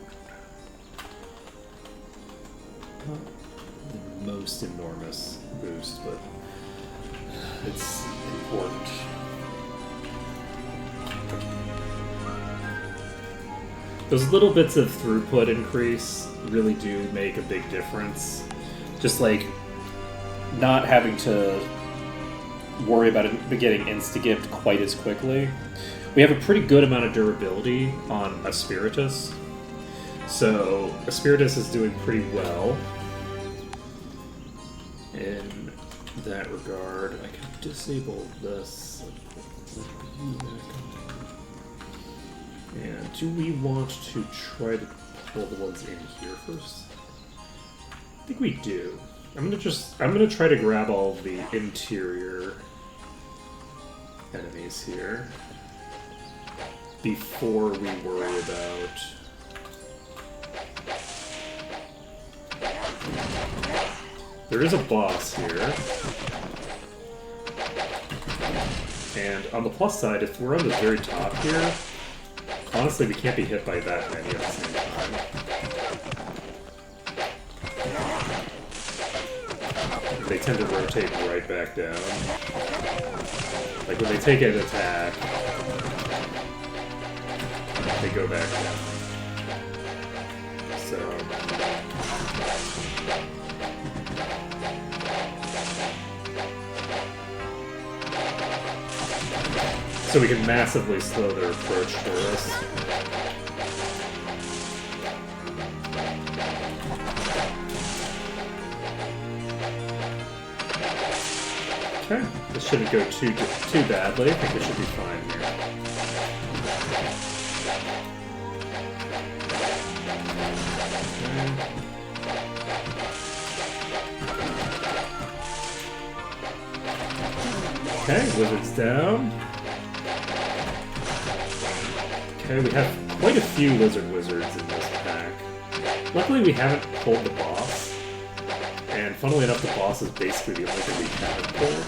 Not the most enormous boost, but it's important. Those little bits of throughput increase really do make a big difference. Just like not having to worry about it getting insta-gift quite as quickly. We have a pretty good amount of durability on Aspiratus. So Aspiratus is doing pretty well in that regard. I can disable this. And do we want to try to pull the ones in here first? I think we do. I'm gonna try to grab all of the interior enemies here before we worry about there is a boss here. And on the plus side, if we're on the very top here, honestly, we can't be hit by that many at the same time. They tend to rotate right back down. Like when they take an attack, they go back down. So we can massively slow their approach to us. Okay, this shouldn't go too badly. I think we should be fine here. Okay, wizards down. Okay, we have quite a few wizards in this pack. Luckily we haven't pulled the boss. And funnily enough, the boss is basically the only thing we haven't pulled.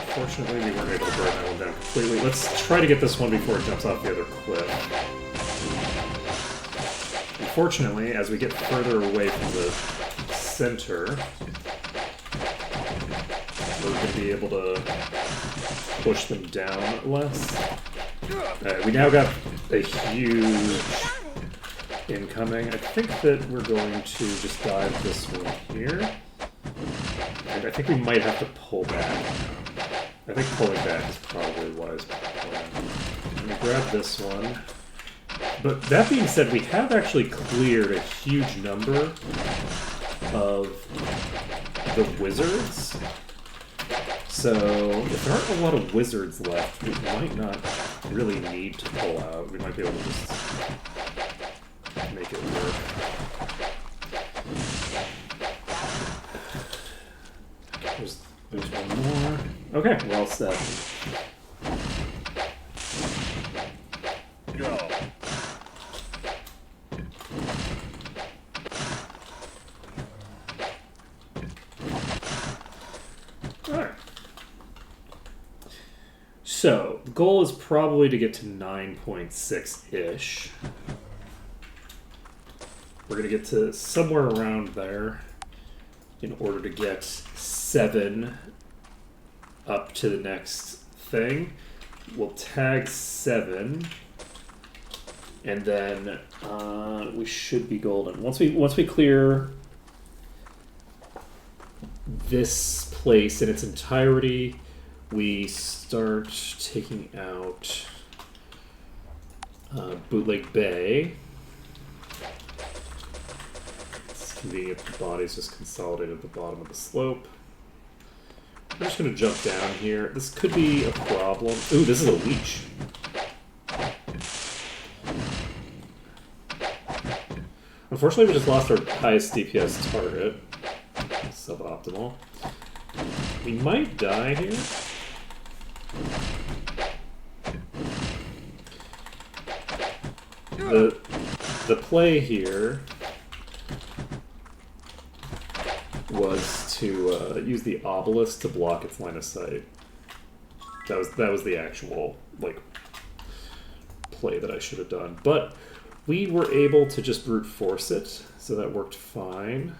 Fortunately, we weren't able to burn that one down completely. Let's try to get this one before it jumps off the other cliff. unfortunately, as we get further away from the center, we're going to be able to push them down less. Alright, we now got a huge incoming. I think that we're going to just dive this one here. And I think we might have to pull back. I think pulling back is probably a wise plan. Let me grab this one. But that being said, we have actually cleared a huge number of the wizards. So if there aren't a lot of wizards left, we might not really need to pull out. We might be able to just make it work. There's one more. Okay, we're all set. Go. Alright. So, the goal is probably to get to 9.6-ish. We're going to get to somewhere around there in order to get 7 up to the next thing. We'll tag 7, and then we should be golden. Once we clear this place in its entirety, we start taking out Bootleg Bay. It's convenient the body's just consolidated at the bottom of the slope. I'm just going to jump down here. This could be a problem. Ooh, this is a leech. Unfortunately, we just lost our highest DPS target. Suboptimal. We might die here. The play here was to use the obelisk to block its line of sight. That was the actual play that I should have done. But we were able to just brute force it, so that worked fine.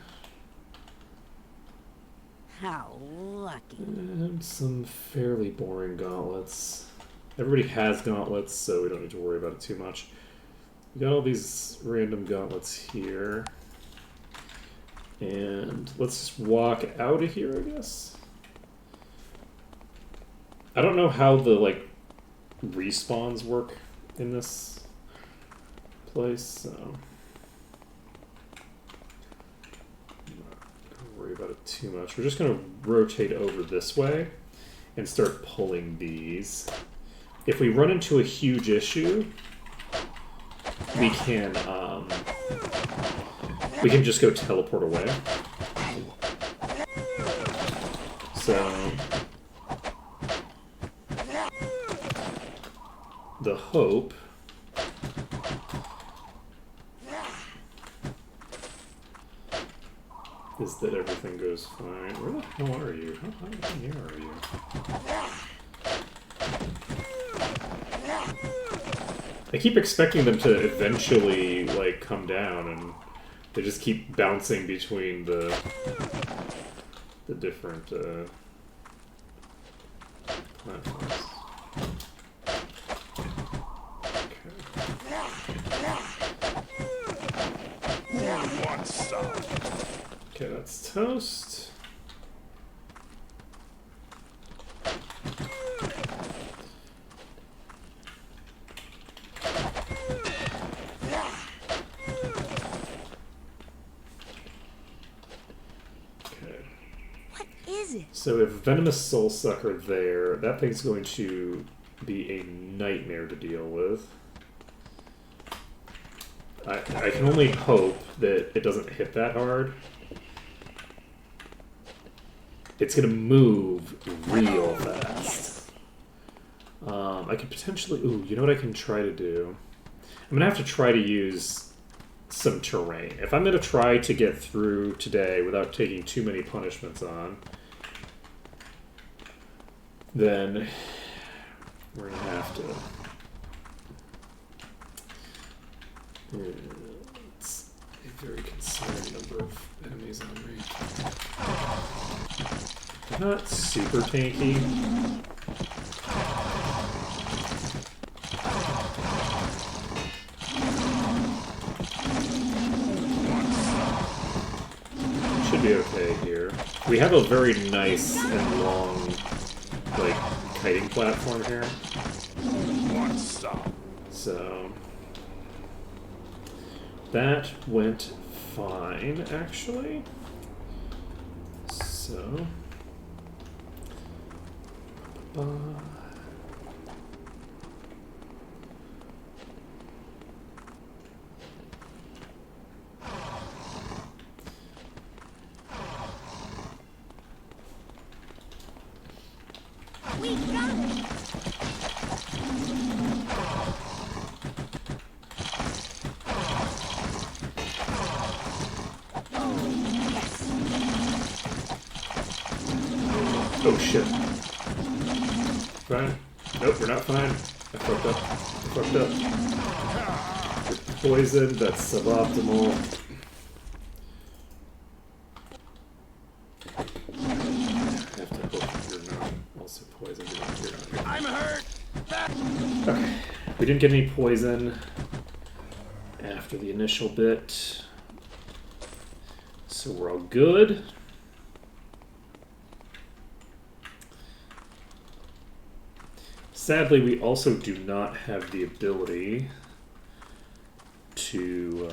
How lucky. And some fairly boring gauntlets. Everybody has gauntlets, so we don't need to worry about it too much. We got all these random gauntlets here. And let's just walk out of here, I guess. I don't know how the, respawns work in this place, so I'm not going to worry about it too much. We're just going to rotate over this way and start pulling these. If we run into a huge issue, we can just go teleport away. So the hope is that everything goes fine. Where the hell are you? How high in here are you? I keep expecting them to eventually, come down, and they just keep bouncing between the different platforms. Who wants some? Okay, that's toast. So if Venomous Soulsucker there, that thing's going to be a nightmare to deal with. I can only hope that it doesn't hit that hard. It's going to move real fast. I could potentially... Ooh, you know what I can try to do? I'm going to have to try to use some terrain. If I'm going to try to get through today without taking too many punishments on, then we're going to have to... Let's very concerning number of enemies on me. They're not super tanky. Should be okay here. We have a very nice and long, like, kiting platform here. One stop. So that went fine, actually. So We got it! oh shit. Fine. Nope, we're not fine. I fucked up. I fucked up. You're poisoned, that's suboptimal. I have to hope you're not also poisoned. You're not. I'm hurt. Okay. We didn't get any poison after the initial bit. So we're all good. Sadly, we also do not have the ability to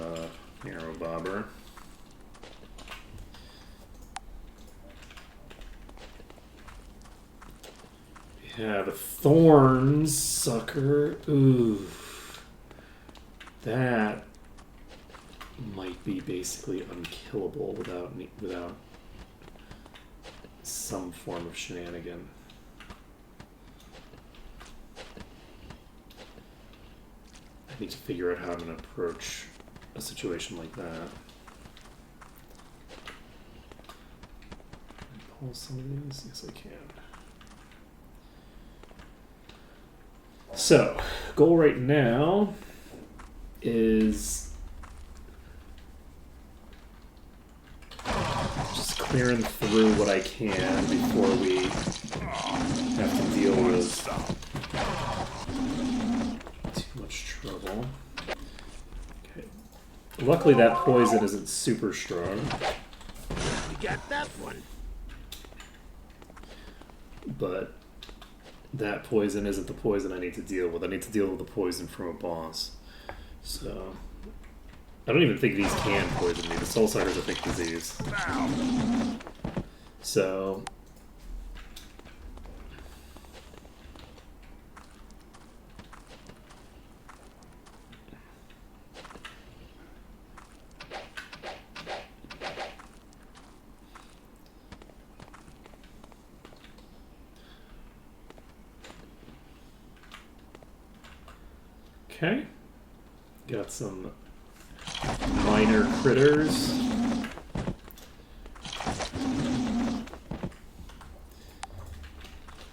arrow bobber. We have thorns, sucker. Ooh. That might be basically unkillable without some form of shenanigan. I need to figure out how I'm going to approach a situation like that. Can I pull some of these? Yes, I can. So, goal right now is just clearing through what I can before we have to deal with too much trouble. Okay. Luckily that poison isn't super strong. We got that one. But that poison isn't the poison I need to deal with. I need to deal with the poison from a boss. So I don't even think these can poison me. The soul sucker's a fake disease. So okay. Got some minor critters.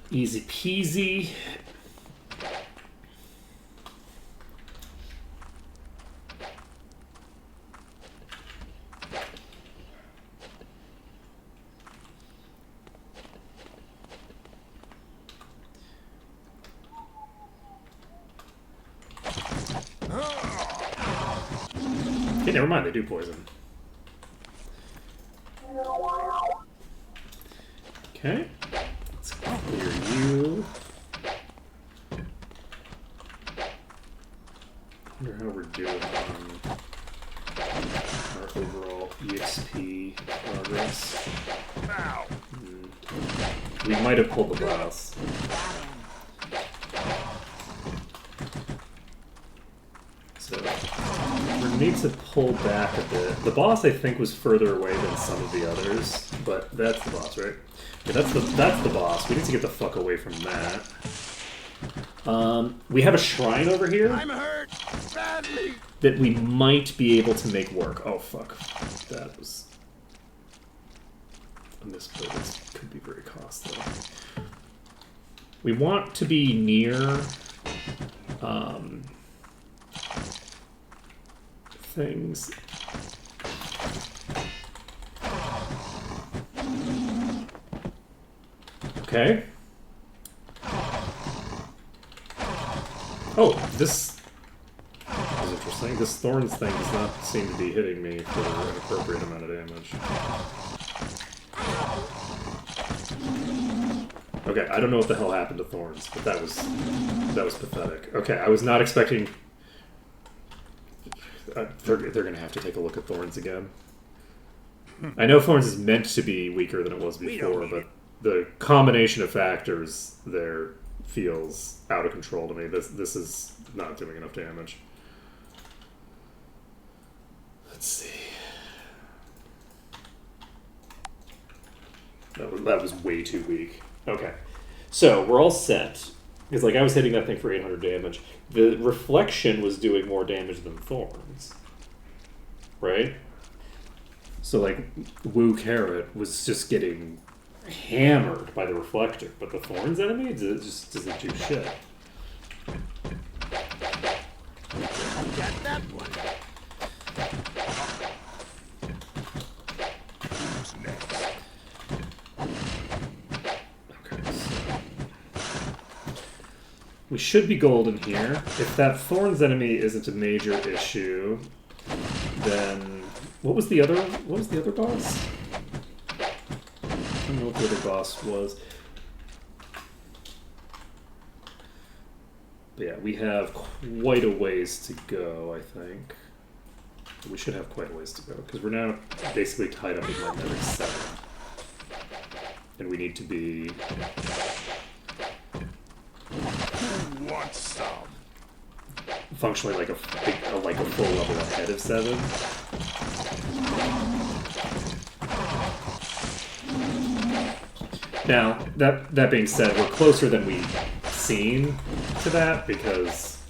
Easy peasy. Okay, never mind, they do poison. Okay, let's clear you. Wonder how we're doing on our overall EXP progress. We might have pulled the boss. So we need to pull back a bit. The boss, I think, was further away than some of the others, but that's the boss, right? Yeah, that's the boss. We need to get the fuck away from that. We have a shrine over here I'm hurt badly. that we might be able to make work. Oh fuck, that was a misplay. This could be very costly. We want to be near things. Okay. Oh, this is interesting. This Thorns thing does not seem to be hitting me for an appropriate amount of damage. Okay, I don't know what the hell happened to Thorns, but that was pathetic. Okay, I was not expecting... they're going to have to take a look at Thorns again. I know Thorns is meant to be weaker than it was before, but the combination of factors there feels out of control to me. This is not doing enough damage. Let's see. That was way too weak. Okay. So, we're all set. Because, like, I was hitting that thing for 800 damage. The Reflection was doing more damage than Thorns. Right? So, like, Wu Carrot was just getting hammered by the Reflector. But the Thorns enemy just doesn't do shit. Got that one. Who's next? We should be golden here. If that Thorns enemy isn't a major issue, then what was the other boss? I don't know what the other boss was. But yeah, we have quite a ways to go, I think. We should have quite a ways to go, because we're now basically tied up with like another 7. And we need to be... Who wants some? functionally like a full level ahead of 7. Now, that being said, we're closer than we seem to that because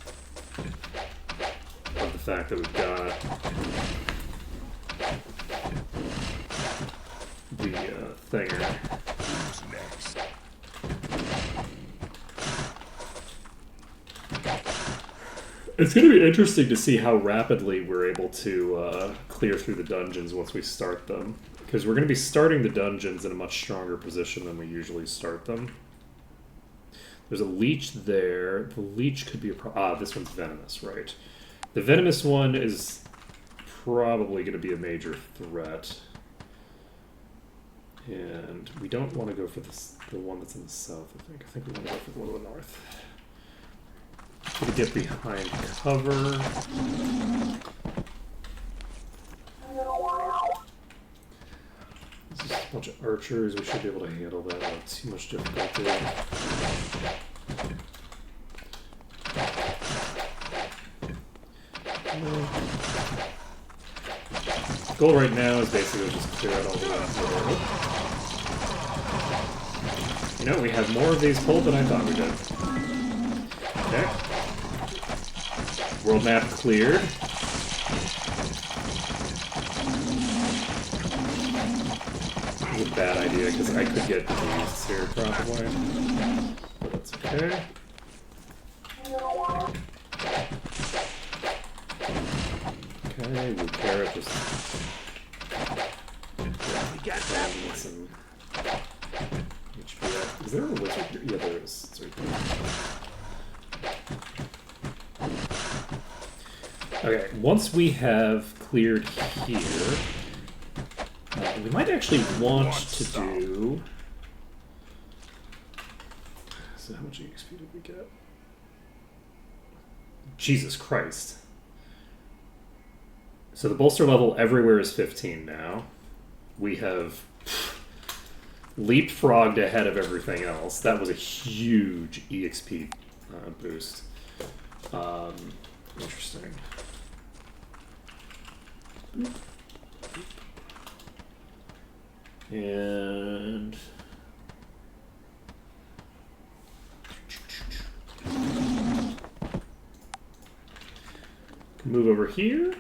of the fact that we've got the thinger. Who's next? It's going to be interesting to see how rapidly we're able to clear through the dungeons once we start them. Because we're going to be starting the dungeons in a much stronger position than we usually start them. There's a leech there. The leech could be a this one's venomous, right. The venomous one is probably going to be a major threat. And we don't want to go for the one that's in the south, I think. I think we want to go for the one in the north. Gonna get behind cover. This is a bunch of archers. We should be able to handle that without too much difficulty. Goal right now is basically just clear out all the ones. You know, we have more of these pulled than I thought we did. Okay. World map cleared. This is a bad idea because I could get diseased here probably. But that's okay. Okay, we carrot just. We got that one. Some HP. Is there a wizard here? Yeah, there is. It's right there. Okay, once we have cleared here, we might actually want to do... So how much EXP did we get? Jesus Christ. So the bolster level everywhere is 15 now. We have leapfrogged ahead of everything else. That was a huge EXP boost. Interesting. And move over here.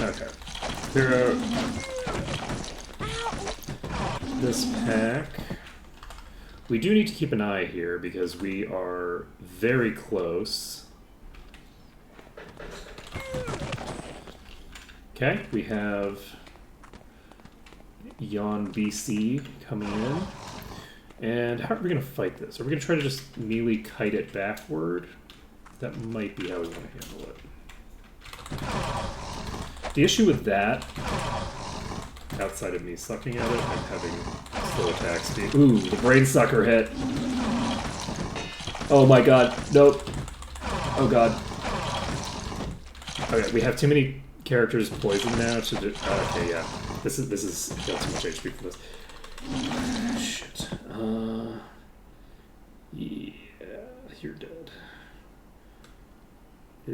Okay. Clear out this pack. We do need to keep an eye here because we are very close. Okay, we have Yon BC coming in. And how are we going to fight this? Are we going to try to just melee kite it backward? That might be how we want to handle it. The issue with that, outside of me sucking at it and having slow attack speed. Ooh, the brain sucker hit. Oh my god, nope. Oh god. Okay, we have too many characters poisoned now to do. Okay, yeah. This is got too much HP for this. Shit. Yeah, you're dead.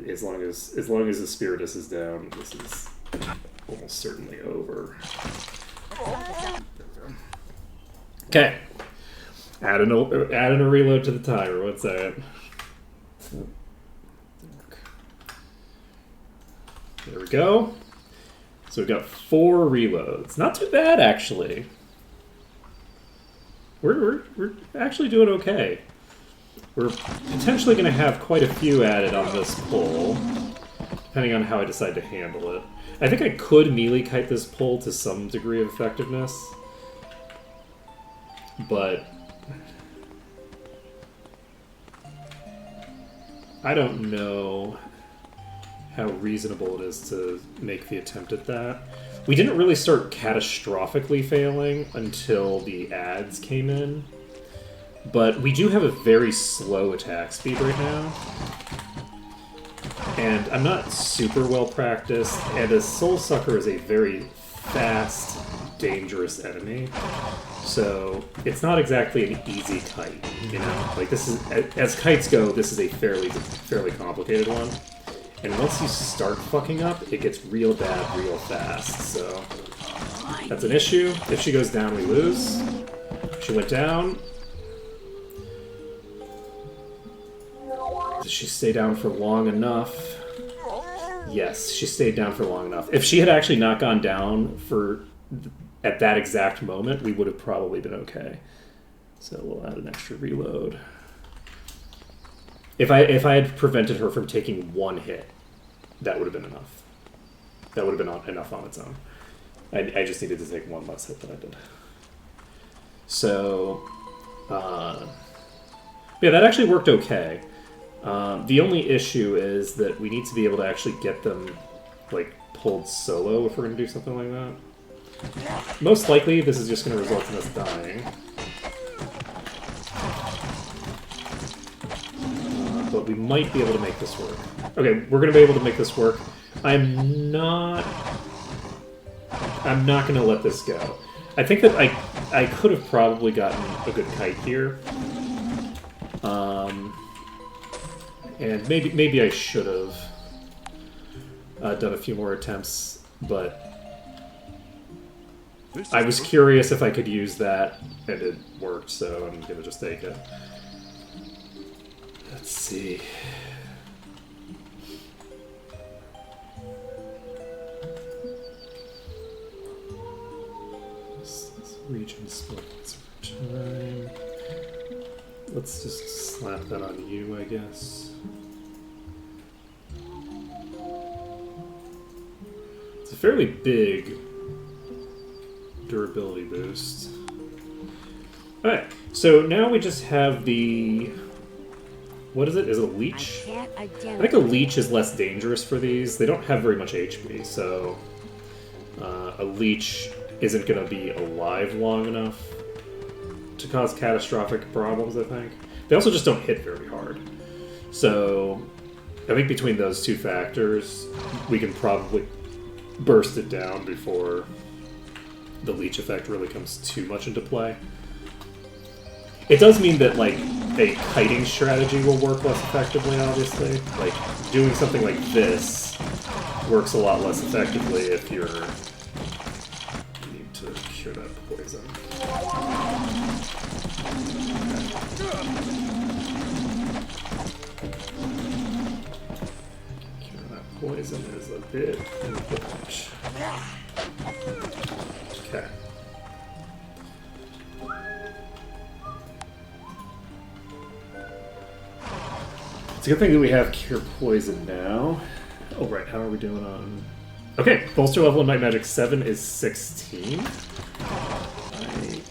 As long as the Spiritus is down, this is almost certainly over. Okay. Add in a reload to the timer. What's that? There we go. So we've got 4 reloads. Not too bad, actually. We're actually doing okay. We're potentially going to have quite a few added on this pull, depending on how I decide to handle it. I think I could melee kite this pull to some degree of effectiveness, but I don't know how reasonable it is to make the attempt at that. We didn't really start catastrophically failing until the ads came in. But we do have a very slow attack speed right now. And I'm not super well practiced, and a Soul Sucker is a very fast, dangerous enemy. So it's not exactly an easy kite, you know? Like, this is, as kites go, this is a fairly complicated one. And once you start fucking up, it gets real bad real fast, so that's an issue. If she goes down, we lose. She went down. Did she stay down for long enough? Yes, she stayed down for long enough. If she had actually not gone down at that exact moment, we would have probably been okay. So we'll add an extra reload. If I had prevented her from taking 1 hit, that would have been enough. That would have been enough on its own. I just needed to take 1 less hit than I did. So, yeah, that actually worked okay. The only issue is that we need to be able to actually get them, like, pulled solo if we're going to do something like that. Most likely, this is just going to result in us dying. But we might be able to make this work. Okay, we're going to be able to make this work. I'm not going to let this go. I think that I could have probably gotten a good kite here. And maybe I should have done a few more attempts, but I was curious if I could use that, and it worked, so I'm going to just take it. Let's see. This region splits over time. Let's just slap that on you, I guess. It's a fairly big durability boost. Alright, so now we just have the... What is it? Is it a leech? I think a leech is less dangerous for these. They don't have very much HP, so a leech isn't going to be alive long enough to cause catastrophic problems, I think. They also just don't hit very hard. So I think between those two factors, we can probably burst it down before the leech effect really comes too much into play. It does mean that, like, a kiting strategy will work less effectively, obviously. Like, doing something like this works a lot less effectively if you need to cure that poison. Cure that poison is a bit much. Okay. It's a good thing that we have Cure Poison now. Oh, right. How are we doing on... Okay, bolster level in Might Magic 7 is 16.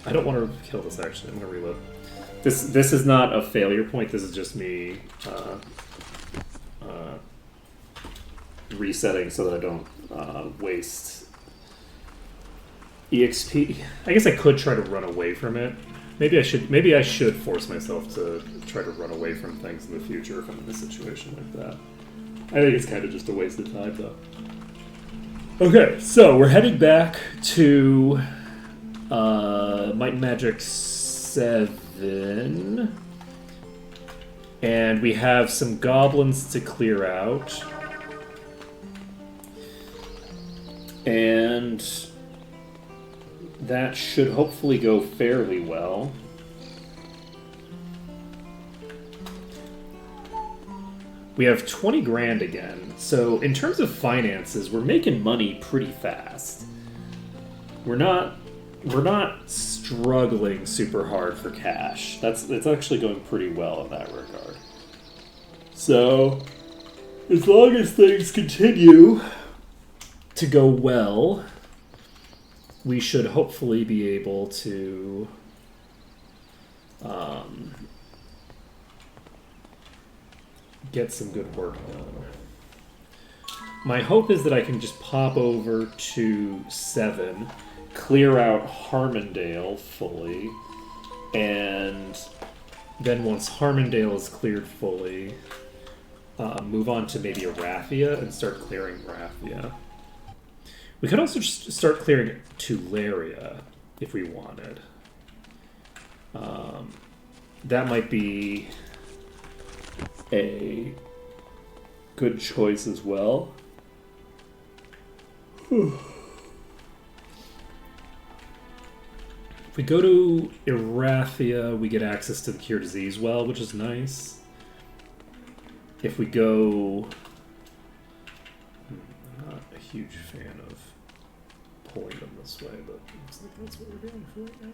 I don't want to kill this, actually. I'm going to reload. This is not a failure point. This is just me resetting so that I don't waste EXP. I guess I could try to run away from it. Maybe I should force myself to try to run away from things in the future if I'm in a situation like that. I think it's kind of just a waste of time, though. Okay, so we're heading back to Might and Magic 7. And we have some goblins to clear out. And that should hopefully go fairly well. We have 20 grand again. So in terms of finances, we're making money pretty fast. We're not struggling super hard for cash. It's actually going pretty well in that regard. So as long as things continue to go well, we should hopefully be able to get some good work done. My hope is that I can just pop over to 7, clear out Harmondale fully, and then once Harmondale is cleared fully, move on to maybe Arathia and start clearing Arathia. We could also just start clearing Tuleria if we wanted. That might be a good choice as well. If we go to Arathia, we get access to the Cure Disease Well, which is nice. If we go... I'm not a huge fan of pulling them this way, but looks like that's what we're doing for right now.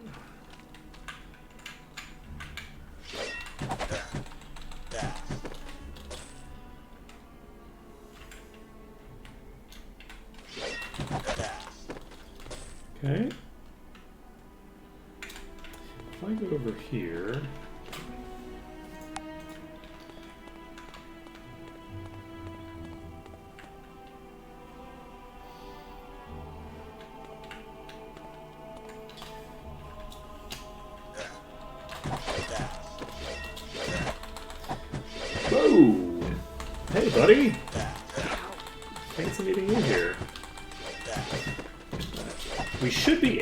Okay. If I go over here... Whoa! Hey, buddy! Thanks for meeting you here.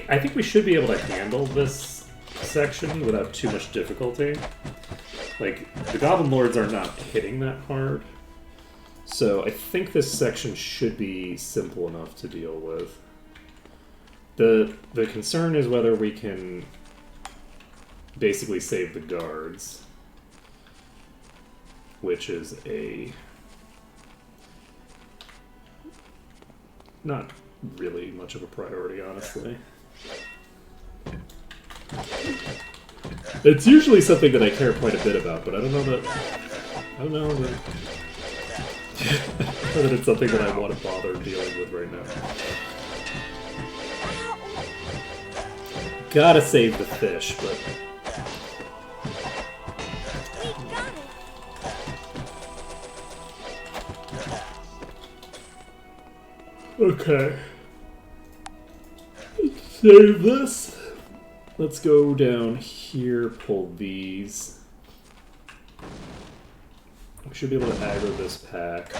I think we should be able to handle this section without too much difficulty. Like, the Goblin Lords are not hitting that hard. So I think this section should be simple enough to deal with. The concern is whether we can basically save the guards, which is not really much of a priority, honestly. It's usually something that I care quite a bit about, but I don't know that that it's something that I want to bother dealing with right now. Gotta save the fish, but... Okay. Save this. Let's go down here, pull these. We should be able to aggro this pack.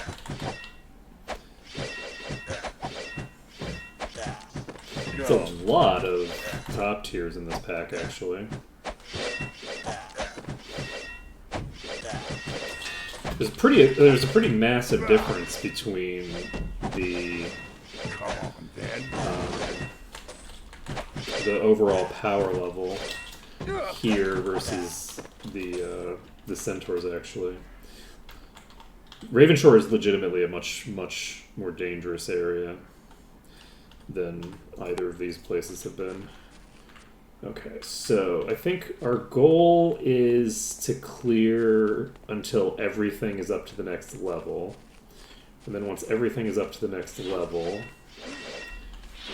It's a lot of top tiers in this pack, actually. There's a pretty massive difference between the overall power level here versus the Centaurs, actually. Ravenshore is legitimately a much more dangerous area than either of these places have been. Okay, so I think our goal is to clear until everything is up to the next level. And then once everything is up to the next level,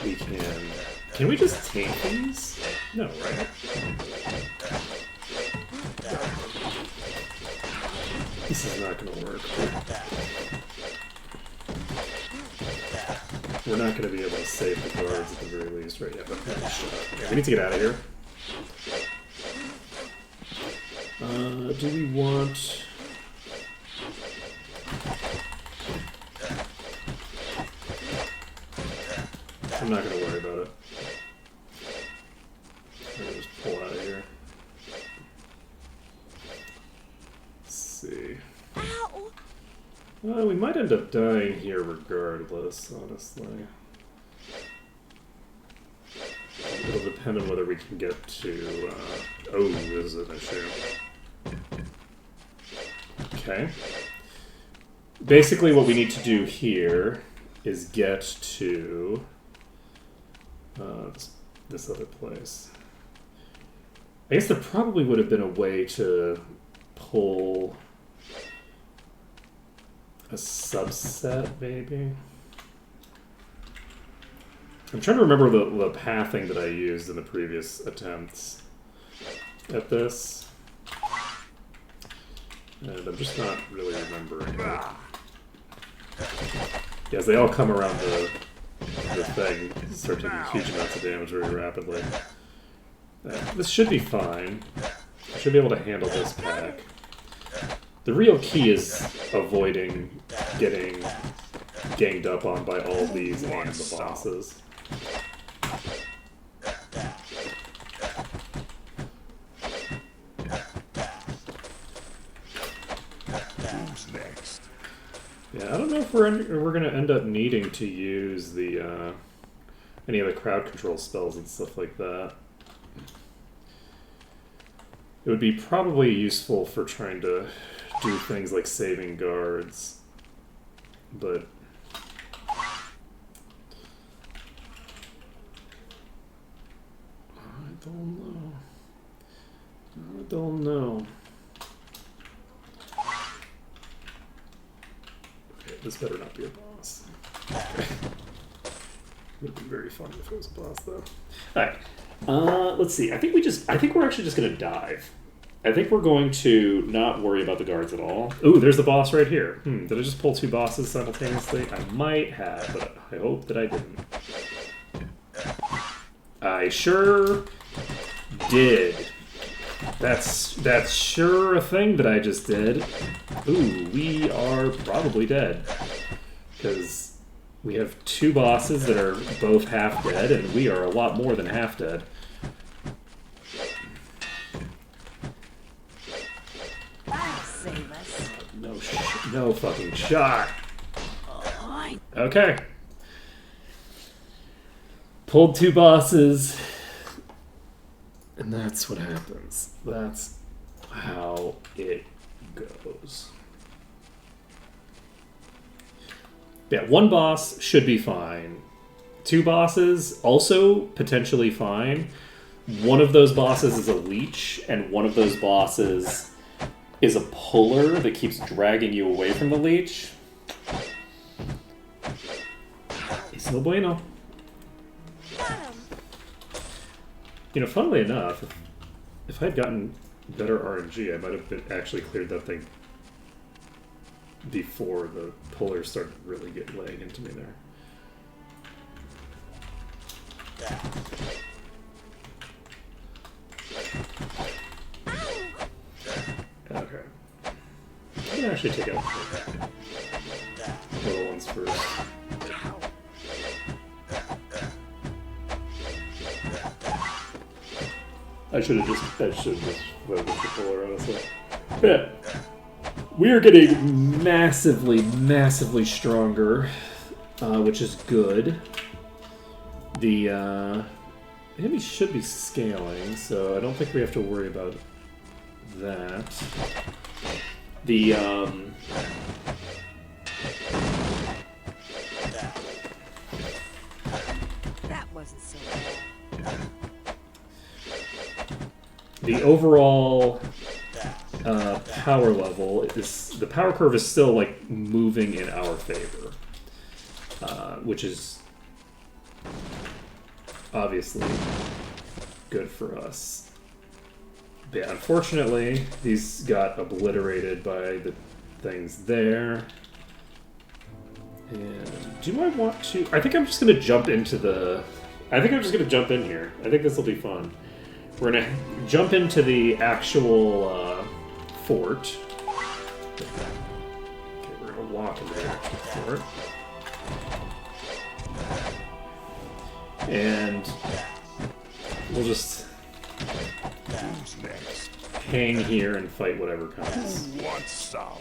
we can... Can we just take these? No, right? This is not going to work. We're not going to be able to save the guards at the very least, right? Yeah, but we need to get out of here. Do we want... I'm not going to worry about it. I'm going to just pull out of here. Let's see. Ow! Well, we might end up dying here regardless, honestly. It'll depend on whether we can get to... oh, this is an issue. Okay. Basically what we need to do here is get to this other place. I guess there probably would have been a way to pull a subset, maybe? I'm trying to remember the pathing that I used in the previous attempts at this. And I'm just not really remembering it. Yes, they all come around the thing, start taking huge amounts of damage very rapidly. This should be fine. I should be able to handle this pack. The real key is avoiding getting ganged up on by all these and the bosses. Who's next? Yeah, I don't know if we're going to end up needing to use the any of the crowd control spells and stuff like that. It would be probably useful for trying to do things like saving guards, but I don't know. Okay, this better not be a boss. Okay. It would be very funny if it was a boss, though. Alright. Let's see. I think we're actually just gonna dive. I think we're going to not worry about the guards at all. Ooh, there's the boss right here. Did I just pull two bosses simultaneously? I might have, but I hope that I didn't. I sure did. That's sure a thing that I just did. Ooh, we are probably dead. Because we have two bosses that are both half dead, and we are a lot more than half dead. Save us. No fucking shot. Okay. Pulled two bosses. And that's what happens. That's how it goes. Yeah, one boss should be fine. Two bosses, also potentially fine. One of those bosses is a leech, and one of those bosses is a puller that keeps dragging you away from the leech. It's no bueno. You know, funnily enough, if I had gotten better RNG, I might have actually cleared that thing before the puller started really laying into me there. Okay. I'm gonna actually take out the little ones first. I should have just went with the puller, honestly. But yeah, we are getting massively stronger, which is good. The enemy should be scaling, so I don't think we have to worry about that. The wasn't so bad. The overall power level is, the power curve is still like moving in our favor, which is obviously good for us. But yeah, unfortunately, these got obliterated by the things there. And do I want to? I think I'm just gonna jump into the. I think I'm just gonna jump in here. I think this will be fun. We're gonna jump into the actual fort. Okay, we're gonna walk into the actual fort. And we'll just Who's next? hang here and fight whatever comes. Who wants some?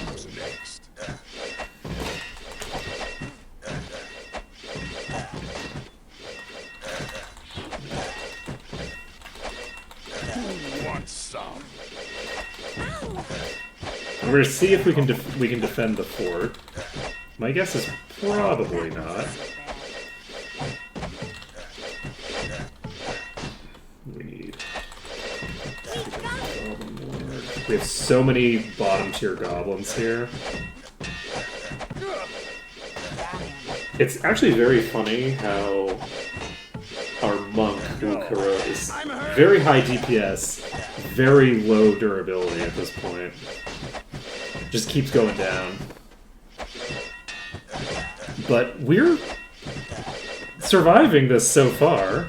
Who's next? Who wants some? We're gonna see if we can we can defend the fort. My guess is probably not. We need. We have so many bottom tier goblins here. It's actually very funny how our monk Ukura is very high DPS, very low durability at this point. Just keeps going down. But we're surviving this so far.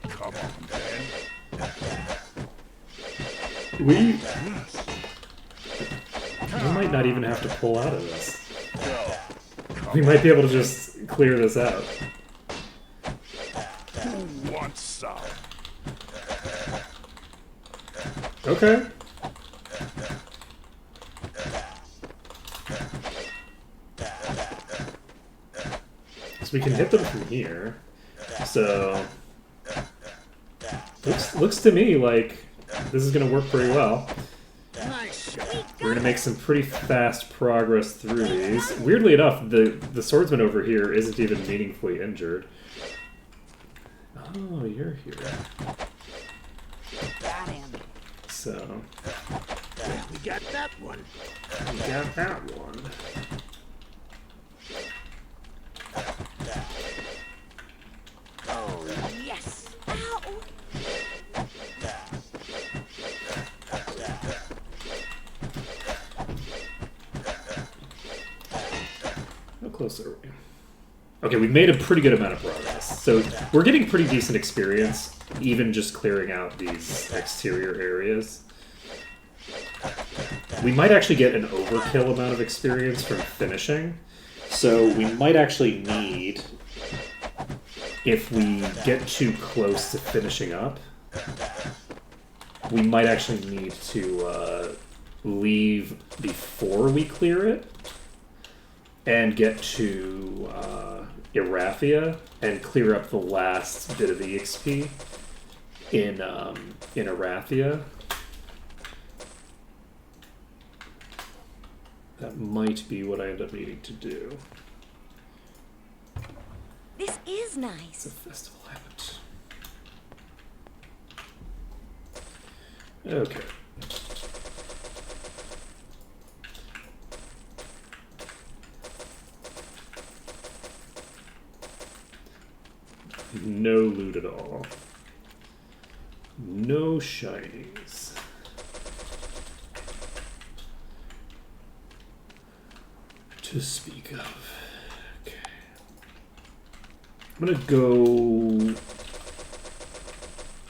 Come on, man. We might not even have to pull out of this. We might be able to just clear this out. Who wants some? Okay. So we can hit them from here. So looks to me like this is gonna work pretty well. Nice shot. We're gonna make some pretty fast progress through these. Weirdly enough, the swordsman over here isn't even meaningfully injured. Oh, you're here. Got him. So We got that one. we got that one. Oh, yes. Ow! How close are we? Okay, we made a pretty good amount of progress. So we're getting pretty decent experience, even just clearing out these exterior areas. We might actually get an overkill amount of experience from finishing. So we might actually need, if we get too close to finishing up, we might actually need to leave before we clear it and get to Erathia and clear up the last bit of EXP in Erathia. That might be what I end up needing to do. This is It's a nice. festival habit. Okay. No loot at all. No shinies. To speak of. Okay. I'm gonna go.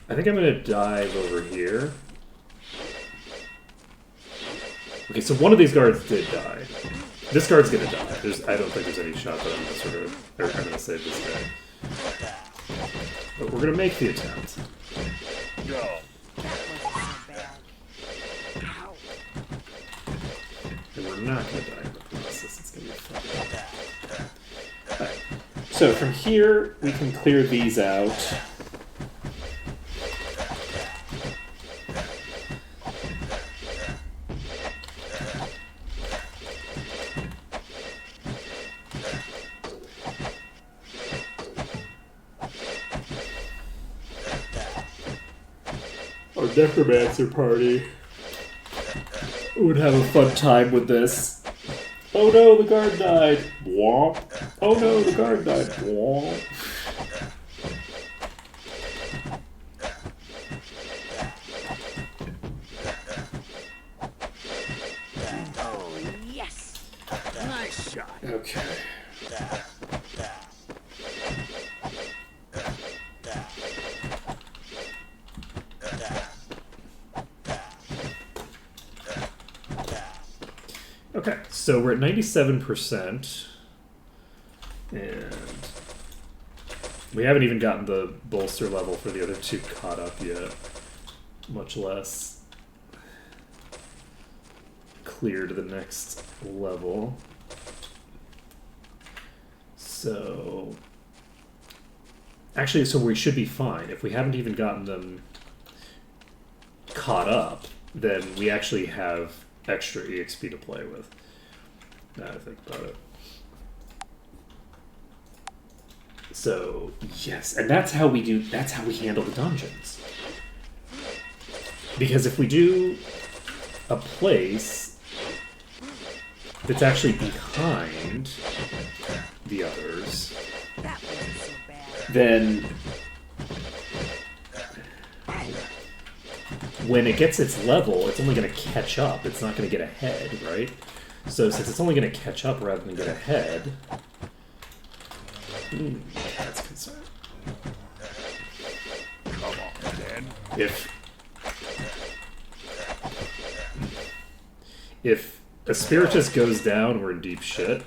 I think I'm gonna dive over here. Okay, so one of these guards did die. This guard's gonna die. I don't think there's any shot that I'm gonna I'm gonna save this guy. But we're gonna make the attempt. Go. That wasn't so bad. Ow. And we're not gonna die in the process. It's gonna be fun. Alright. So from here, we can clear these out. our necromancer party would have a fun time with this. Oh no, the guard died. Womp. Oh no, the guard died. Womp. Oh, yes. Nice shot. Okay. Okay, so we're at 97%, and we haven't even gotten the bolster level for the other two caught up yet, much less clear to the next level. So, actually, so we should be fine. If we haven't even gotten them caught up, then we actually have extra EXP to play with. Now I think about it. So, yes, and that's how we handle the dungeons. Because if we do a place that's actually behind the others, That wasn't so bad. then when it gets its level, it's only going to catch up. It's not going to get ahead, right? So since it's only going to catch up rather than get ahead, that's a concern. Come on, then. If Aspiratus goes down, we're in deep shit.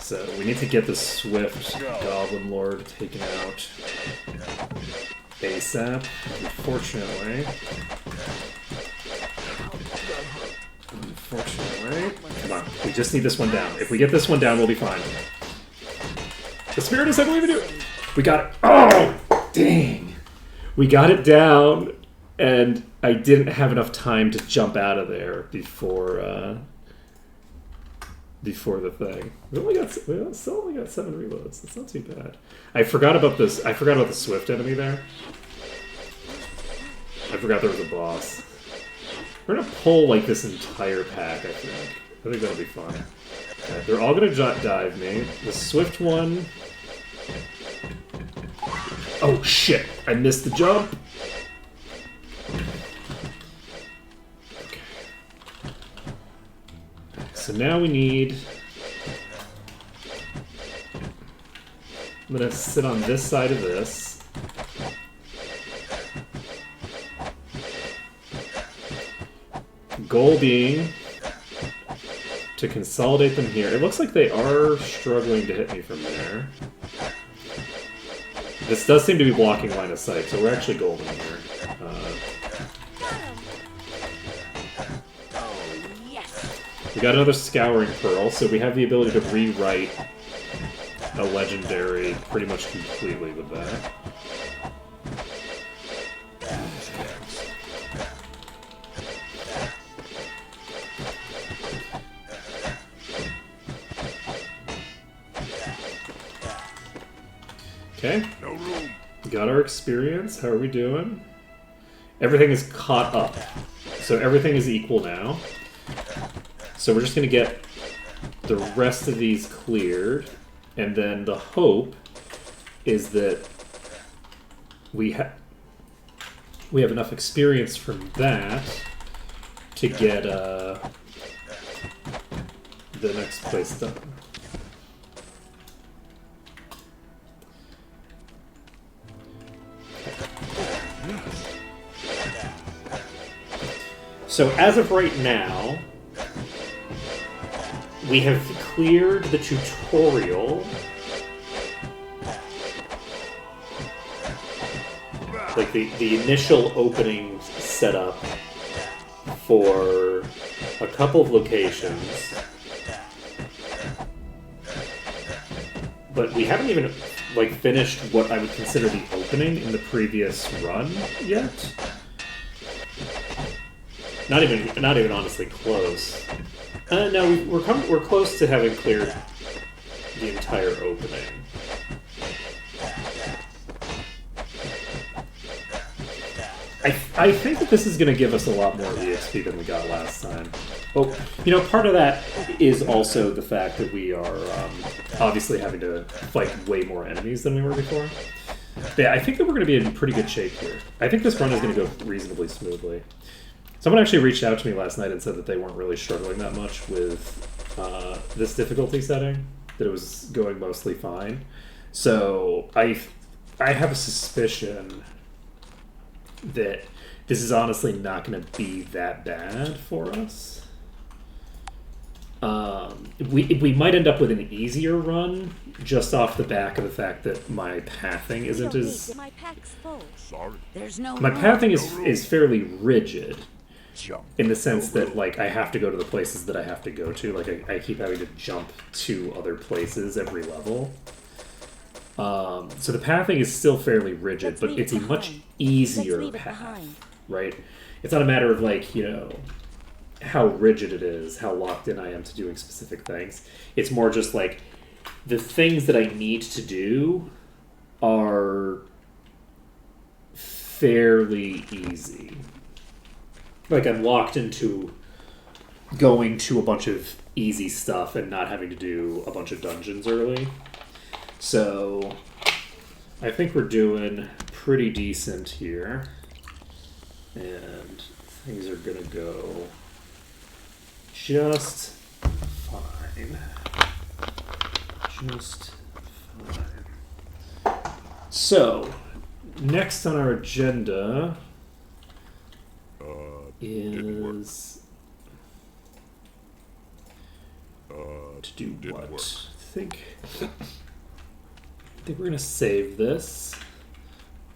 So we need to get the Swift Goblin Lord taken out ASAP, unfortunately. Come on, we just need this one down. If we get this one down, we'll be fine. The Spiritus, I believe in you! We got it. Oh! Dang! We got it down, and I didn't have enough time to jump out of there before the thing. We still only got 7 reloads. That's not too bad. I forgot about this. I forgot about the Swift enemy there. I forgot there was a boss. We're gonna pull like this entire pack. I think that'll be fun. Okay, they're all gonna dive me. The Swift one. Oh shit! I missed the jump. So now we need... I'm gonna sit on this side of this. Goal being to consolidate them here. It looks like they are struggling to hit me from there. This does seem to be blocking line of sight, so we're actually golden here. We got another Scouring Pearl, so we have the ability to rewrite a legendary pretty much completely with that. Okay. No room. Got our experience. How are we doing? Everything is caught up. So everything is equal now. So we're just going to get the rest of these cleared, and then the hope is that we have enough experience from that to get the next place done. So as of right now, we have cleared the tutorial. Like the initial opening setup for a couple of locations. But we haven't even like finished what I would consider the opening in the previous run yet. Not even honestly close. No, we're close to having cleared the entire opening. I think that this is going to give us a lot more EXP than we got last time. Well, you know, part of that is also the fact that we are obviously having to fight way more enemies than we were before. But yeah, I think that we're going to be in pretty good shape here. I think this run is going to go reasonably smoothly. Someone actually reached out to me last night and said that they weren't really struggling that much with this difficulty setting, that it was going mostly fine. So I have a suspicion that this is honestly not going to be that bad for us. We might end up with an easier run just off the back of the fact that my pathing We isn't don't as... need my pack's full. Sorry. There's no My room. pathing is fairly rigid Jump. in the sense that, like, I have to go to the places that I have to go to. Like, I keep having to jump to other places every level. So the pathing is still fairly rigid, Let's but leave it's it a much behind. easier Let's leave it path, behind. right? It's not a matter of, like, you know, how rigid it is, how locked in I am to doing specific things. It's more just like the things that I need to do are fairly easy. Like, I'm locked into going to a bunch of easy stuff and not having to do a bunch of dungeons early. So I think we're doing pretty decent here. And things are gonna go just fine. Just fine. So, next on our agenda Didn't work. is to do Didn't what? work. I think we're gonna save this,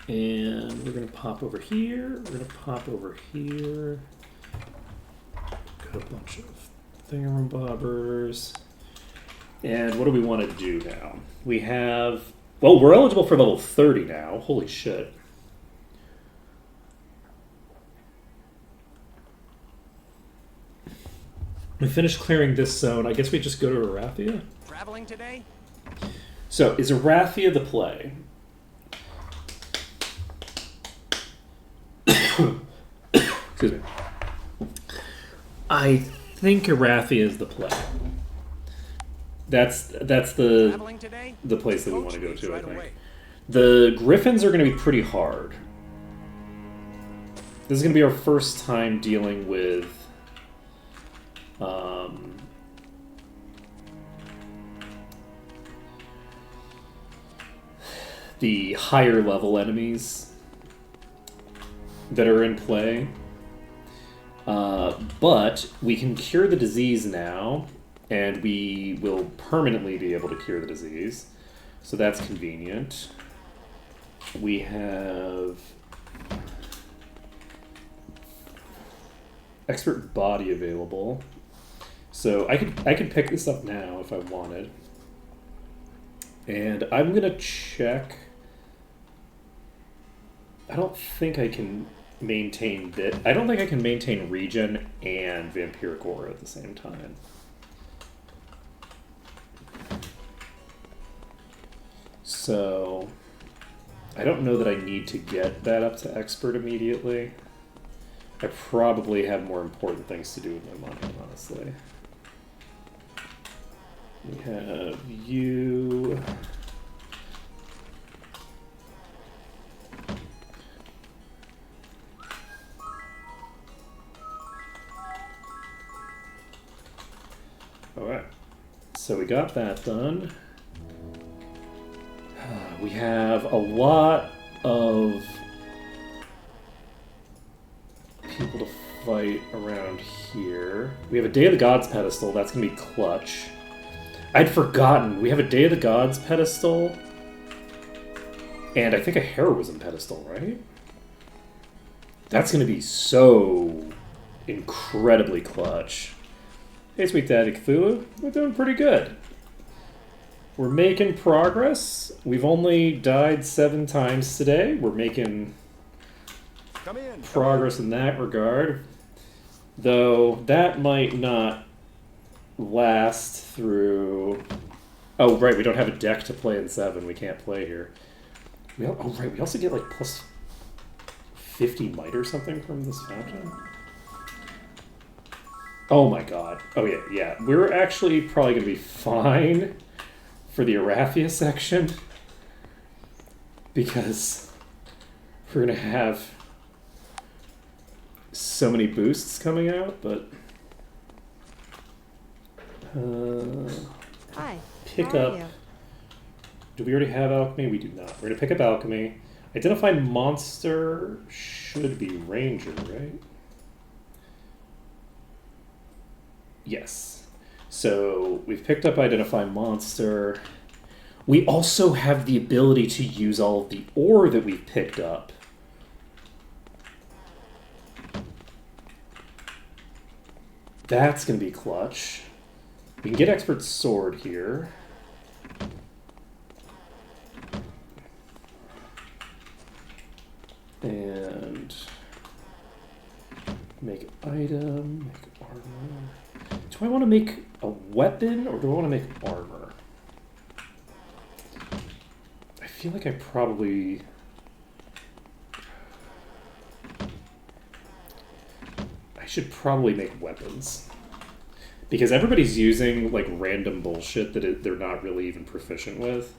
and we're gonna pop over here. We're gonna pop over here. Got a bunch of thingamabobbers. And what do we want to do now? We have, well, we're eligible for level 30 now. Holy shit. We finished clearing this zone. I guess we just go to Arathia? Traveling today? So, is Arathia the play? Excuse me. I think Arathia is the play. That's the Traveling today? place that we want Coach to go needs to, I right think. away. The Griffins are going to be pretty hard. This is going to be our first time dealing with the higher level enemies that are in play. But we can cure the disease now, and we will permanently be able to cure the disease. So that's convenient. We have expert body available. So I could pick this up now if I wanted. And I'm gonna check. I don't think I can maintain that. I don't think I can maintain regen and vampiric aura at the same time. So I don't know that I need to get that up to expert immediately. I probably have more important things to do with my money, honestly. We have you. Alright, so we got that done. We have a lot of people to fight around here. We have a Day of the Gods pedestal, that's going to be clutch. I'd forgotten, we have a Day of the Gods pedestal, and I think a heroism pedestal, right? That's going to be so incredibly clutch. Hey, Sweet Daddy Cthulhu, we're doing pretty good. We're making progress. We've only died 7 times today. We're making Come in. progress in that regard. Though that might not last through... Oh, right, we don't have a deck to play in 7. We can't play here. Oh, right, we also get, like, plus 50 might or something from this fountain. Oh my god. Oh yeah, yeah. We're actually probably going to be fine for the Arathia section. Because we're going to have so many boosts coming out, but... Hi. pick How are up... you? Do we already have alchemy? We do not. We're going to pick up alchemy. Identify monster should be ranger, right? Yes. So we've picked up identify monster. We also have the ability to use all of the ore that we've picked up. That's going to be clutch. We can get expert sword here. And make item, make armor. Do I want to make a weapon or do I want to make armor? I feel like I probably... I should probably make weapons. Because everybody's using like random bullshit that they're not really even proficient with.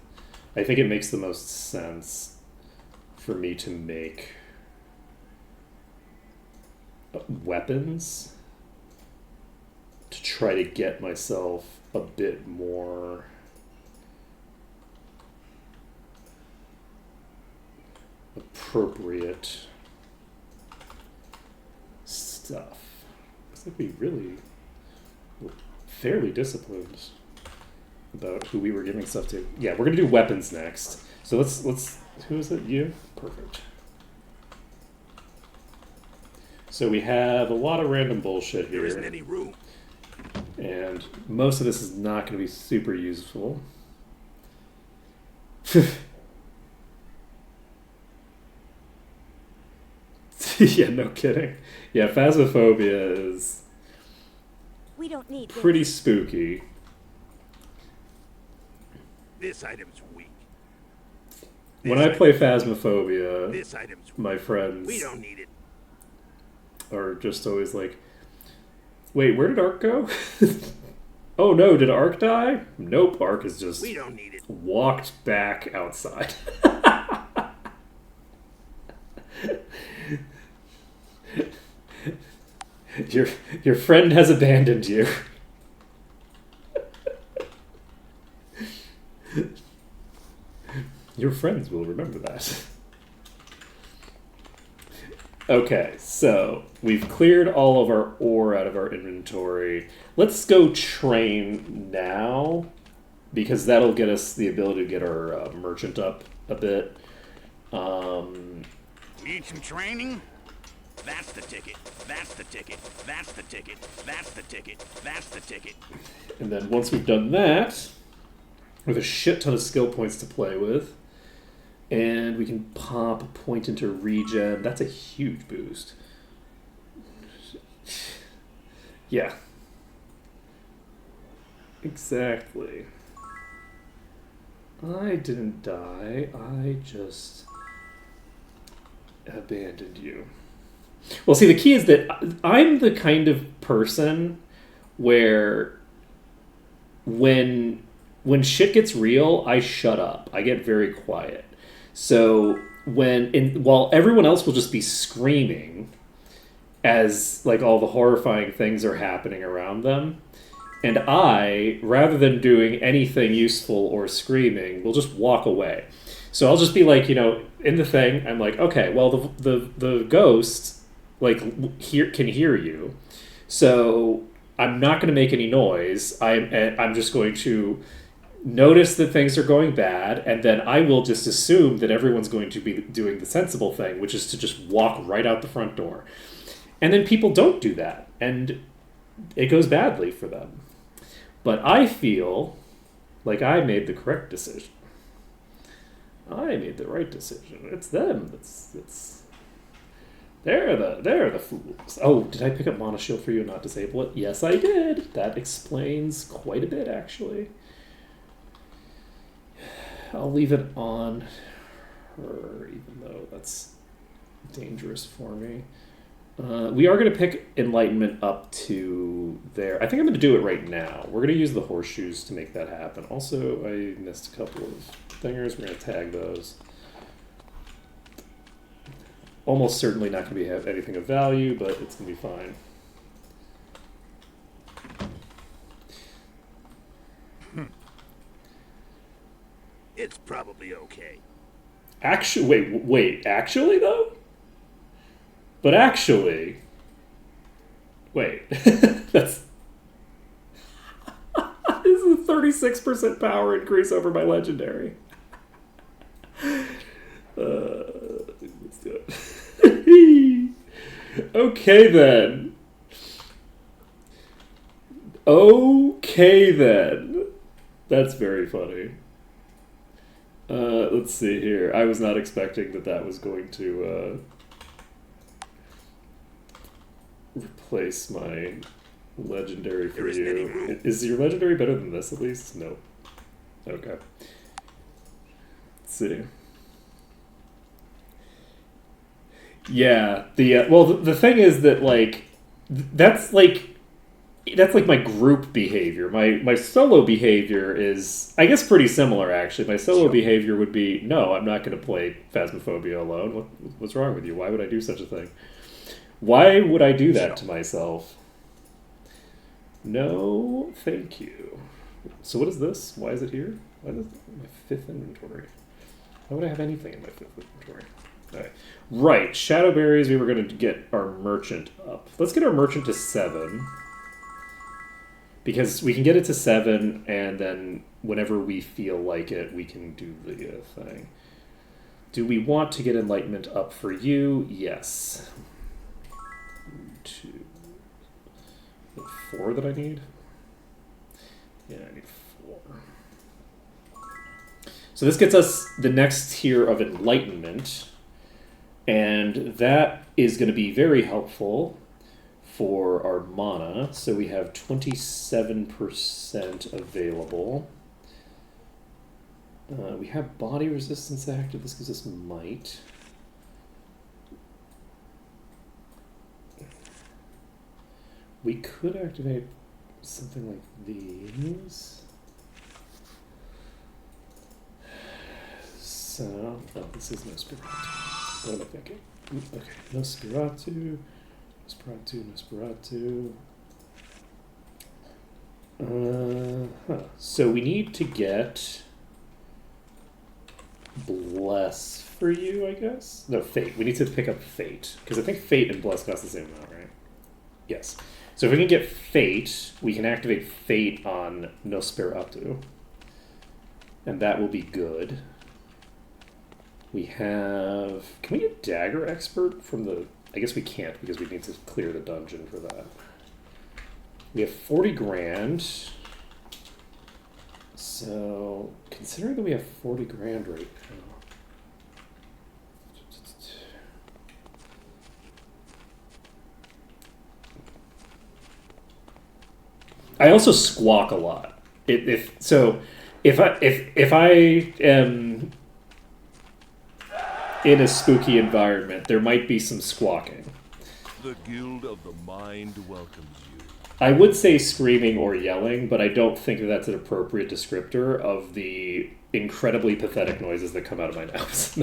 I think it makes the most sense for me to make weapons to try to get myself a bit more appropriate stuff. It's like we really were fairly disciplined about who we were giving stuff to. Yeah, we're gonna do weapons next. So let's who is it? You? Perfect. So we have a lot of random bullshit here. There isn't any room. And most of this is not going to be super useful. Yeah, no kidding. Yeah, Phasmophobia is We don't need this. pretty spooky. This item's weak. When I play Phasmophobia, This item's weak. my friends We don't need it. are just always like, wait, where did Ark go? Oh no, did Ark die? Nope, Ark is just We don't need it. walked back outside. Your friend has abandoned you. Your friends will remember that. Okay, so we've cleared all of our ore out of our inventory. Let's go train now, because that'll get us the ability to get our merchant up a bit. Need some training? That's the ticket. That's the ticket. That's the ticket. That's the ticket. That's the ticket. And then once we've done that, with a shit ton of skill points to play with, and we can pop a point into regen. That's a huge boost. Yeah. Exactly. I didn't die. I just abandoned you. Well, see, the key is that I'm the kind of person where when shit gets real, I shut up. I get very quiet. So while everyone else will just be screaming as like all the horrifying things are happening around them, and I, rather than doing anything useful or screaming, will just walk away. So I'll just be like, in the thing, I'm like, okay, well the ghost like can hear you, so I'm not going to make any noise. I'm just going to notice that things are going bad, and then I will just assume that everyone's going to be doing the sensible thing, which is to just walk right out the front door. And then people don't do that, and it goes badly for them. But I feel like I made the correct decision. I made the right decision. It's them. They're the fools. Oh, did I pick up Mana Shield for you and not disable it? Yes, I did. That explains quite a bit, actually. I'll leave it on her, even though that's dangerous for me. We are going to pick Enlightenment up to there. I think I'm going to do it right now. We're going to use the horseshoes to make that happen. Also, I missed a couple of thingers. We're going to tag those. Almost certainly not going to have anything of value, but it's going to be fine. It's probably okay. Actually, wait, actually though? But actually, wait, that's, this is a 36% power increase over my legendary. Let's do it. Okay then. Okay then. That's very funny. Let's see here. I was not expecting that was going to replace my legendary for you. Is your legendary better than this at least? No. Okay. Let's see. Yeah. The thing is that that's my group behavior. My solo behavior is, I guess, pretty similar, actually. My solo behavior would be, no, I'm not going to play Phasmophobia alone. What's wrong with you? Why would I do such a thing? Why would I do that to myself? No, thank you. So what is this? Why is it here? Why is it my 5th inventory? Why would I have anything in my 5th inventory? Alright. Right, Shadow Berries, we were going to get our merchant up. Let's get our merchant to 7. Because we can get it to 7, and then whenever we feel like it, we can do the thing. Do we want to get Enlightenment up for you? Yes. 2. 4 that I need? Yeah, I need 4. So this gets us the next tier of Enlightenment, and that is going to be very helpful for our mana. So we have 27% available. We have body resistance active. This gives us might. We could activate something like these. So, oh, this is Nosferatu. What am I thinking? Okay, Nosferatu. So we need to get Bless for you, I guess? No, Fate. We need to pick up Fate. Because I think Fate and Bless cost the same amount, right? Yes. So if we can get Fate, we can activate Fate on Nosferatu. And that will be good. We have... Can we get Dagger Expert from the... I guess we can't because we need to clear the dungeon for that. We have 40 grand. So, considering that we have 40 grand right now. I also squawk a lot. If I am in a spooky environment, there might be some squawking. The Guild of the Mind welcomes you. I would say screaming or yelling, but I don't think that that's an appropriate descriptor of the incredibly pathetic noises that come out of my mouth.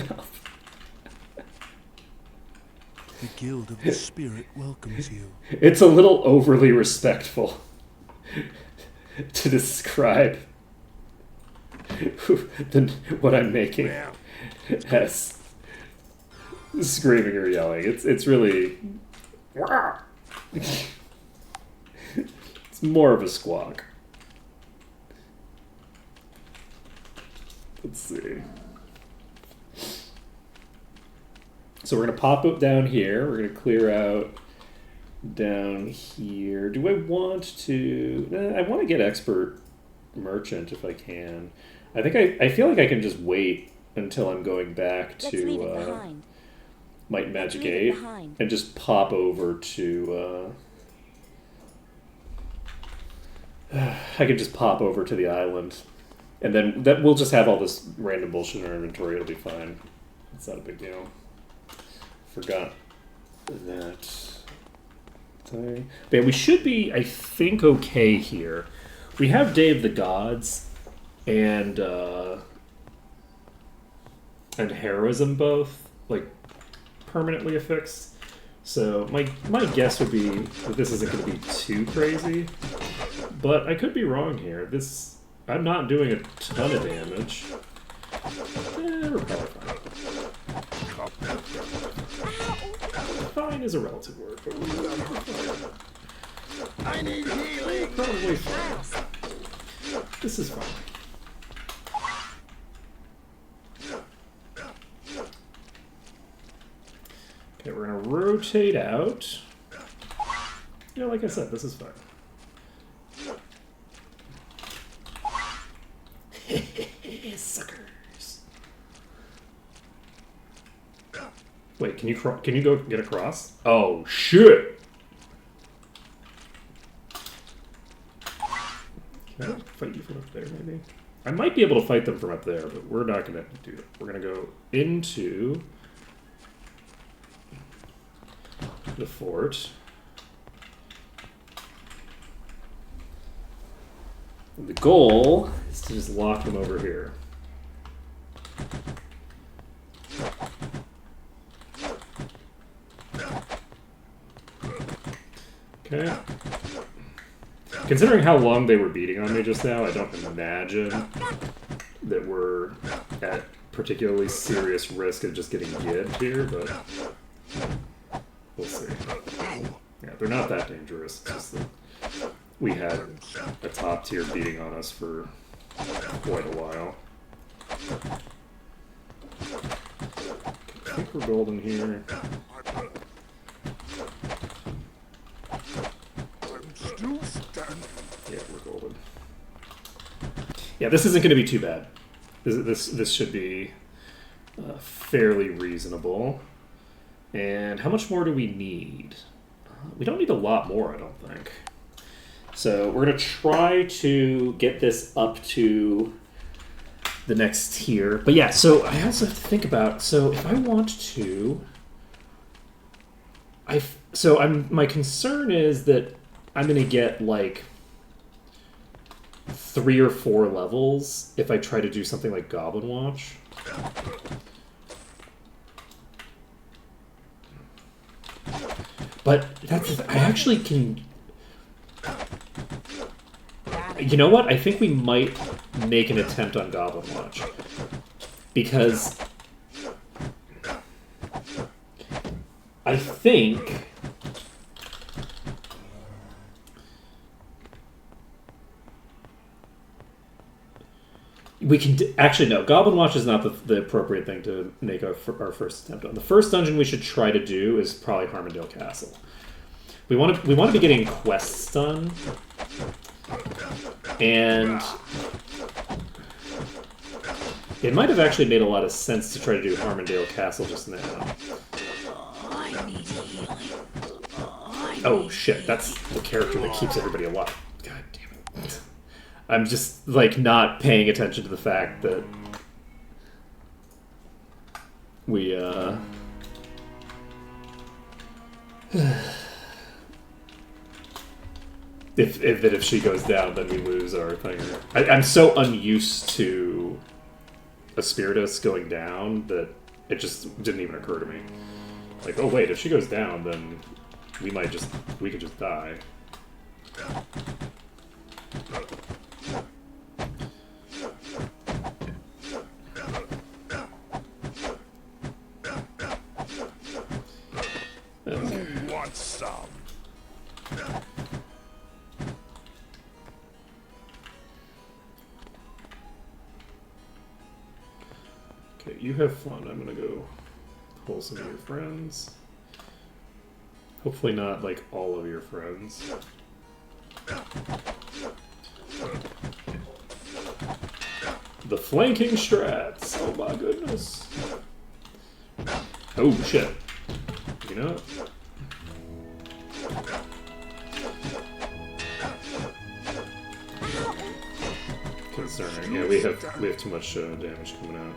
The Guild of the Spirit welcomes you. It's a little overly respectful to describe what I'm making as screaming or yelling. It's really... It's more of a squawk. Let's see. So we're going to pop up down here. We're going to clear out down here. Do I want to... I want to get Expert Merchant if I can. I feel like I can just wait until I'm going back to Might and Magic 8 and just pop over to... I can just pop over to the island. And then we'll just have all this random bullshit in our inventory. It'll be fine. It's not a big deal. Forgot that thing. But yeah, we should be, I think, okay here. We have Day of the Gods and heroism both like permanently affixed. So my guess would be that this isn't going to be too crazy, but I could be wrong here. I'm not doing a ton of damage. We're probably fine. Fine is a relative word, but I need healing. probably fine. This is fine. Okay, we're gonna rotate out. Yeah, like I said, this is fine. Suckers. Wait, can you go get across? Oh shit! Can I fight you from up there, maybe? I might be able to fight them from up there, but we're not gonna do it. We're gonna go into the fort. And the goal is to just lock them over here. Okay. Considering how long they were beating on me just now, I don't imagine that we're at particularly serious risk of just getting gibbed here, but we'll see. Yeah, they're not that dangerous. It's just that we had a top tier beating on us for quite a while. I think we're golden here. Yeah, we're golden. Yeah, this isn't going to be too bad. This should be fairly reasonable. And how much more do we need? We don't need a lot more, I don't think. So we're going to try to get this up to the next tier. But yeah, so I also have to think about, so if I want to, my concern is that I'm going to get like 3 or 4 levels if I try to do something like Goblin Watch. But I actually can. You know what? I think we might make an attempt on Goblin Watch. Because I think we can actually no. Goblin Watch is not the appropriate thing to make our first attempt on. The first dungeon we should try to do is probably Harmondale Castle. We want to be getting quests done, and it might have actually made a lot of sense to try to do Harmondale Castle just now. Oh shit! That's the character that keeps everybody alive. God damn it! I'm just, like, not paying attention to the fact that we, if she goes down, then we lose our thing. I'm so unused to Espiritus going down that it just didn't even occur to me. Like, oh wait, if she goes down, then we could just die. Who wants some? Okay, you have fun. I'm gonna go pull some of your friends. Hopefully not, like, all of your friends. The flanking strats! Oh my goodness. Oh shit. You know what? Concerning. Yeah, we have too much damage coming out.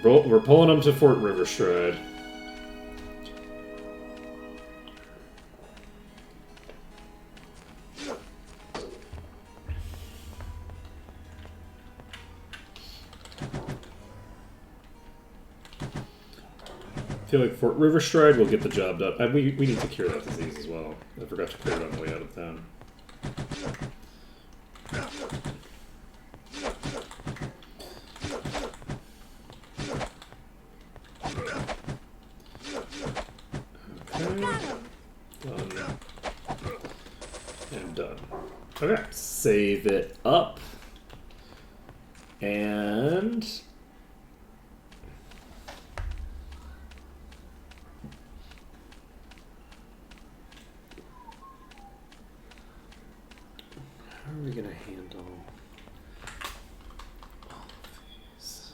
We're pulling them to Fort Riverstride. I feel like Fort Riverstride will get the job done. We need to cure that disease as well. I forgot to cure it on the way out of town. Done. And done. Okay, save it up. And how are we gonna handle all of these?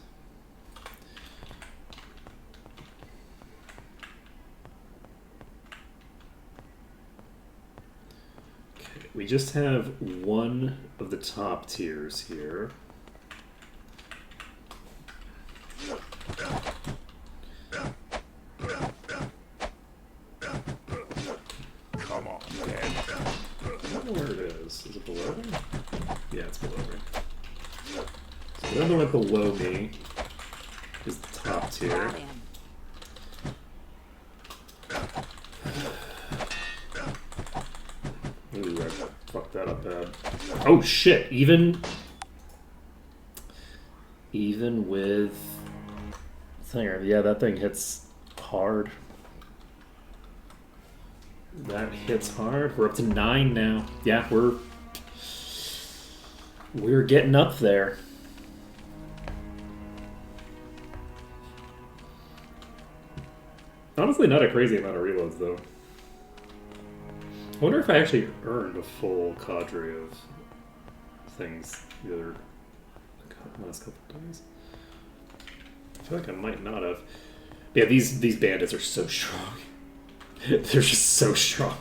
Okay, we just have one of the top tiers here. Come on, Dad. I don't know where it is. Is it below me? Yeah, it's below me. So the other one below me is the top tier. Got him. Ooh, I fucked that up bad. Oh shit! Even with Thinger, yeah, that thing hits hard. That hits hard. We're up to 9 now. Yeah, we're getting up there. Honestly, not a crazy amount of reloads though. I wonder if I actually earned a full cadre of things the other last couple of days. I feel like I might not have. Yeah, these bandits are so strong. They're just so strong.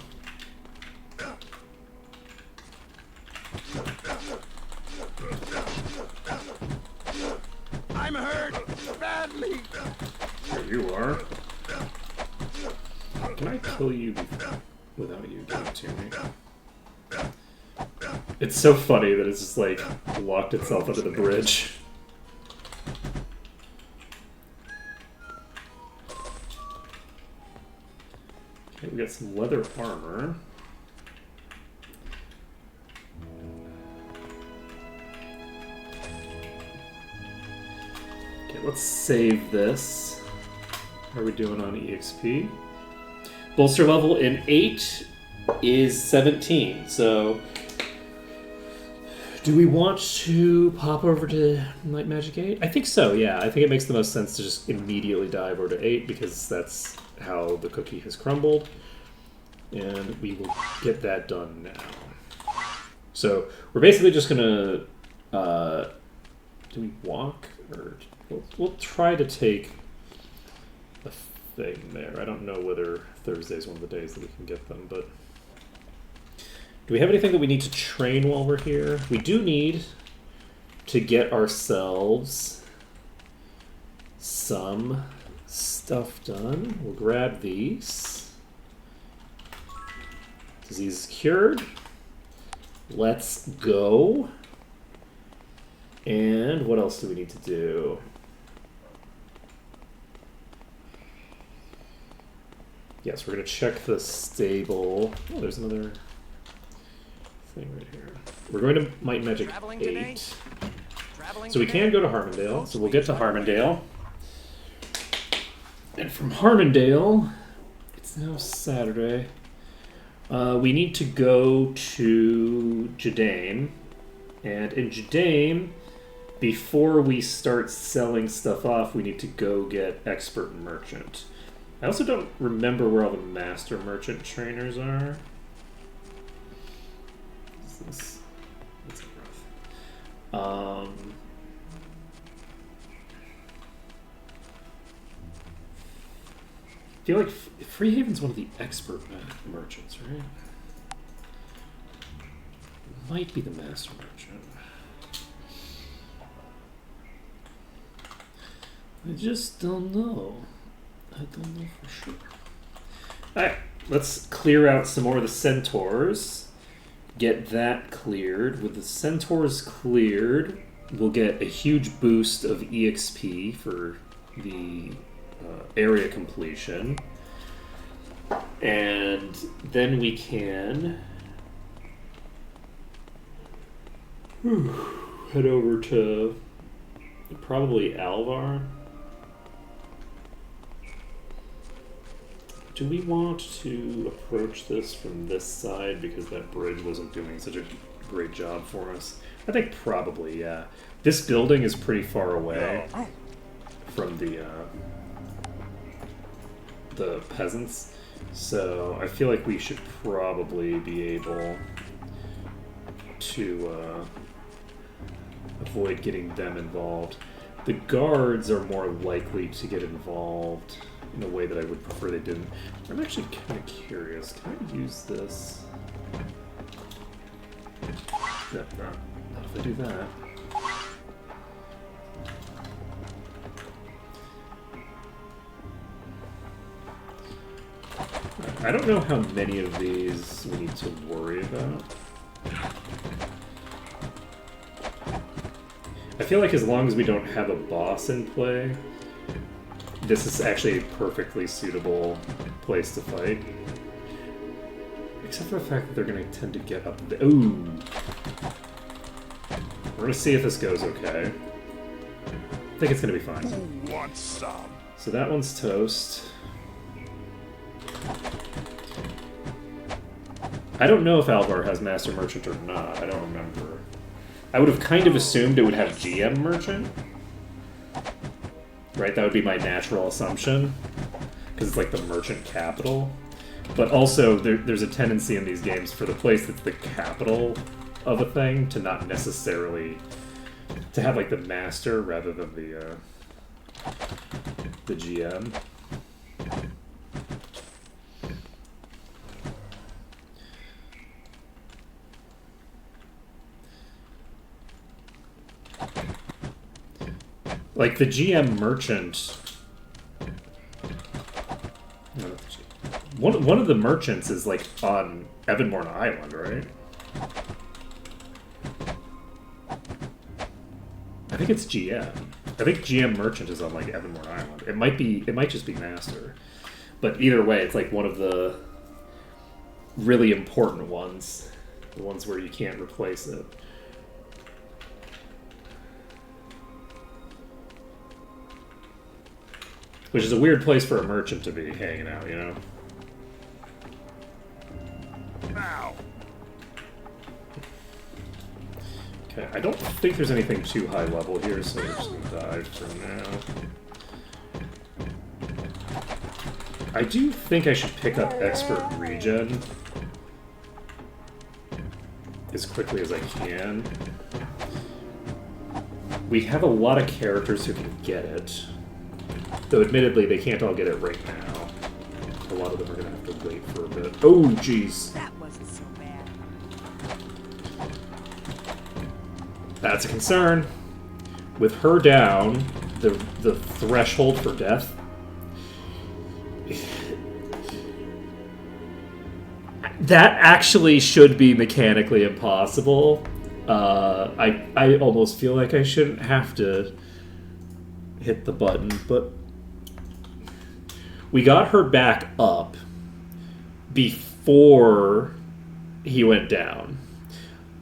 I'm hurt badly. There you are. Can I kill you without you getting to me? It's so funny that it's just like locked itself under the bridge. Okay, we got some leather armor. Okay, let's save this. How are we doing on EXP? Bolster level in 8 is 17, so do we want to pop over to Night Magic 8? I think so, yeah. I think it makes the most sense to just immediately dive over to 8 because that's how the cookie has crumbled. And we will get that done now. So we're basically just gonna do we walk or we'll try to take a thing there. I don't know whether Thursday's one of the days that we can get them, but do we have anything that we need to train while we're here? We do need to get ourselves some stuff done. We'll grab these. Disease cured. Let's go. And what else do we need to do? Yes, we're going to check the stable. Oh, there's another thing right here. We're going to Might and Magic Traveling 8. today? Traveling So we today? can go to Harmondale. So we'll get to Harmondale. And from Harmondale, it's now Saturday. We need to go to Jadame. And in Jadame, before we start selling stuff off, we need to go get Expert Merchant. I also don't remember where all the Master Merchant trainers are. What's this? That's rough. I feel like Freehaven's one of the Expert Merchants, right? Might be the Master Merchant. I just don't know. I don't know for sure. Alright, let's clear out some more of the centaurs. Get that cleared. With the centaurs cleared, we'll get a huge boost of EXP for the area completion. And then we can head over to probably Alvar. Do we want to approach this from this side because that bridge wasn't doing such a great job for us? I think probably, yeah. This building is pretty far away from the peasants, so I feel like we should probably be able to avoid getting them involved. The guards are more likely to get involved in a way that I would prefer they didn't. I'm actually kind of curious. Can I use this? No, not if I do that. I don't know how many of these we need to worry about. I feel like as long as we don't have a boss in play, this is actually a perfectly suitable place to fight. Except for the fact that they're going to tend to get up the... Ooh! We're going to see if this goes okay. I think it's going to be fine. Who wants some? So that one's toast. I don't know if Alvar has Master Merchant or not. I don't remember. I would have kind of assumed it would have GM Merchant. Right? That would be my natural assumption. Because it's like the merchant capital. But also, there's a tendency in these games for the place that's the capital of a thing to not necessarily... to have like the master rather than the GM. Like the GM merchant, one of the merchants is like on Evanmorn Island, right? I think it's GM. I think GM merchant is on like Evanmorn Island. It might just be master, but either way, it's like one of the really important ones, the ones where you can't replace it. Which is a weird place for a merchant to be hanging out, you know? Now. Okay, I don't think there's anything too high level here, so we're just gonna dive for now. I do think I should pick up Expert Regen as quickly as I can. We have a lot of characters who can get it. Though, admittedly, they can't all get it right now. A lot of them are going to have to wait for a bit. Oh, jeez. That wasn't so bad. That's a concern. With her down, the threshold for death... that actually should be mechanically impossible. I almost feel like I shouldn't have to hit the button, but... we got her back up before he went down.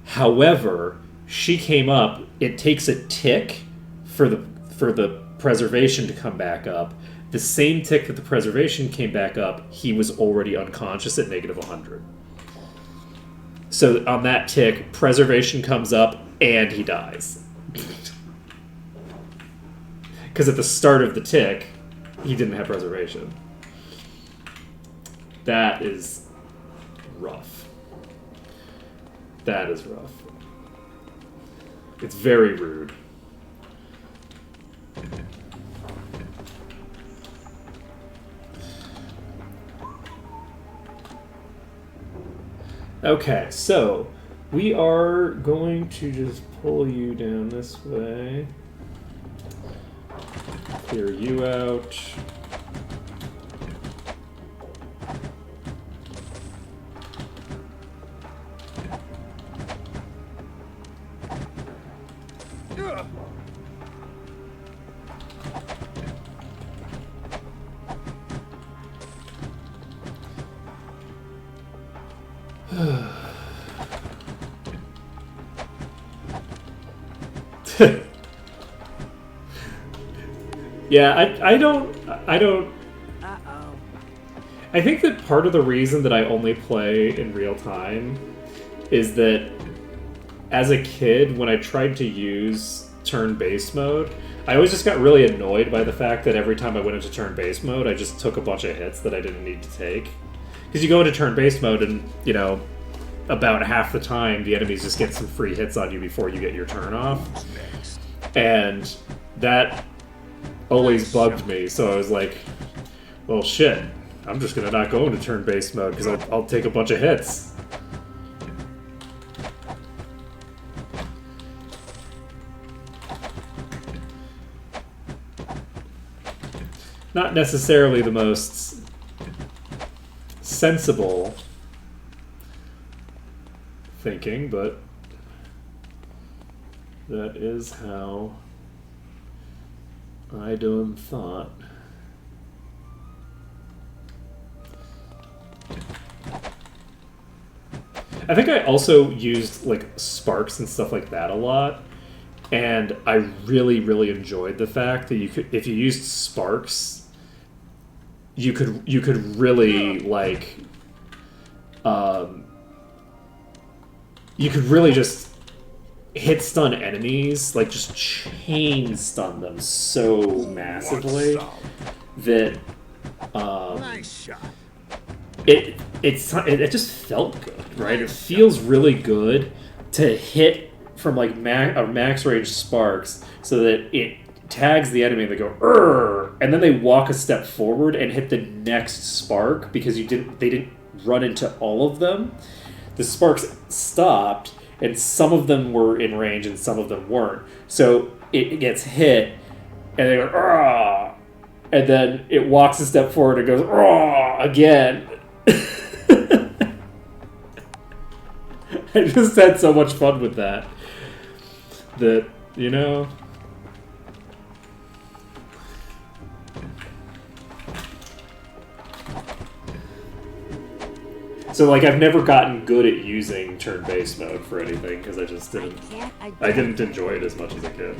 However, she came up. It takes a tick for the preservation to come back up. The same tick that the preservation came back up, he was already unconscious at -100. So on that tick, preservation comes up and he dies. Because at the start of the tick, he didn't have preservation. That is rough. That is rough. It's very rude. Okay, so we are going to just pull you down this way. Clear you out. Yeah, I don't. Uh-oh. I think that part of the reason that I only play in real time is that as a kid, when I tried to use turn-based mode, I always just got really annoyed by the fact that every time I went into turn-based mode, I just took a bunch of hits that I didn't need to take. Because you go into turn-based mode and, you know, about half the time, the enemies just get some free hits on you before you get your turn off. And that always bugged me, so I was like, well, shit, I'm just gonna not go into turn-based mode, because I'll take a bunch of hits. Not necessarily the most sensible thinking, but that is how I done thought. I think I also used like sparks and stuff like that a lot, and I really, really enjoyed the fact that you could, if you used sparks, you could really like, you could really just hit stun enemies, like just chain stun them so massively that Nice shot. it just felt good, right? It feels really good to hit from like max range sparks so that it tags the enemy and they go "Urgh!" and then they walk a step forward and hit the next spark because they didn't run into all of them. The sparks stopped, and some of them were in range and some of them weren't. So it gets hit, and they go "Urgh!" and then it walks a step forward and goes "Urgh!" again. I just had so much fun with that. That, you know... So, like, I've never gotten good at using turn-based mode for anything, because I just didn't... I didn't enjoy it as much as I could.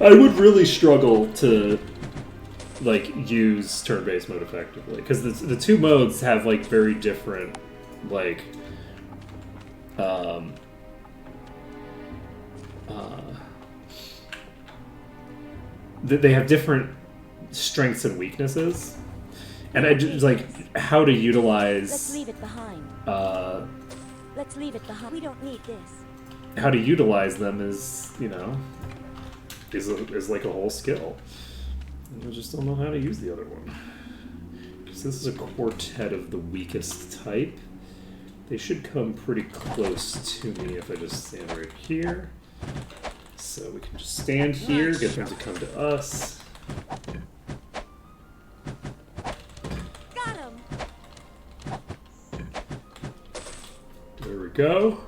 I would really struggle to, like, use turn-based mode effectively, because the two modes have, like, very different, like, they have different strengths and weaknesses, and I just, like, how to utilize... Let's leave it behind. Let's leave it behind. We don't need this. How to utilize them is, you know, is like a whole skill. And I just don't know how to use the other one. Because this is a quartet of the weakest type. They should come pretty close to me if I just stand right here. So we can just stand here, get them to come to us. Got him. There we go.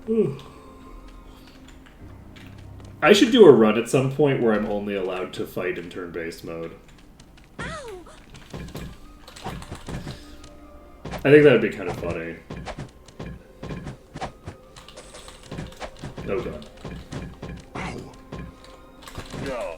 Ooh. I should do a run at some point where I'm only allowed to fight in turn-based mode. Ow! I think that would be kind of funny. Oh god. No.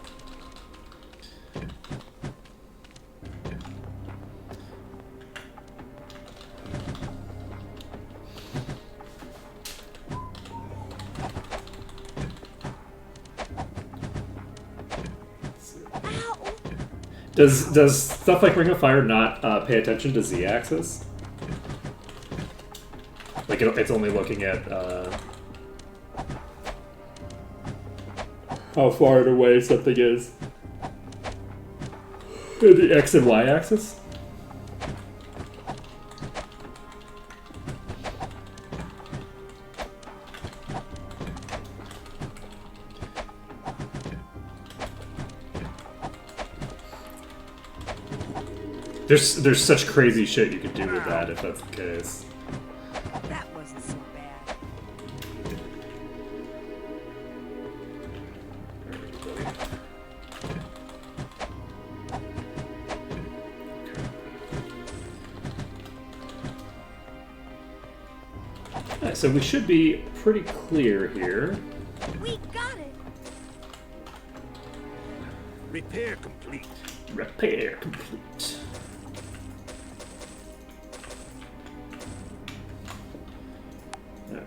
Ow! Does stuff like Ring of Fire not pay attention to Z-axis? Like it's only looking at how far away something is. The X and Y axis? There's such crazy shit you could do with that if that's the case. That wasn't so bad. Alright, so we should be pretty clear here. We got it. Repair complete. Repair complete.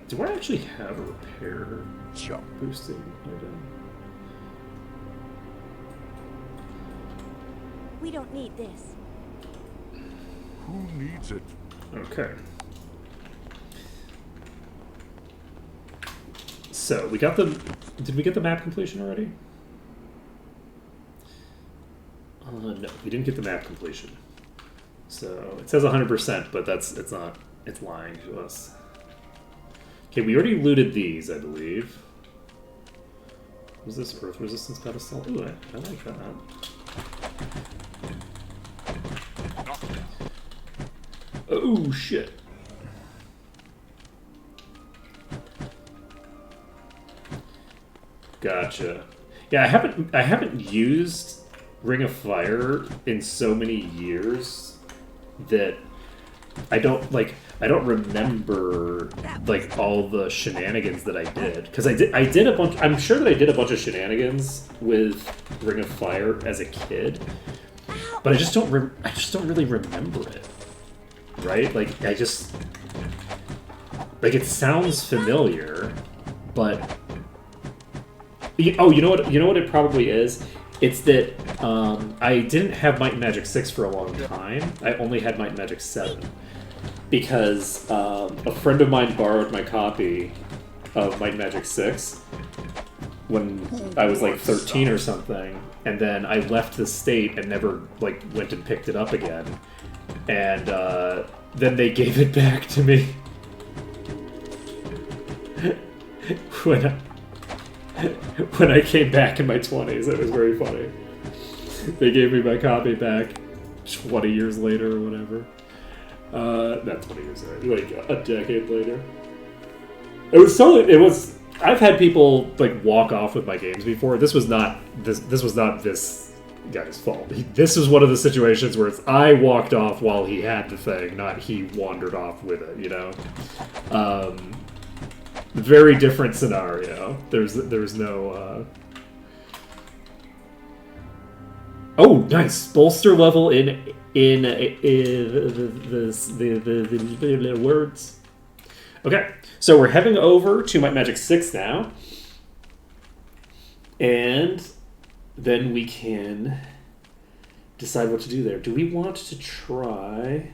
Do I actually have a repair Jump. boosting item? We don't need this. Who needs it? Okay. So we got the. Did we get the map completion already? No, we didn't get the map completion. So it says 100%, but it's not. It's lying to us. Okay, we already looted these, I believe. Was this Earth Resistance pedestal? Ooh, I like that. Oh shit. Gotcha. Yeah, I haven't used Ring of Fire in so many years that I don't remember like all the shenanigans that I did, because I did a bunch. I'm sure that I did a bunch of shenanigans with Ring of Fire as a kid, but I just don't really remember it. Right? Like it sounds familiar, but oh, you know what it probably is. It's that I didn't have Might and Magic 6 for a long time. I only had Might and Magic 7. Because a friend of mine borrowed my copy of Might and Magic 6 when I was like 13 or something, and then I left the state and never like went and picked it up again. And then they gave it back to me when I came back in my 20s. It was very funny. They gave me my copy back 20 years later or whatever. Not 20 years later, like a decade later. I've had people like walk off with my games before. This was not this guy's fault. This was one of the situations where I walked off while he had the thing, not he wandered off with it, you know? Very different scenario. There's no Oh, nice. Bolster level in the words. Okay, so we're heading over to Might Magic 6 now. And then we can decide what to do there. Do we want to try...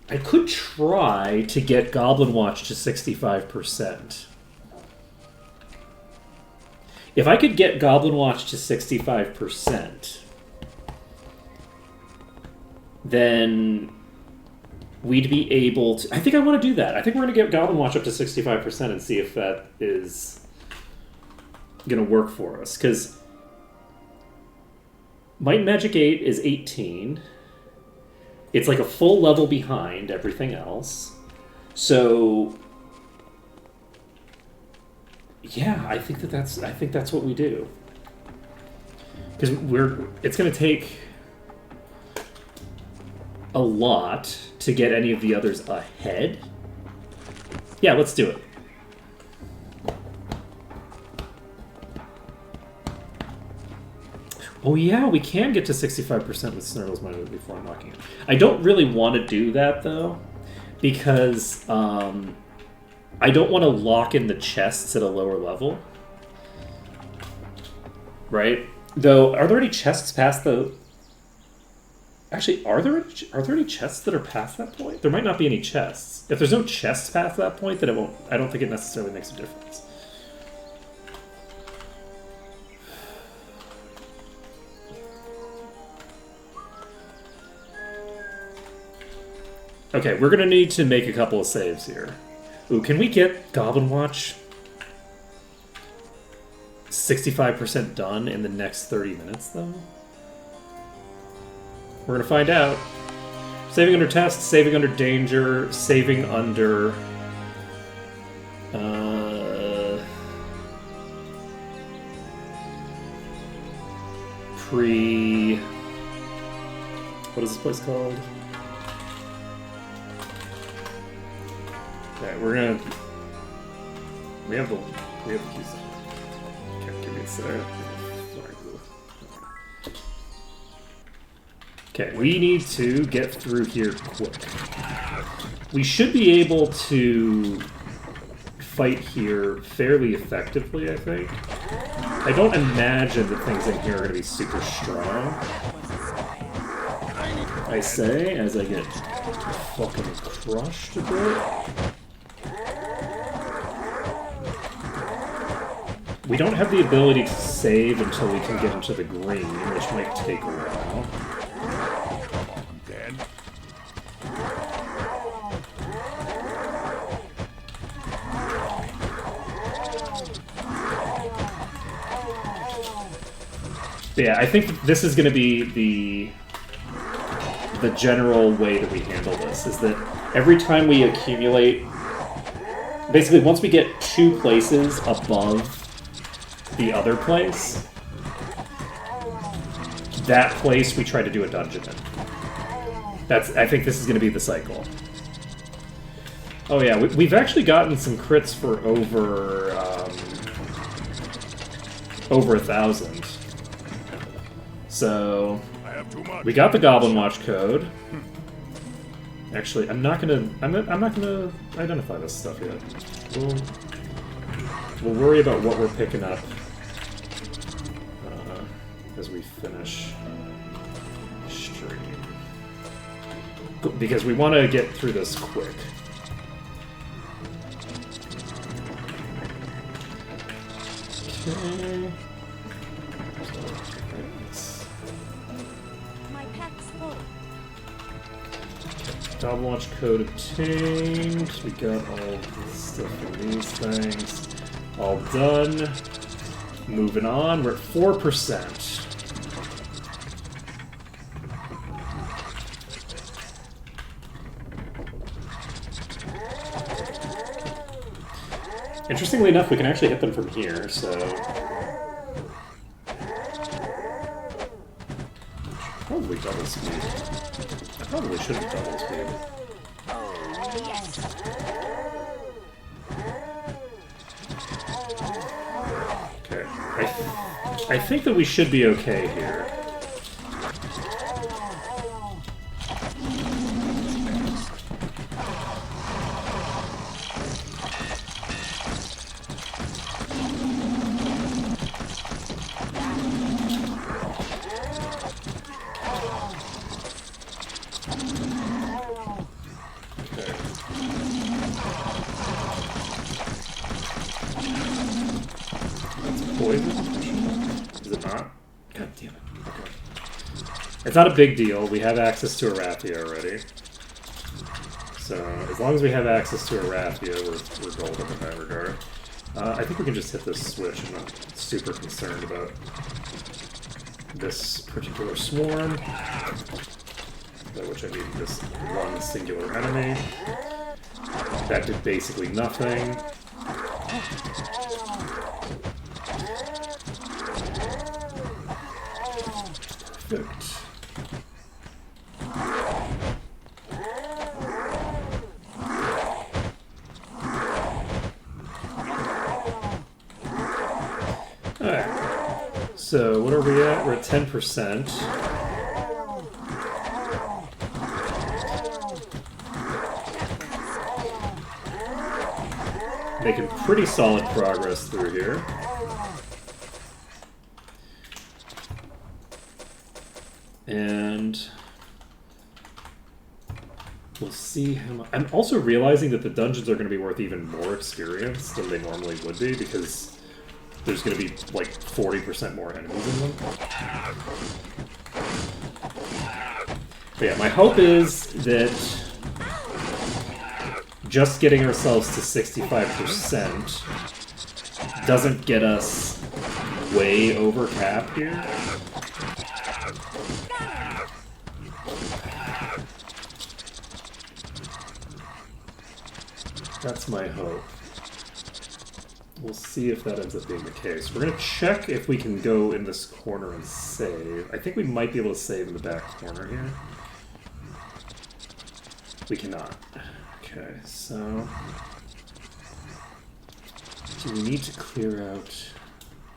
I could try to get Goblin Watch to 65%. If I could get Goblin Watch to 65%, then we'd be able to... I think I want to do that. I think we're going to get Goblin Watch up to 65% and see if that is going to work for us. Because Might and Magic 8 is 18. It's like a full level behind everything else. So... yeah, I think that's what we do. Because it's going to take a lot to get any of the others ahead. Yeah, let's do it. Oh yeah, we can get to 65% with Snurgle's Money before unlocking it. I don't really want to do that though, because I don't want to lock in the chests at a lower level. Right? Though, are there any chests past the... Actually, are there any chests that are past that point? There might not be any chests. If there's no chests past that point, then it won't... I don't think it necessarily makes a difference. Okay, we're going to need to make a couple of saves here. Ooh, can we get Goblin Watch 65% done in the next 30 minutes, though? We're gonna find out. Saving under test, saving under danger, saving under... Pre... What is this place called? Okay, we're gonna... We have the keys. Okay, give me a sec. Okay, we need to get through here quick. We should be able to fight here fairly effectively, I think. I don't imagine that things in here are going to be super strong. I say, as I get fucking crushed a bit. We don't have the ability to save until we can get into the green, which might take a while. Then Yeah, I think this is going to be the general way that we handle this, is that every time we accumulate... Basically, once we get 2 places above the other place, that place we try to do a dungeon in. I think this is going to be the cycle. Oh yeah, we've actually gotten some crits for over 1,000. So I have too much. we got the Goblin Watch code. Actually, I'm not gonna identify this stuff yet. We'll worry about what we're picking up as we finish stream, because we want to get through this quick. Okay. My pack's full. Goblin Watch code obtained. We got all the stuff from these things. All done. Moving on. We're at 4%. Interestingly enough, we can actually hit them from here, so... Probably double speed. I probably should have double speed. Okay. I think that we should be okay here. It's not a big deal. We have access to Arathia already. So, as long as we have access to Arathia, we're golden in that regard. I think we can just hit this switch. I'm not super concerned about this particular swarm. By which I mean this one singular enemy. That did basically nothing. Perfect. Alright, so what are we at? We're at 10%. Making pretty solid progress through here. And we'll see how much... I'm also realizing that the dungeons are going to be worth even more experience than they normally would be, because there's going to be like 40% more enemies in them. But yeah, my hope is that just getting ourselves to 65% doesn't get us way over cap here. That's my hope. We'll see if that ends up being the case. We're gonna check if we can go in this corner and save. I think we might be able to save in the back corner here. We cannot. Okay, so... do we need to clear out...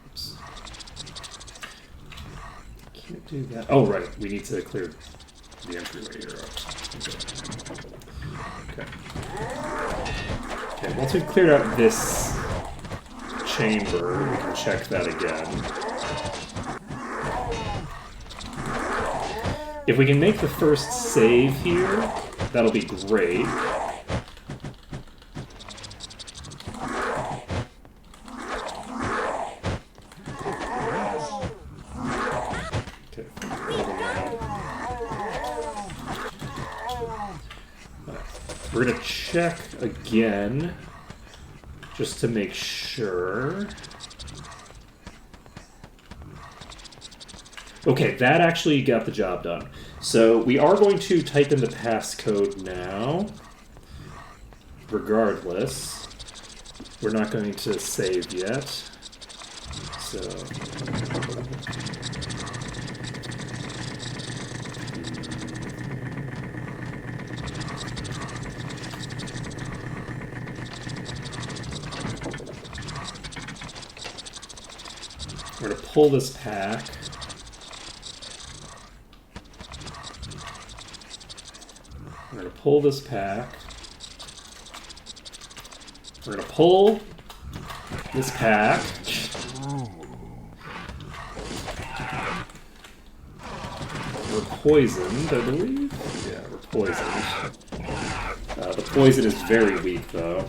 oops. Can't do that. Oh, right. We need to clear the entryway here up. Okay. Okay, once we've cleared out this chamber, we can check that again. If we can make the first save here, that'll be great. Okay. We're gonna check again, just to make sure. Okay, that actually got the job done. So we are going to type in the passcode now. Regardless, we're not going to save yet. So... we're going to pull this pack. We're going to pull this pack. We're going to pull this pack. We're poisoned, I believe. Yeah, we're poisoned. The poison is very weak, though.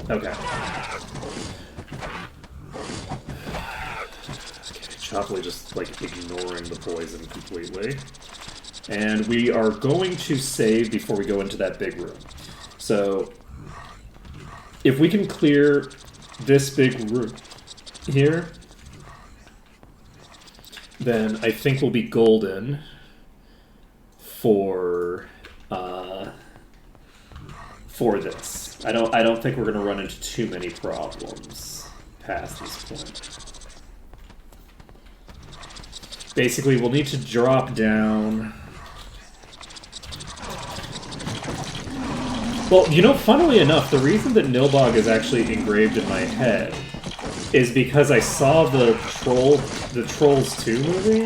Okay. Chopley just, like, ignoring the poison completely. And we are going to save before we go into that big room. So, if we can clear this big room here, then I think we'll be golden for this. I don't think we're going to run into too many problems past this point. Basically, we'll need to drop down. Well, you know, funnily enough, the reason that Nilbog is actually engraved in my head is because I saw the Trolls 2 movie.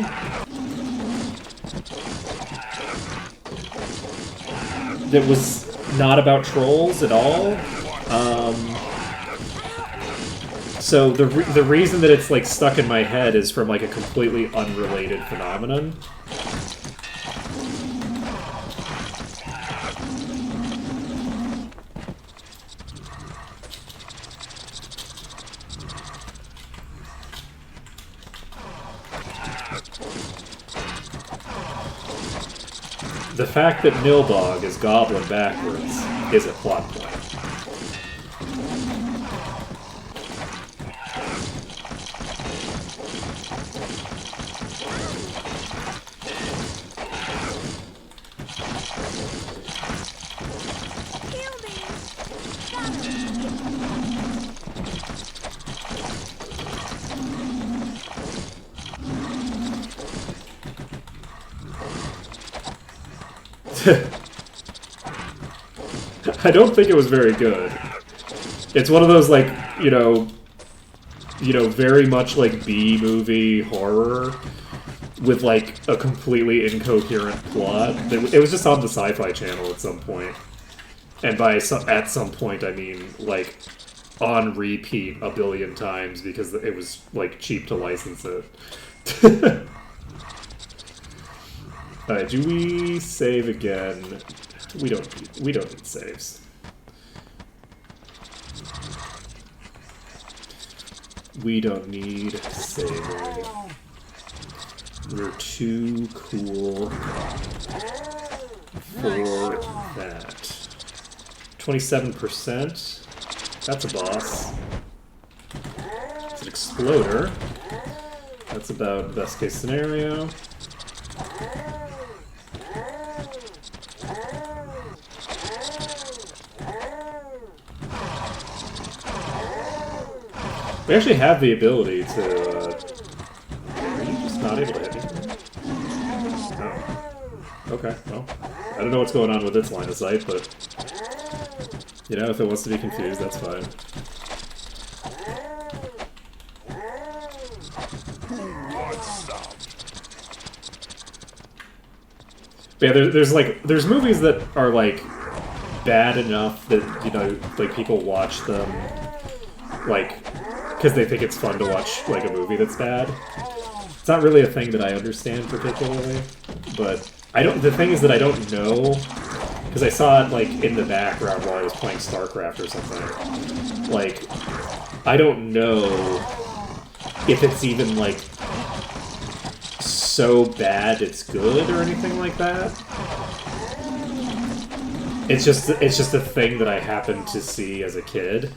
That was not about trolls at all. So the reason that it's like stuck in my head is from like a completely unrelated phenomenon. The fact that Nilbog is goblin backwards is a plot point. I don't think it was very good. It's one of those, like, you know, very much like B-movie horror with, like, a completely incoherent plot. It was just on the Sci-Fi Channel at some point. And by at some point, I mean, like, on repeat a billion times because it was, like, cheap to license it. Alright, do we save again? We don't need saves. We don't need saving. We're too cool for that. 27%. That's a boss. It's an exploder. That's about best case scenario. We actually have the ability to... are you just not able to hit me? Oh. Okay, well. I don't know what's going on with its line of sight, but... you know, if it wants to be confused, that's fine. But yeah, there's movies that are, like, bad enough that, you know, like, people watch them, like, because they think it's fun to watch, like, a movie that's bad. It's not really a thing that I understand particularly, but the thing is that I don't know, because I saw it, like, in the background while I was playing StarCraft or something. Like, I don't know if it's even, like, so bad it's good or anything like that. It's just a thing that I happened to see as a kid.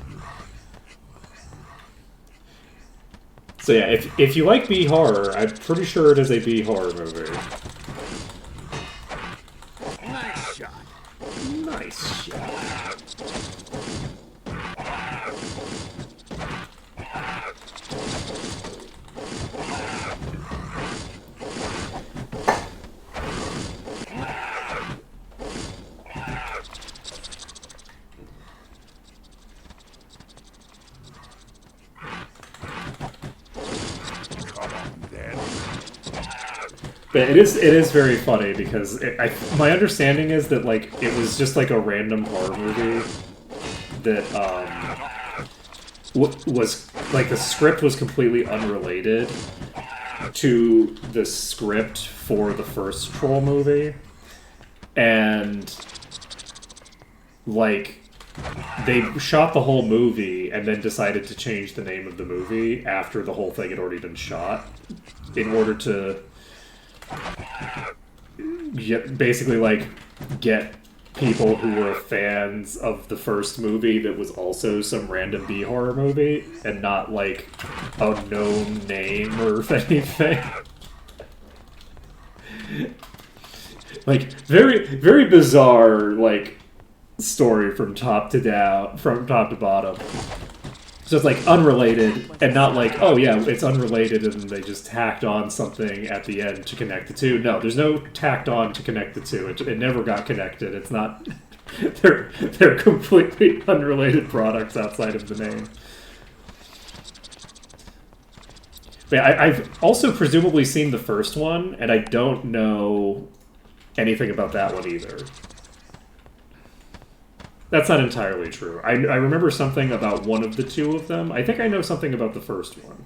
So yeah, if you like B horror, I'm pretty sure it is a B horror movie. Nice shot. Nice shot. But it is very funny because my understanding is that, like, it was just like a random horror movie that was like, the script was completely unrelated to the script for the first Troll movie, and like they shot the whole movie and then decided to change the name of the movie after the whole thing had already been shot in order to basically, like, get people who were fans of the first movie that was also some random B-horror movie, and not, like, a known name or anything. Like, very, very bizarre, like, story from top to bottom. So it's, like, unrelated, and not like, oh yeah, it's unrelated and they just tacked on something at the end to connect the two. No, there's no tacked on to connect the two. It never got connected. It's not... they're completely unrelated products outside of the name. But yeah, I've also presumably seen the first one, and I don't know anything about that one either. That's not entirely true. I remember something about one of the two of them. I think I know something about the first one.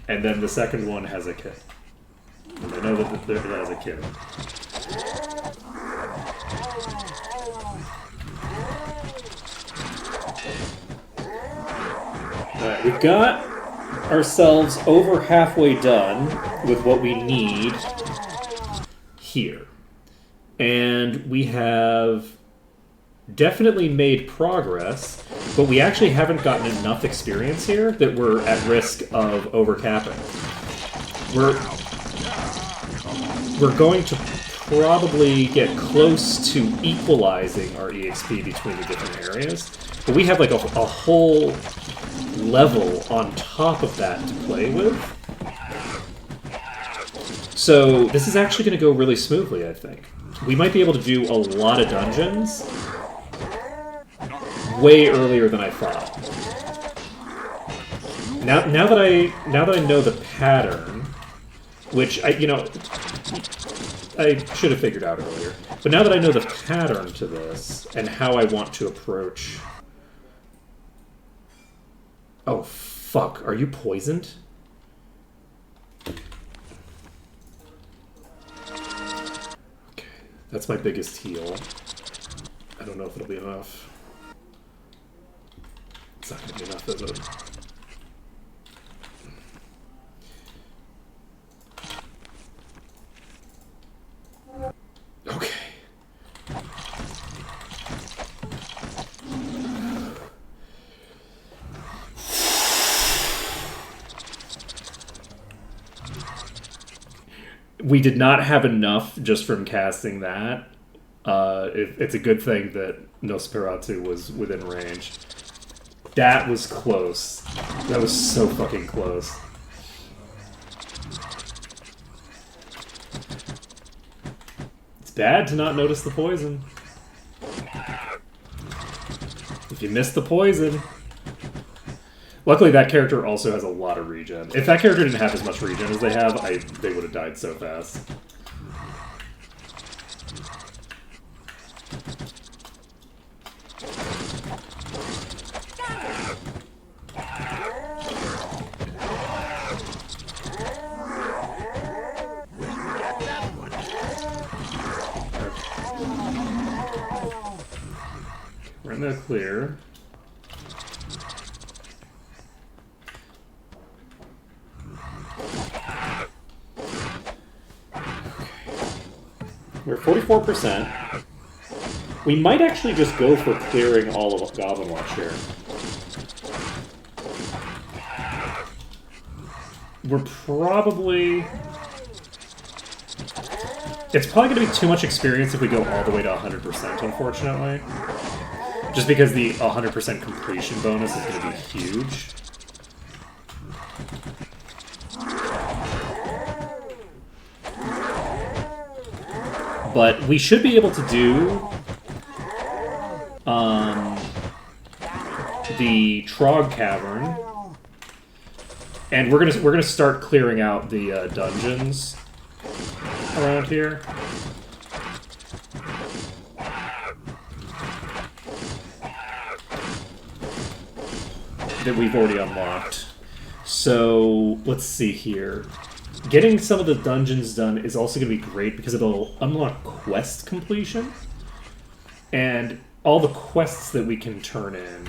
And then the second one has a kid. And I know that it has a kid. Alright, we've got ourselves over halfway done with what we need here. And we have definitely made progress, but we actually haven't gotten enough experience here that we're at risk of overcapping. We're going to probably get close to equalizing our EXP between the different areas, but we have like a whole level on top of that to play with. So this is actually going to go really smoothly, I think. We might be able to do a lot of dungeons way earlier than I thought. Now that I know the pattern, which I should have figured out earlier, but now that I know the pattern to this and how I want to approach. Oh fuck! Are you poisoned? That's my biggest heal. I don't know if it'll be enough. It's not going to be enough, is it? Okay. We did not have enough just from casting that. It's a good thing that Nosferatu was within range. That was close. That was so fucking close. It's bad to not notice the poison. If you miss the poison... Luckily, that character also has a lot of regen. If that character didn't have as much regen as they have, they would have died so fast. We're in the clear. We're 44%. We might actually just go for clearing all of Goblin Watch here. We're probably... It's probably going to be too much experience if we go all the way to 100%, unfortunately. Just because the 100% completion bonus is going to be huge. But we should be able to do the Trog Cavern, and we're gonna start clearing out the dungeons around here. That we've already unlocked. So let's see here. Getting some of the dungeons done is also going to be great because it'll unlock quest completion. And all the quests that we can turn in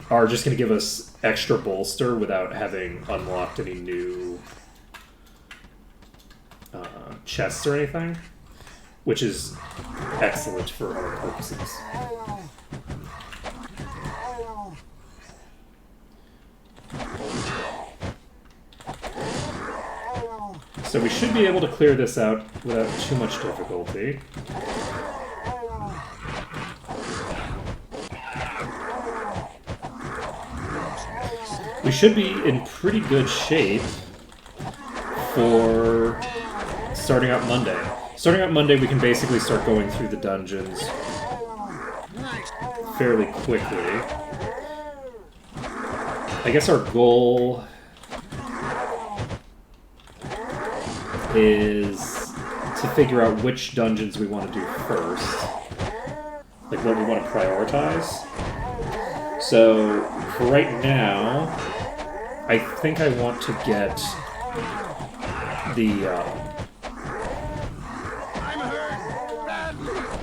are just going to give us extra bolster without having unlocked any new chests or anything. Which is excellent for our purposes. So we should be able to clear this out without too much difficulty. We should be in pretty good shape for starting out Monday. Starting out Monday, we can basically start going through the dungeons fairly quickly. I guess our goal is to figure out which dungeons we want to do first. Like what we want to prioritize. So, for right now, I think I want to get the...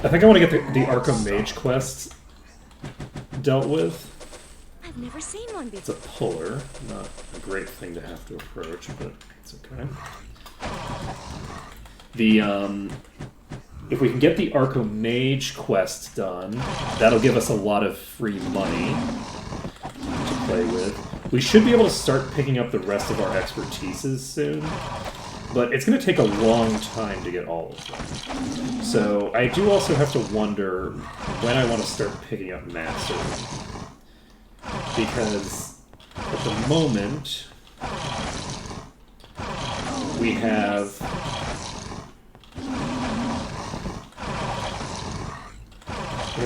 I think I want to get the Arkham Mage quest dealt with. I've never seen one It's a before. puller, not a great thing to have to approach, but it's okay. If we can get the Arkham Mage quest done, that'll give us a lot of free money to play with. We should be able to start picking up the rest of our expertises soon, but it's going to take a long time to get all of them. So I do also have to wonder when I want to start picking up Mastery. Because at the moment, we have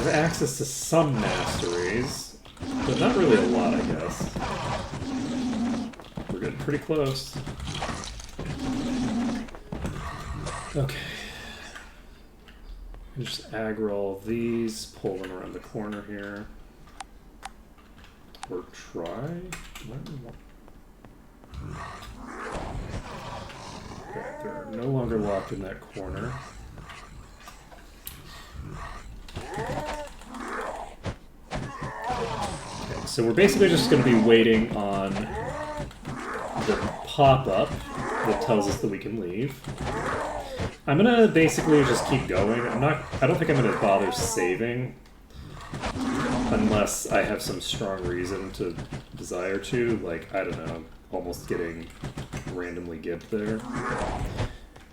access to some masteries, but not really a lot, I guess. We're getting pretty close. Okay. Just aggro all these, pull them around the corner here. Or try? Okay, they're no longer locked in that corner. Okay, so we're basically just going to be waiting on the pop-up that tells us that we can leave. I'm going to basically just keep going. I don't think I'm going to bother saving unless I have some strong reason to desire to, like, I don't know, almost getting randomly gibbed there.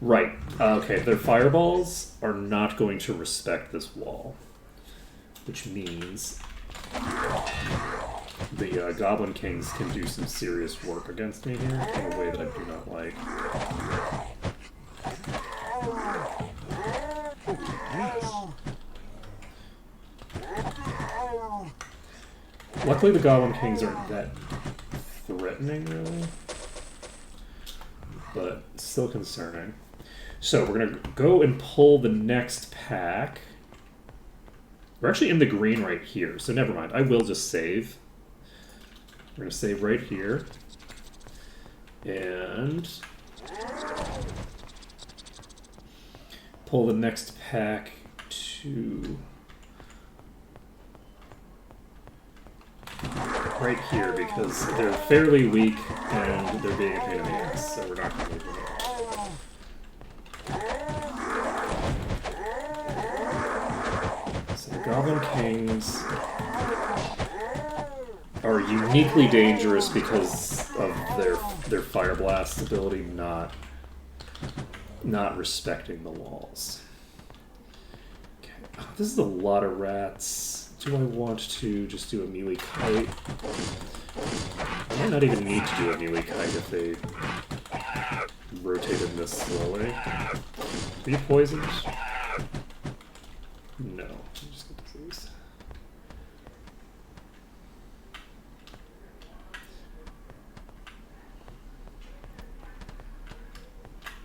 Right, okay, their fireballs are not going to respect this wall, which means the Goblin Kings can do some serious work against me here in a way that I do not like. Luckily, the Goblin Kings aren't that threatening, really, but still concerning. So we're gonna go and pull the next pack. We're actually in the green right here, so never mind. I will just save. We're gonna save right here. And pull the next pack to right here because they're fairly weak and they're being a pain in the ass, so we're not gonna move them at all. So the Goblin Kings are uniquely dangerous because of their Fire Blast ability not respecting the walls. Okay, oh, this is a lot of rats. Do I want to just do a melee kite? I might not even need to do a melee kite if they rotated this slowly. Are you poisoned? No. I'm just gonna do these.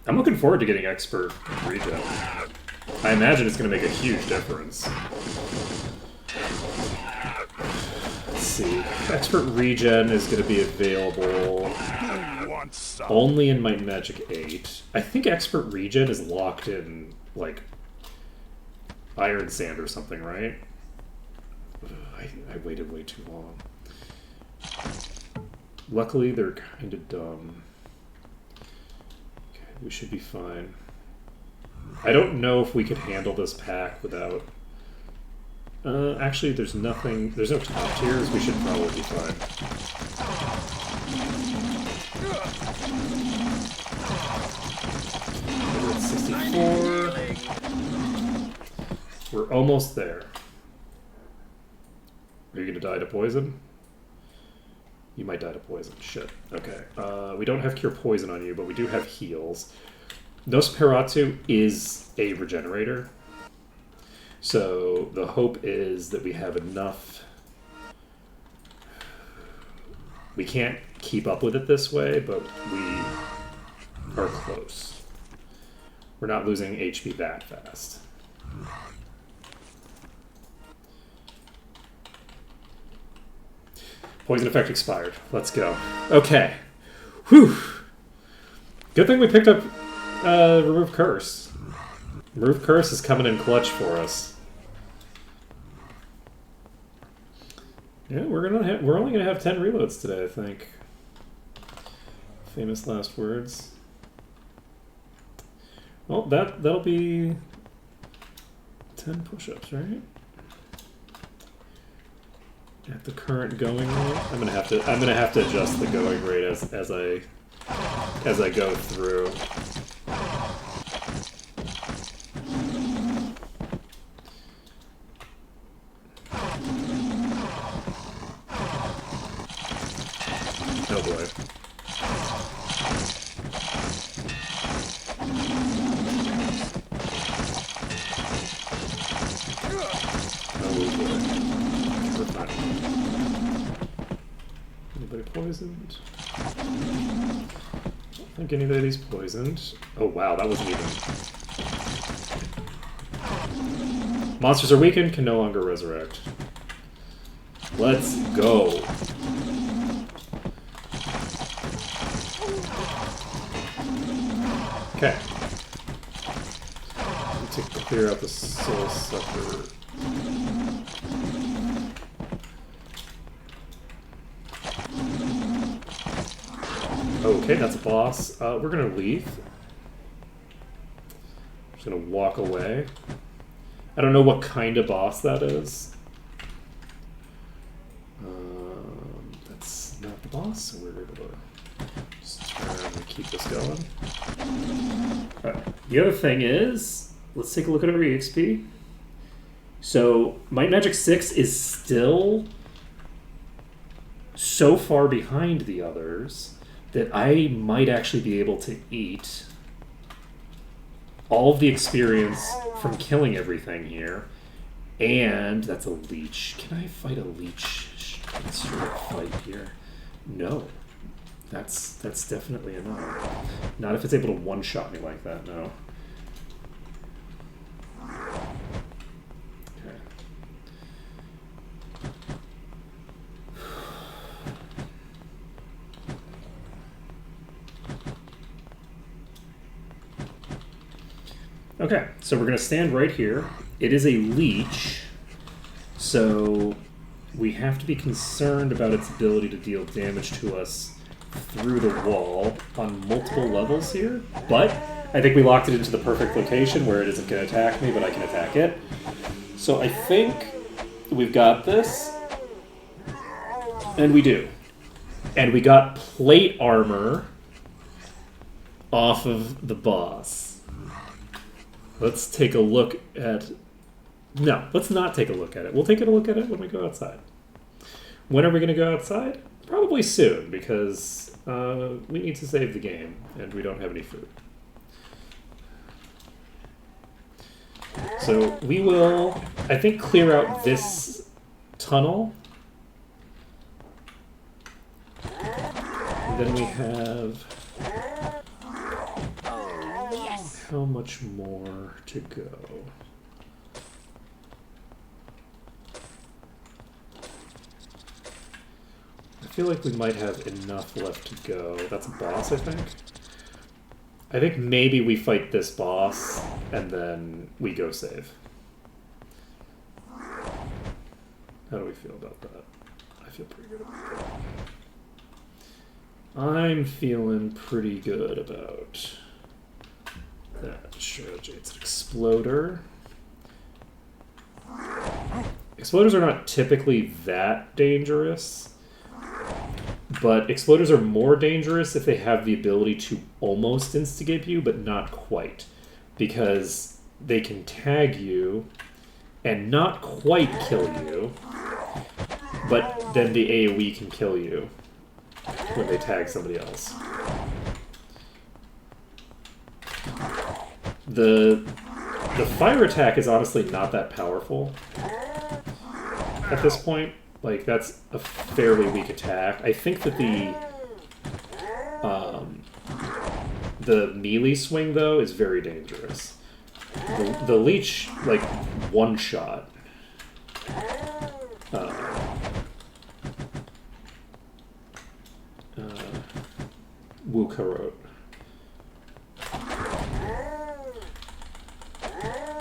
I'm looking forward to getting expert regen. I imagine it's going to make a huge difference. Let's see. Expert regen is going to be available only in Might and Magic 8. I think expert regen is locked in, like, Iron Sand or something, right? Ugh, I waited way too long. Luckily, they're kind of dumb. We should be fine. I don't know if we could handle this pack without... actually, there's nothing... There's no top tiers. We should probably be fine. We're at 64. We're almost there. Are you going to die to poison? You might die to poison. Shit. Okay. We don't have Cure Poison on you, but we do have heals. Nosferatu is a regenerator. So the hope is that we have enough... We can't keep up with it this way, but we are close. We're not losing HP that fast. Poison effect expired. Let's go. Okay. Whew. Good thing we picked up Remove Curse. Remove Curse is coming in clutch for us. Yeah, we're only gonna have 10 reloads today, I think. Famous last words. Well, that'll be 10 push-ups, right? At the current going rate, I'm gonna have to adjust the going rate as I go through. Oh boy. Oh boy. Anybody poisoned? I don't think anybody's poisoned. Oh wow, that wasn't even... Monsters are weakened, can no longer resurrect. Let's go. Okay. Need to clear out the Soul Sucker. Okay, that's a boss. We're gonna leave. Just gonna walk away. I don't know what kind of boss that is. That's not the boss, so we're able to just try and keep this going. The other thing is, let's take a look at our EXP. So, Might and Magic 6 is still so far behind the others that I might actually be able to eat all of the experience from killing everything here. And that's a leech. Can I fight a leech straight fight here? No. That's definitely enough. Not if it's able to one-shot me like that, no. Okay, so we're going to stand right here. It is a leech, so we have to be concerned about its ability to deal damage to us through the wall on multiple levels here. But I think we locked it into the perfect location where it isn't going to attack me, but I can attack it. So I think we've got this. And we do. And we got plate armor off of the boss. Let's take a look at... No, let's not take a look at it. We'll take a look at it when we go outside. When are we going to go outside? Probably soon, because we need to save the game, and we don't have any food. So we will, I think, clear out this tunnel. And then we have... How much more to go? I feel like we might have enough left to go. That's a boss, I think. I think maybe we fight this boss and then we go save. How do we feel about that? I feel pretty good about that. I'm feeling pretty good about that strategy. It's an exploder. Exploders are not typically that dangerous, but exploders are more dangerous if they have the ability to almost instigate you, but not quite, because they can tag you and not quite kill you, but then the AoE can kill you when they tag somebody else. The fire attack is honestly not that powerful at this point. Like, that's a fairly weak attack. I think that the melee swing, though, is very dangerous. The leech, like, one shot. Wukarot.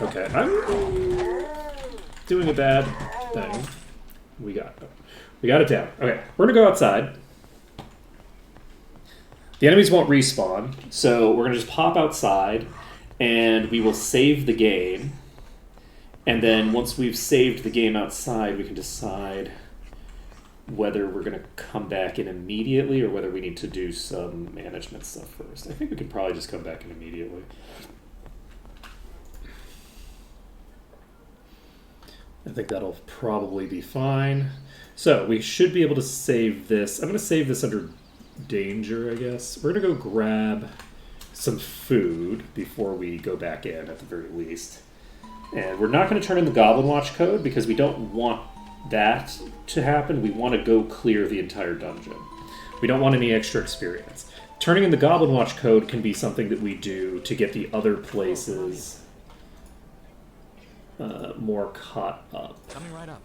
Okay, I'm doing a bad thing. We got it down. Okay, we're gonna go outside. The enemies won't respawn, so we're gonna just pop outside, and we will save the game. And then once we've saved the game outside, we can decide whether we're gonna come back in immediately or whether we need to do some management stuff first. I think we can probably just come back in immediately. I think that'll probably be fine. So we should be able to save this. I'm going to save this under danger, I guess. We're going to go grab some food before we go back in, at the very least. And we're not going to turn in the Goblin Watch code because we don't want that to happen. We want to go clear the entire dungeon. We don't want any extra experience. Turning in the Goblin Watch code can be something that we do to get the other places more caught up. Coming right up.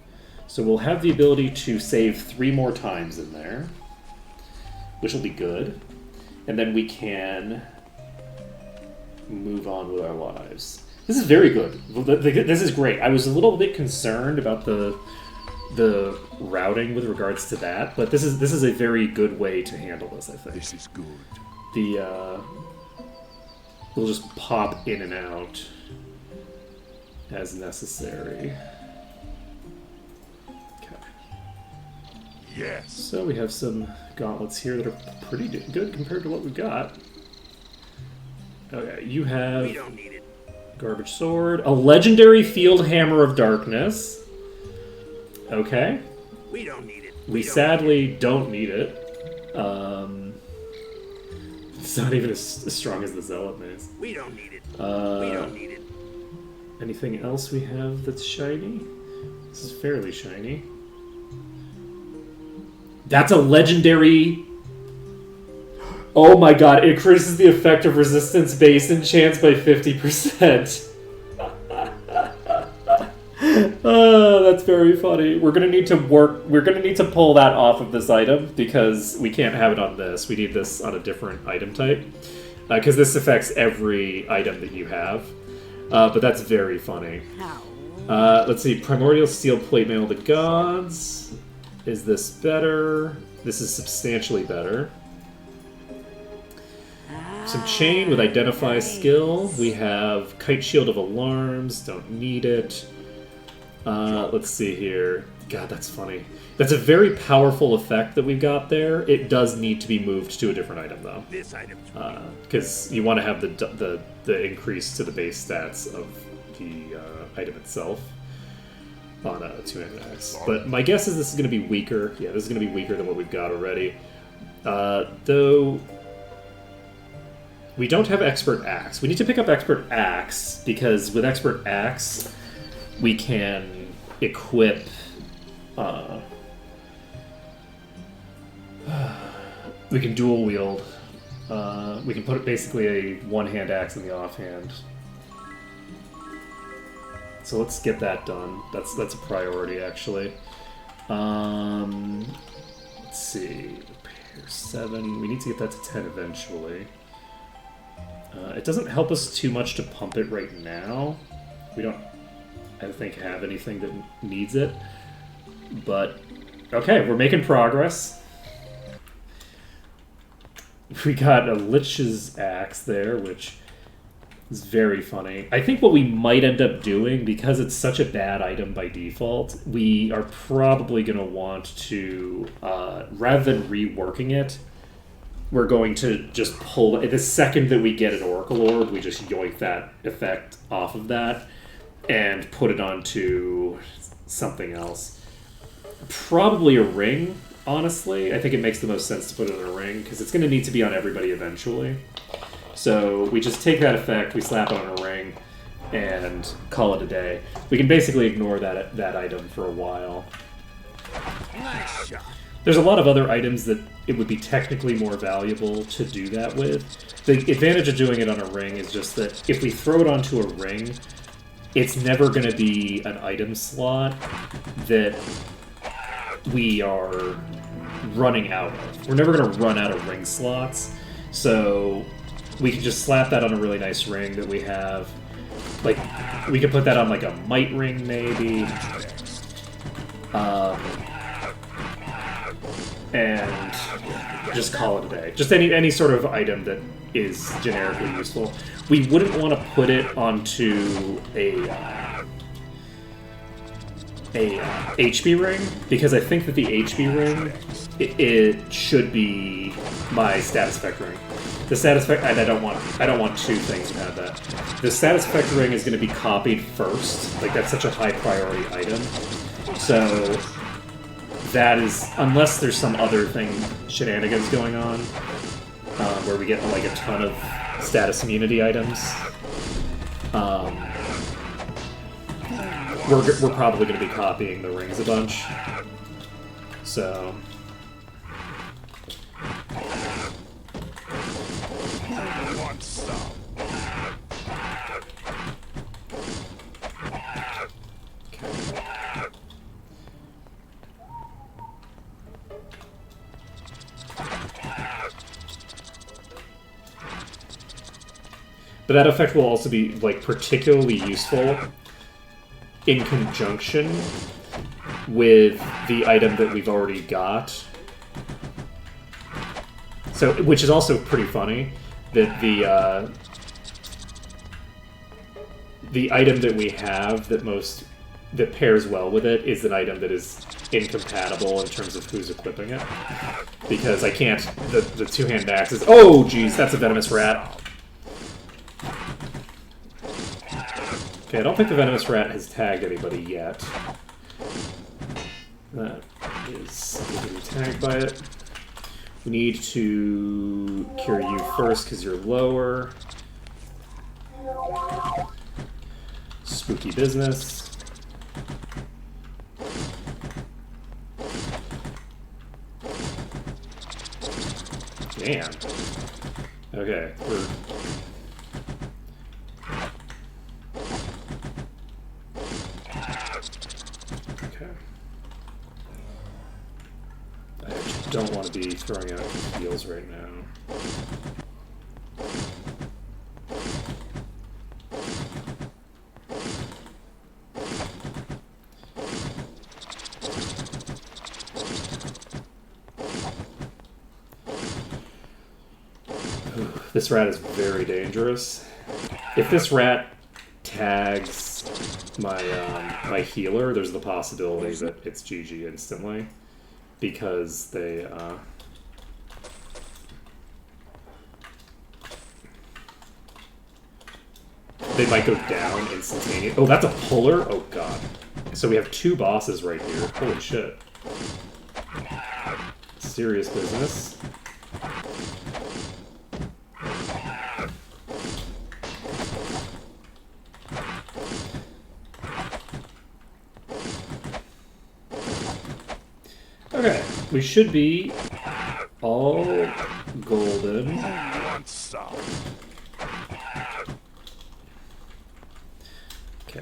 So we'll have the ability to save 3 more times in there, which will be good. And then we can move on with our lives. This is very good. This is great. I was a little bit concerned about the routing with regards to that, but this is a very good way to handle this, I think. This is good. We'll just pop in and out as necessary. Okay. Yes. So we have some gauntlets here that are pretty good compared to what we've got. Okay, you have We don't need it. garbage sword, a legendary field hammer of darkness. Okay. We don't need it. We sadly don't need it. It's not even as strong as the Zealot Mace. We don't need it. We Uh, don't need it. anything else we have that's shiny? This is fairly shiny. That's a legendary... Oh my god, it increases the effect of resistance base enchants by 50%. That's very funny. We're gonna need to pull that off of this item because we can't have it on this. We need this on a different item type. Because this affects every item that you have. But that's very funny. How? Let's see, Primordial Steel Plate Mail of the Gods. Is this better? This is substantially better. Some chain with Identify skill. We have Kite Shield of Alarms. Don't need it. Let's see here. God, that's funny. That's a very powerful effect that we've got there. It does need to be moved to a different item, though. This item's Because you want to have the increase to the base stats of the item itself on a two-handed axe. But my guess is this is going to be weaker. Yeah, this is going to be weaker than what we've got already. Though... We don't have Expert Axe. We need to pick up Expert Axe, because with Expert Axe, we can equip... we can dual wield. We can put basically a one-hand axe in the offhand. So let's get that done. That's a priority, actually. Let's see. Repair 7. We need to get that to 10 eventually. It doesn't help us too much to pump it right now. We don't, I think, have anything that needs it. But, okay, we're making progress. We got a Lich's Axe there, which is very funny. I think what we might end up doing, because it's such a bad item by default, we are probably going to want to, rather than reworking it, we're going to just pull... The second that we get an Oracle Orb, we just yoink that effect off of that and put it onto something else. Probably a ring, honestly. I think it makes the most sense to put it in a ring, because it's going to need to be on everybody eventually. So we just take that effect, we slap it on a ring, and call it a day. We can basically ignore that item for a while. nice shot. There's a lot of other items that it would be technically more valuable to do that with. The advantage of doing it on a ring is just that if we throw it onto a ring, it's never going to be an item slot that we are running out of. We're never going to run out of ring slots, so we can just slap that on a really nice ring that we have. Like, we could put that on like a might ring, maybe. And just call it a day. Just any sort of item that is generically useful. We wouldn't want to put it onto a HB ring, because I think that the HB ring it should be my status effect ring. The status effect, and I don't want two things to have that. The status effect ring is going to be copied first. Like, that's such a high priority item. So that is, unless there's some other thing, shenanigans going on, where we get like a ton of status immunity items, we're probably going to be copying the rings a bunch. So Want some? but that effect will also be like particularly useful in conjunction with the item that we've already got. So, which is also pretty funny that the item that we have that pairs well with it is an item that is incompatible in terms of who's equipping it. Because I can't, the two-hand axe is, oh geez, that's a venomous rat. Okay, I don't think the venomous rat has tagged anybody yet. is getting tagged by it. We need to cure you first because you're lower. Spooky business. Damn. Okay, we're... Okay. I actually don't want to be throwing out heals right now. This rat is very dangerous. If this rat tags my my healer, there's the possibility that it's GG instantly, because they might go down instantaneously. Oh, that's a puller? Oh god. So we have two bosses right here. Holy shit. Serious business. Okay, we should be all golden. Want some? Okay.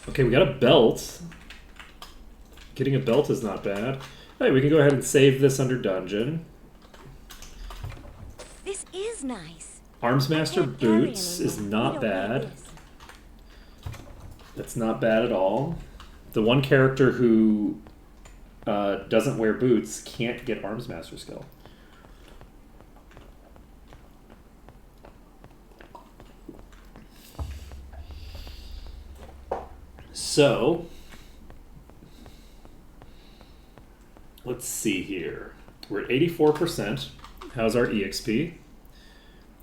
Okay, we got a belt. Getting a belt is not bad. Hey, we can go ahead and save this under dungeon. This is nice. Armsmaster Can't carry boots anymore. is We not don't bad. need this. That's not bad at all. The one character who doesn't wear boots can't get Armsmaster skill. So, let's see here. We're at 84%. How's our EXP?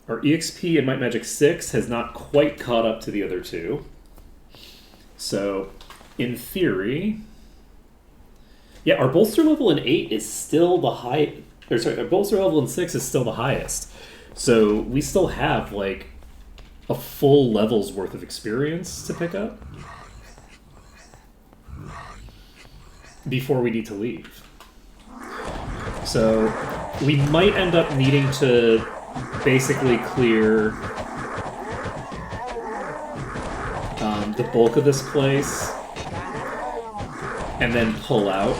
Our EXP in Might Magic 6 has not quite caught up to the other two. So, in theory... Yeah, our bolster level in 8 is still the high... Or sorry, our bolster level in 6 is still the highest. So, we still have, like, a full level's worth of experience to pick up before we need to leave. So, we might end up needing to basically clear the bulk of this place and then pull out.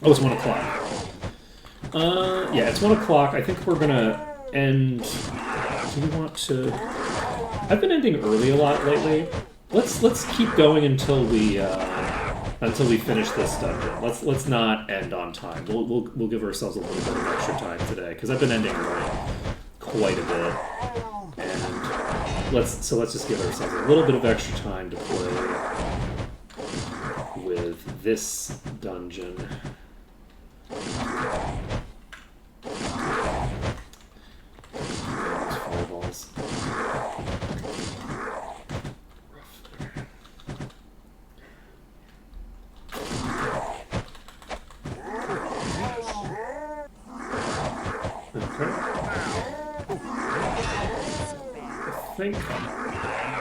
Oh, it's 1 o'clock. Yeah, it's 1 o'clock. I think we're gonna end... Do we want to... I've been ending early a lot lately. Let's keep going until we finish this dungeon. Let's not end on time. We'll give ourselves a little bit of extra time today because I've been ending early quite a bit, and let's just give ourselves a little bit of extra time to play with this dungeon. Fireballs.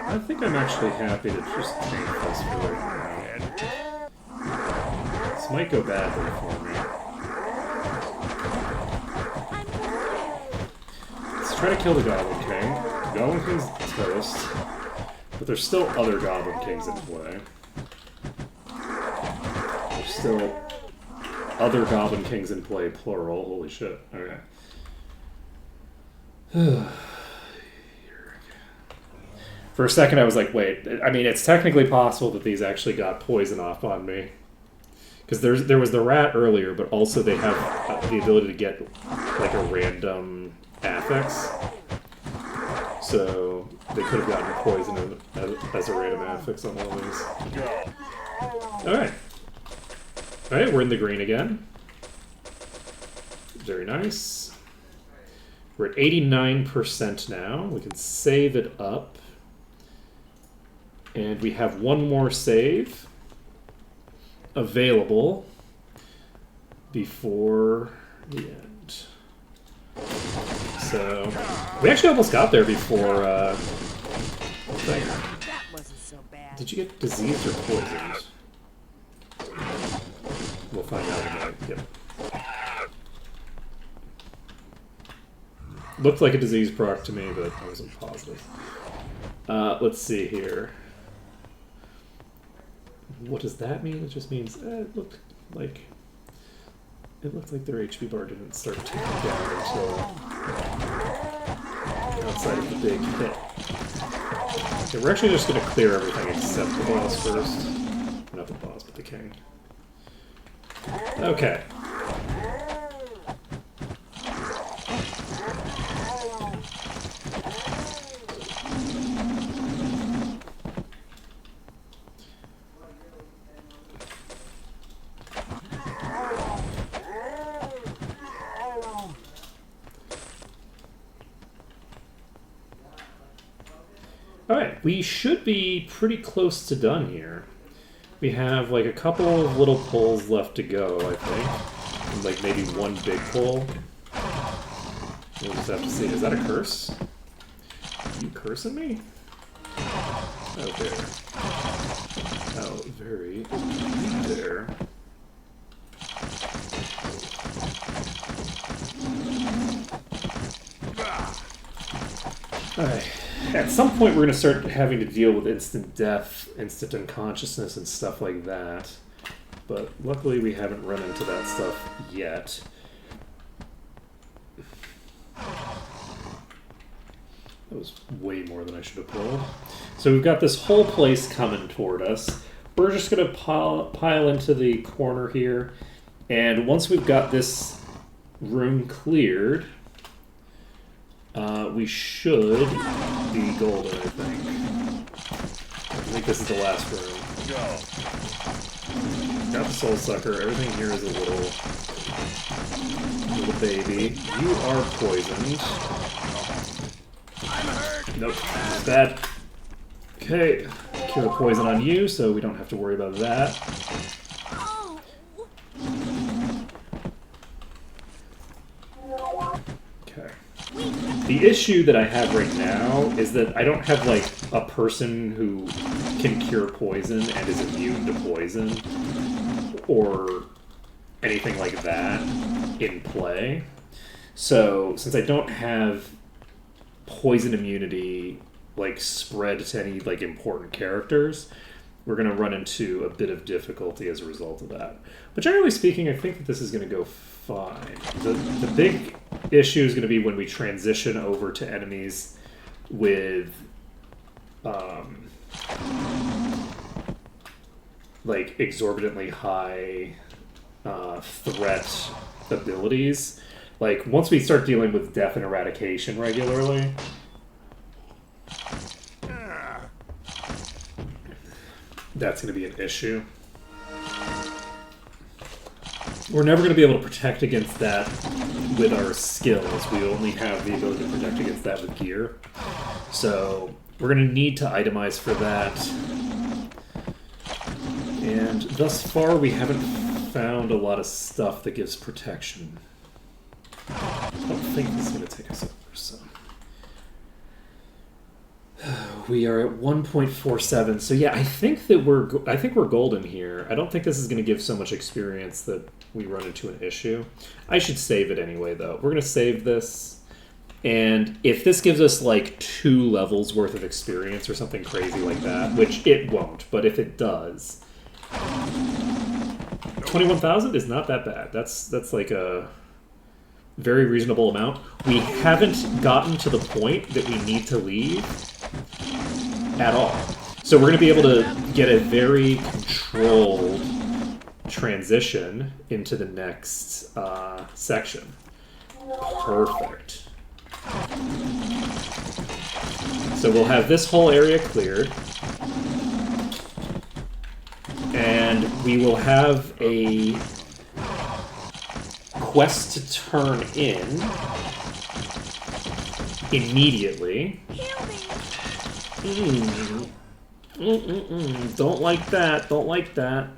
I think I'm actually happy to just take this for right now. This might go badly for me. Let's try to kill the Goblin King. The Goblin King's toast, but there's still other Goblin Kings in play. There's still other Goblin Kings in play, plural. Holy shit. Okay. For a second, I was like, wait, I mean, it's technically possible that these actually got poison off on me. Because there was the rat earlier, but also they have the ability to get, like, a random affix. So they could have gotten poison as a random affix on one of these. Alright. Alright, we're in the green again. Very nice. We're at 89% now. We can save it up. And we have one more save available before the end. So, we actually almost got there before, That wasn't so bad. Did you get diseased or poisoned? We'll find out in a minute. Yep. Looked like a disease proc to me, but I wasn't positive. Let's see here. What does that mean? It just means it looked like their HP bar didn't start ticking down until outside of the big hit. Okay, we're actually just going to clear everything except the boss first. Not the boss, but the king. Okay. Alright, we should be pretty close to done here. We have like a couple of little pulls left to go, I think. And like maybe one big pull. We'll just have to see. Is that a curse? Are you cursing me? Oh, there. Oh, very there. Alright. At some point, we're going to start having to deal with instant death, instant unconsciousness, and stuff like that. But luckily, we haven't run into that stuff yet. That was way more than I should have pulled. So we've got this whole place coming toward us. We're just going to pile into the corner here. And once we've got this room cleared, we should be golden, I think. I think this is the last room. Got the soul sucker. Everything here is a little baby. You are poisoned. Nope, that's bad. Okay, cure poison on you, so we don't have to worry about that. Okay. The issue that I have right now is that I don't have, like, a person who can cure poison and is immune to poison, or anything like that in play. So, since I don't have poison immunity, like, spread to any, like, important characters, we're going to run into a bit of difficulty as a result of that. But generally speaking, I think that this is going to go fine. The big issue is going to be when we transition over to enemies with like exorbitantly high threat abilities. Like once we start dealing with death and eradication regularly, that's going to be an issue. We're never going to be able to protect against that with our skills. We only have the ability to protect against that with gear. So we're going to need to itemize for that. And thus far, we haven't found a lot of stuff that gives protection. I don't think this is going to take us over, so... We are at 1.47, so yeah, I think we're golden here. I don't think this is going to give so much experience that we run into an issue. I should save it anyway, though. We're going to save this, and if this gives us like 2 levels worth of experience or something crazy like that, which it won't, but if it does, 21,000 is not that bad. That's like a very reasonable amount. We haven't gotten to the point that we need to leave at all. So we're going to be able to get a very controlled transition into the next section. Perfect. So we'll have this whole area cleared. And we will have a quest to turn in immediately. Don't like that. Don't like that.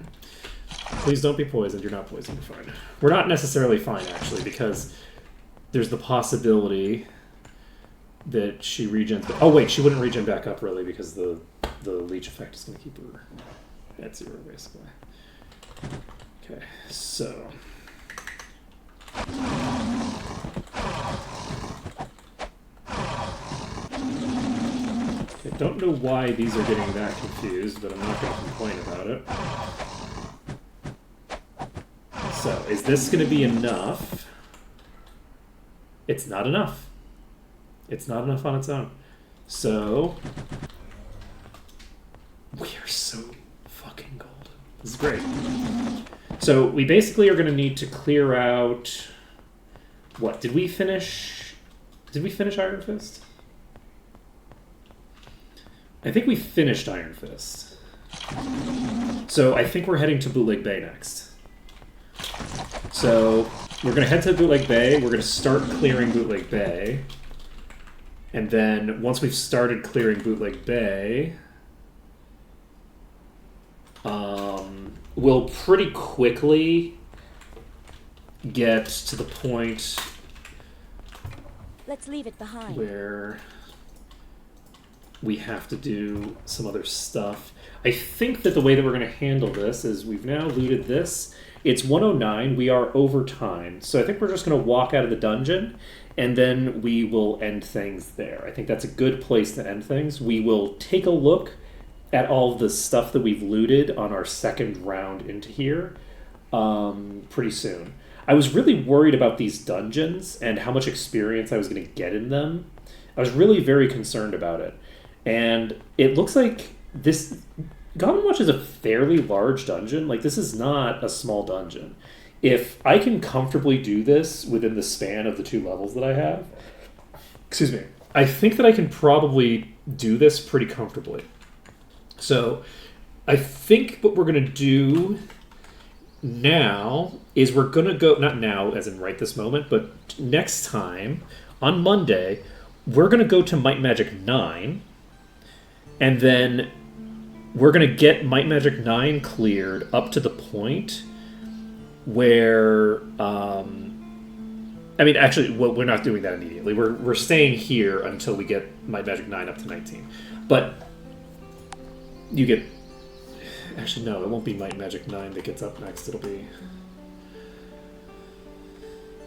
Please don't be poisoned. You're not poisoned. You're fine. We're not necessarily fine, actually, because there's the possibility that she regens. Oh, wait, she wouldn't regen back up, really, because the leech effect is going to keep her at 0, basically. Okay, so... I don't know why these are getting that confused, but I'm not going to complain about it. So, is this going to be enough? It's not enough. It's not enough on its own. So, we are so fucking golden. This is great. So, we basically are going to need to clear out... What? Did we finish Iron Fist? I think we finished Iron Fist. So I think we're heading to Bootleg Bay next. So we're going to head to Bootleg Bay. We're going to start clearing Bootleg Bay. And then once we've started clearing Bootleg Bay, we'll pretty quickly get to the point Let's leave it behind. where we have to do some other stuff. I think that the way that we're going to handle this is we've now looted this. It's 109. We are over time. So I think we're just going to walk out of the dungeon, and then we will end things there. I think that's a good place to end things. We will take a look at all the stuff that we've looted on our second round into here pretty soon. I was really worried about these dungeons and how much experience I was going to get in them. I was really very concerned about it. And it looks like this... Goblin Watch is a fairly large dungeon. Like, this is not a small dungeon. If I can comfortably do this within the span of the 2 levels that I have... Excuse me. I think that I can probably do this pretty comfortably. So, I think what we're going to do now is we're going to go... Not now, as in right this moment, but next time, on Monday, we're going to go to Might Magic 9... And then we're going to get Might Magic 9 cleared up to the point where... I mean, actually, well, we're not doing that immediately. We're staying here until we get Might Magic 9 up to 19. But you get... Actually, no, it won't be Might Magic 9 that gets up next. It'll be...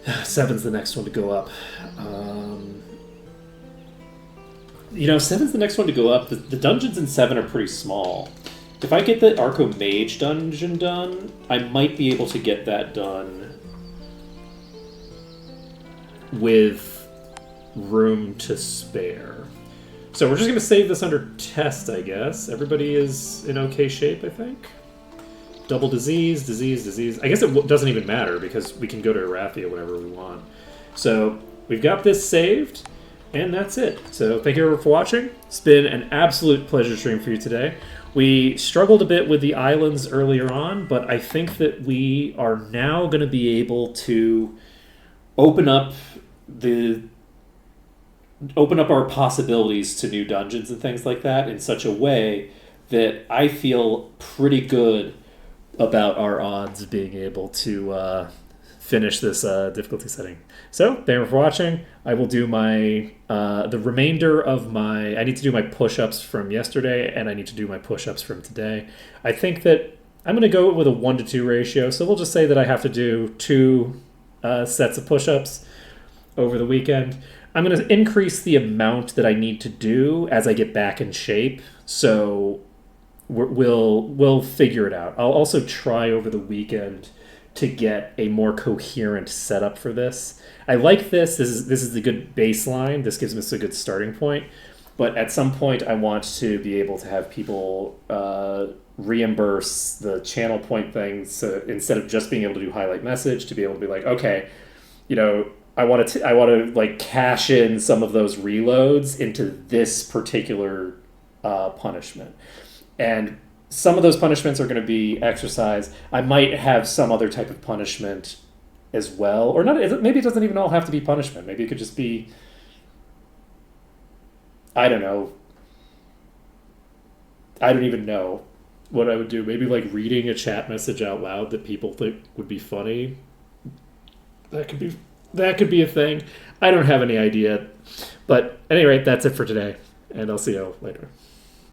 7's the next one to go up. You know, 7's the next one to go up. The dungeons in 7 are pretty small. If I get the Arco Mage dungeon done, I might be able to get that done with room to spare. So we're just going to save this under test, I guess. Everybody is in okay shape, I think. Double disease, disease, disease. I guess it doesn't even matter because we can go to Arathia whenever we want. So we've got this saved. And that's it. So thank you everyone for watching. It's been an absolute pleasure stream for you today. We struggled a bit with the islands earlier on, but I think that we are now going to be able to open up our possibilities to new dungeons and things like that in such a way that I feel pretty good about our odds of being able to finish this difficulty setting. So, thank you for watching. I will do my, the remainder of my, I need to do my push-ups from yesterday, and I need to do my push-ups from today. I think that I'm going to go with a 1-to-2 ratio, so we'll just say that I have to do 2 sets of push-ups over the weekend. I'm going to increase the amount that I need to do as I get back in shape, so we'll figure it out. I'll also try over the weekend to get a more coherent setup for this. I like this. This is a good baseline. This gives us a good starting point. But at some point, I want to be able to have people reimburse the channel point things. So instead of just being able to do highlight message, to be able to be like, okay, you know, I want to like cash in some of those reloads into this particular punishment, and some of those punishments are going to be exercise. I might have some other type of punishment as well. Or not. Maybe it doesn't even all have to be punishment. Maybe it could just be I don't know. I don't even know what I would do. Maybe like reading a chat message out loud that people think would be funny. That could be a thing. I don't have any idea. But at any rate, that's it for today, and I'll see you later.